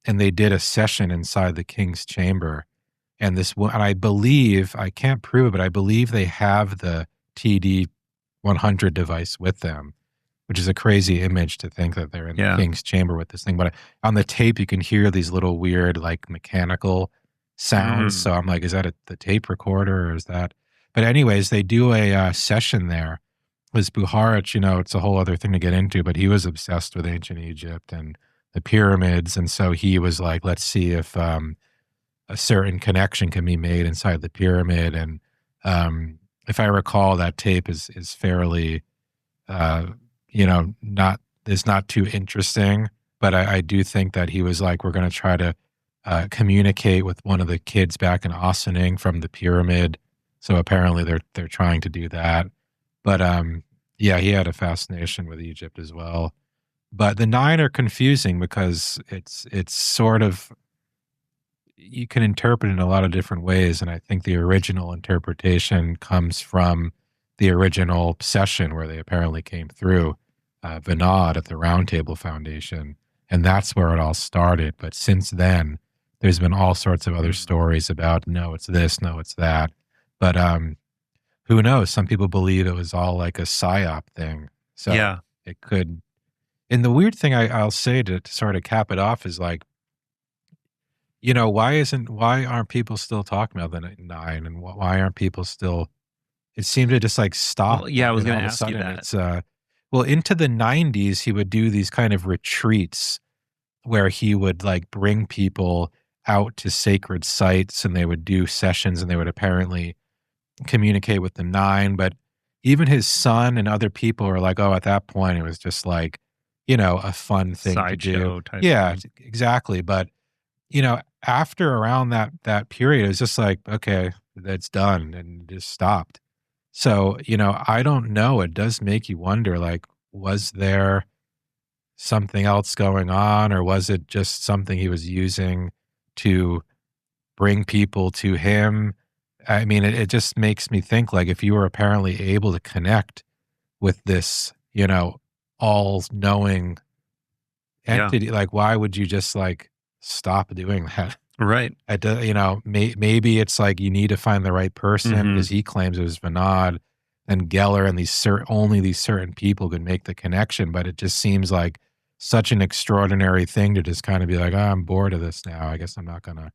and they did a session inside the king's chamber. And I believe, I can't prove it, but I believe they have the TD-100 device with them, which is a crazy image to think that they're in the king's chamber with this thing. But on the tape, you can hear these little weird, like mechanical sounds. So I'm like, is that the tape recorder, or is that? But anyways, they do a session there. With Puharich, it's a whole other thing to get into, but he was obsessed with ancient Egypt and the pyramids. And so he was like, let's see if a certain connection can be made inside the pyramid. And if I recall, that tape is fairly, not too interesting, but I do think that he was like, we're going to try to communicate with one of the kids back in Ossining from the pyramid. So apparently they're trying to do that. But he had a fascination with Egypt as well. But the 9 are confusing because it's sort of, you can interpret it in a lot of different ways, and I think the original interpretation comes from the original session where they apparently came through Vinod at the Roundtable Foundation, and that's where it all started. But since then, there's been all sorts of other stories about no, it's this, no, it's that. But who knows? Some people believe it was all like a psyop thing. So Yeah. it could. And the weird thing I'll say to sort of cap it off is like, why aren't people still talking about the nine, and why aren't people still? It seemed to just like stop. Well, yeah, I was and going all to of a ask you sudden that. it's well, into the 90s he would do these kind of retreats where he would like bring people out to sacred sites, and they would do sessions, and they would apparently communicate with the nine. But even his son and other people are like, oh, at that point it was just like, a fun thing to do. Sideshow type Yeah, thing. exactly. But after around that period, it was just like, okay, that's done, and just stopped. So, I don't know. It does make you wonder, like, was there something else going on, or was it just something he was using to bring people to him? I mean, it just makes me think, like, if you were apparently able to connect with this, all knowing Yeah. entity, like, why would you just like stop doing that? Right. Maybe it's like you need to find the right person, Mhm. because he claims it was Vinod and Geller, and only these certain people could make the connection. But it just seems like such an extraordinary thing to just kind of be like, oh, I'm bored of this now. I guess I'm not gonna.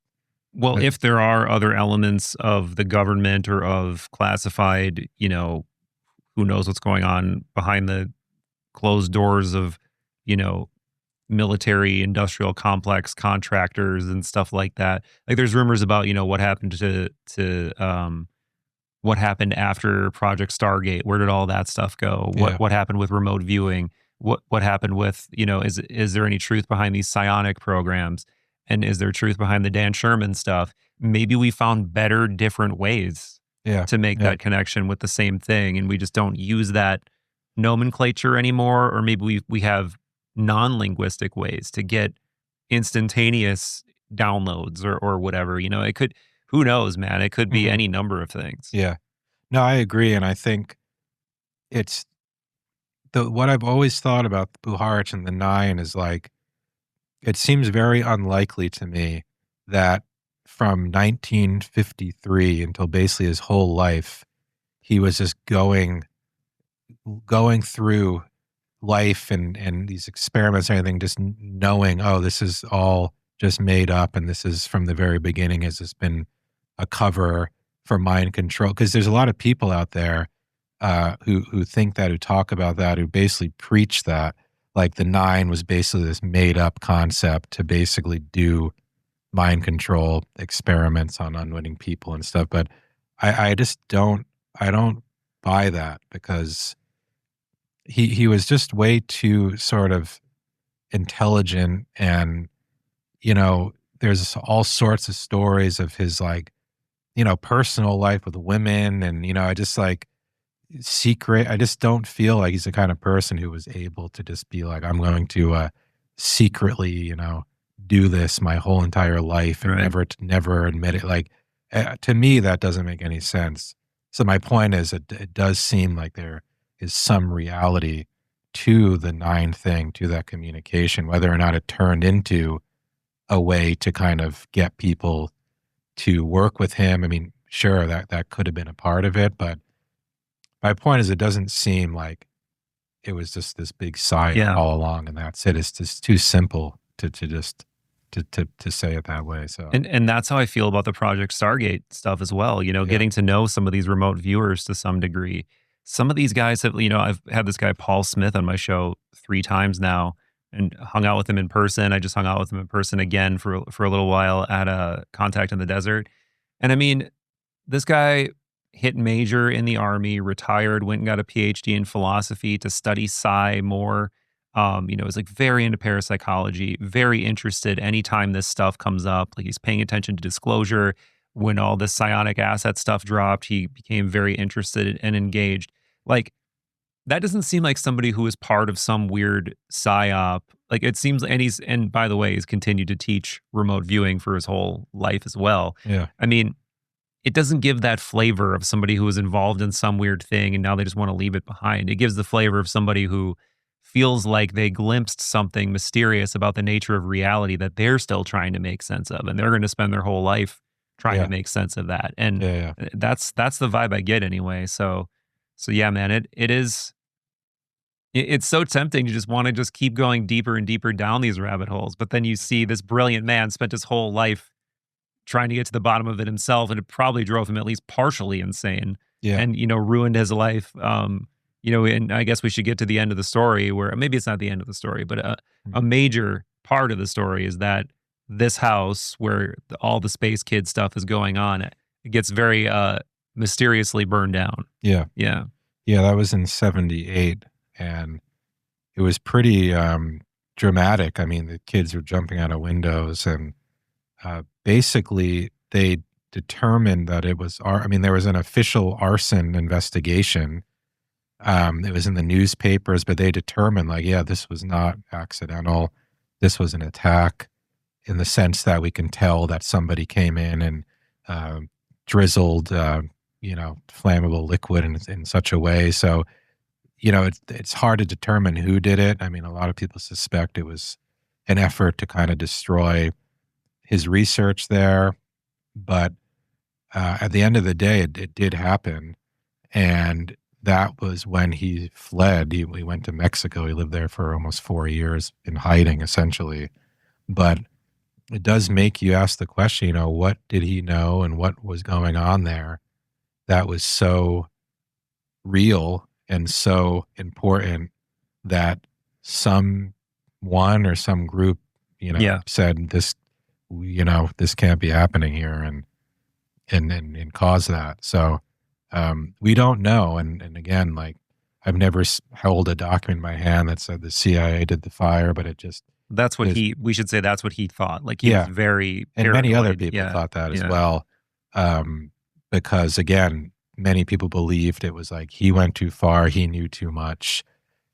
Well, But if there are other elements of the government or of classified, who knows what's going on behind the closed doors of, you know, military industrial complex contractors and stuff like that. Like there's rumors about, what happened to what happened after Project Stargate? Where did all that stuff go? Yeah. What happened with remote viewing? What happened with, is there any truth behind these psionic programs? And is there truth behind the Dan Sherman stuff? Maybe we found better, different ways Yeah. to make Yeah. that connection with the same thing, and we just don't use that nomenclature anymore, or maybe we have non-linguistic ways to get instantaneous downloads or whatever. It could, who knows, man? It could be Mhm. any number of things. Yeah. No, I agree, and I think it's what I've always thought about Puharich and the Nine is like, it seems very unlikely to me that from 1953 until basically his whole life, he was just going through life and these experiments and everything, just knowing, oh, this is all just made up, and this is from the very beginning has just been a cover for mind control. Because there's a lot of people out there who think that, who talk about that, who basically preach that, like the Nine was basically this made up concept to basically do mind control experiments on unwitting people and stuff. But I just I don't buy that, because he was just way too sort of intelligent. And there's all sorts of stories of his, like, personal life with women, and I just like secret. I just don't feel like he's the kind of person who was able to just be like, I'm going to secretly do this my whole entire life and Right. never admit it. Like, to me that doesn't make any sense. So my point is, it does seem like there is some reality to the Nine thing, to that communication, whether or not it turned into a way to kind of get people to work with him. I mean, sure, that could have been a part of it, but my point is, it doesn't seem like it was just this big psyop Yeah. all along, and that's it. It's just too simple to just to say it that way. So And that's how I feel about the Project Stargate stuff as well. Getting to know some of these remote viewers to some degree. Some of these guys have, I've had this guy Paul Smith on my show 3 times now, and hung out with him in person. I just hung out with him in person again for a little while at a Contact in the Desert. And I mean, this guy hit major in the army, retired, went and got a PhD in philosophy to study psi more. Is like very into parapsychology, very interested anytime this stuff comes up. Like he's paying attention to disclosure. When all this psionic asset stuff dropped, he became very interested and engaged. Like that doesn't seem like somebody who is part of some weird psyop. Like it seems, and by the way, he's continued to teach remote viewing for his whole life as well. Yeah. I mean, it doesn't give that flavor of somebody who was involved in some weird thing and now they just want to leave it behind. It gives the flavor of somebody who feels like they glimpsed something mysterious about the nature of reality that they're still trying to make sense of, and they're going to spend their whole life trying Yeah. to make sense of that. And Yeah. that's the vibe I get anyway. So yeah, man, it's so tempting to just want to just keep going deeper and deeper down these rabbit holes. But then you see this brilliant man spent his whole life trying to get to the bottom of it himself, and it probably drove him at least partially insane. Yeah. And ruined his life. And I guess we should get to the end of the story, where maybe it's not the end of the story, but a major part of the story is that this house where all the Space Kid stuff is going on, it gets very mysteriously burned down. Yeah. Yeah. Yeah, that was in 78, and it was pretty dramatic. I mean, the kids were jumping out of windows, and basically they determined that it was, there was an official arson investigation. It was in the newspapers, but they determined this was not accidental. This was an attack, in the sense that we can tell that somebody came in and drizzled, flammable liquid in such a way. So, it's hard to determine who did it. I mean, a lot of people suspect it was an effort to kind of destroy his research there. But at the end of the day, it did happen. And that was when he fled. He went to Mexico. He lived there for almost 4 years in hiding, essentially. But it does make you ask the question, what did he know and what was going on there that was so real and so important that someone or some group, said this, this can't be happening here, and cause that. So we don't know. And again, I've never held a document in my hand that said the CIA did the fire, but it just, that's what we should say that's what he thought. Like, he was very and paranoid. many other people thought that as well. Because again, many people believed it was he went too far, he knew too much,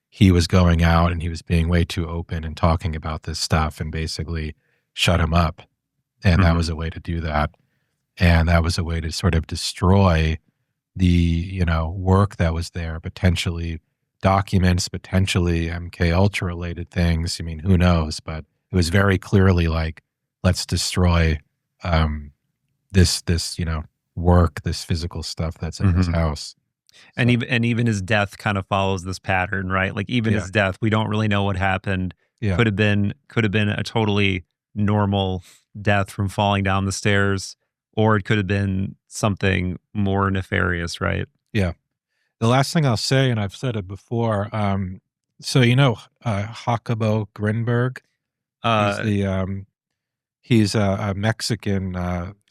he was going out and he was being way too open and talking about this stuff, and basically shut him up. And that was a way to do that. And that was a way to sort of destroy the, work that was there, potentially documents, potentially MKUltra related things. I mean, who knows? But it was very clearly let's destroy this work, this physical stuff that's in his house. And even his death kind of follows this pattern, right? Like, even his death, we don't really know what happened. Yeah. Could have been a totally normal death from falling down the stairs, or it could have been something more nefarious, right? Yeah. The last thing I'll say, and I've said it before, so Jacobo Grinberg, he's a Mexican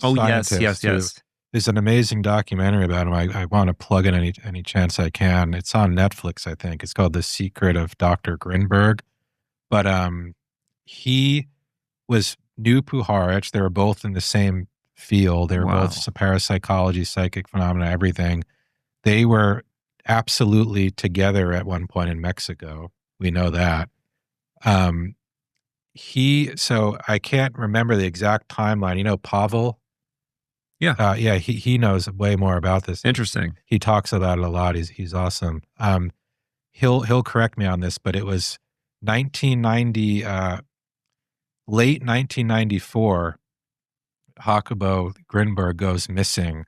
scientist. Yes. There's an amazing documentary about him. I want to plug in any chance I can. It's on Netflix, I think. It's called The Secret of Dr. Grinberg. But he knew Puharich. They were both in the same field. They were both parapsychology, psychic phenomena, everything. They were absolutely together at one point in Mexico. We know that. So I can't remember the exact timeline. Pavel? Yeah. He knows way more about this. Interesting. He talks about it a lot. He's awesome. He'll correct me on this, but it was 1990, late 1994, Jacobo Grinberg goes missing.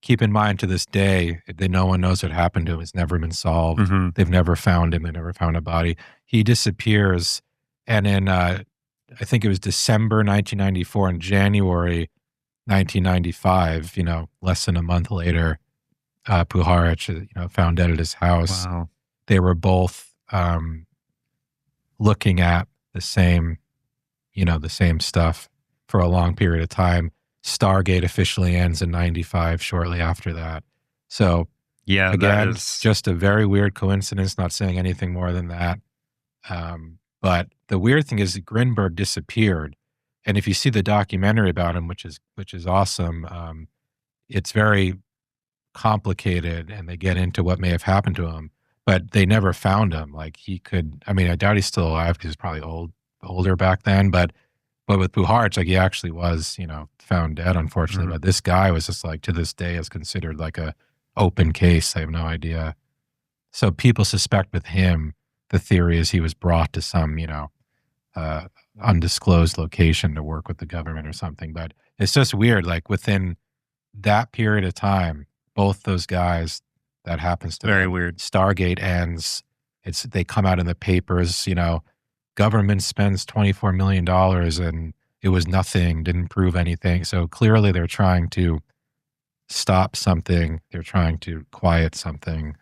Keep in mind, to this day, no one knows what happened to him. It's never been solved. They've never found him. They never found a body. He disappears. And in, I think it was December 1994, and January 1995, less than a month later, Puharich, found dead at his house. Wow. They were both looking at the same stuff for a long period of time. Stargate officially ends in 95, shortly after that. So yeah, again, just a very weird coincidence, not saying anything more than that. But the weird thing is that Grinberg disappeared. And if you see the documentary about him, which is awesome, it's very complicated, and they get into what may have happened to him. but they never found him. Like he could, I mean, I doubt he's still alive because he's probably older back then, but with Puharich, like he actually was, you know, found dead, unfortunately. Mhm. But this guy was just like, to this day is considered like a open case. I have no idea. So people suspect with him, the theory is he was brought to some, you know, undisclosed location to work with the government or something. But it's just weird. Like within that period of time, both those guys, that happens to Very them. weird. Stargate ends. They come out in the papers, you know, government spends $24 million and it was nothing, didn't prove anything. So clearly they're trying to stop something. They're trying to quiet something.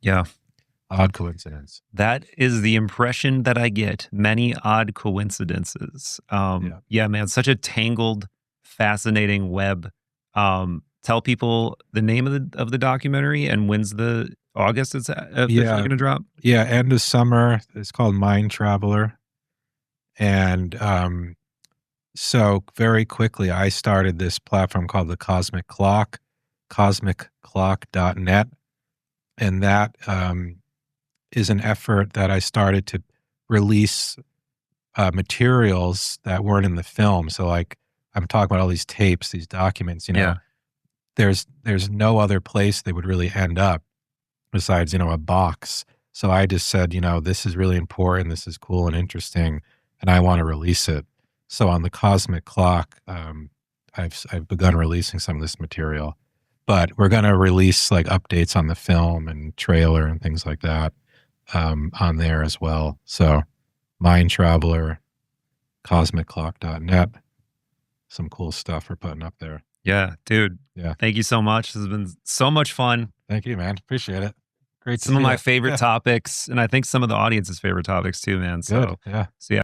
Yeah. Odd coincidence. That is the impression that I get. Many odd coincidences. Yeah, man, such a tangled, fascinating web. Tell people the name of the documentary and when's the August it's officially going to drop. Yeah, end of summer. It's called Mind Traveler. And so very quickly, I started this platform called the Cosmic Clock, cosmicclock.net. And that is an effort that I started to release materials that weren't in the film. So like I'm talking about all these tapes, these documents, you know, there's no other place they would really end up besides, you know, a box. So I just said, you know, this is really important. This is cool and interesting, and I want to release it. So on the Cosmic Clock, I've begun releasing some of this material, but we're going to release like updates on the film and trailer and things like that on there as well. So Mind Traveler, cosmicclock.net, some cool stuff we're putting up there. Yeah, dude. Yeah. Thank you so much. This has been so much fun. Thank you, man. Appreciate it. Great. Some of my favorite topics, and I think some of the audience's favorite topics too, man. Good. So yeah.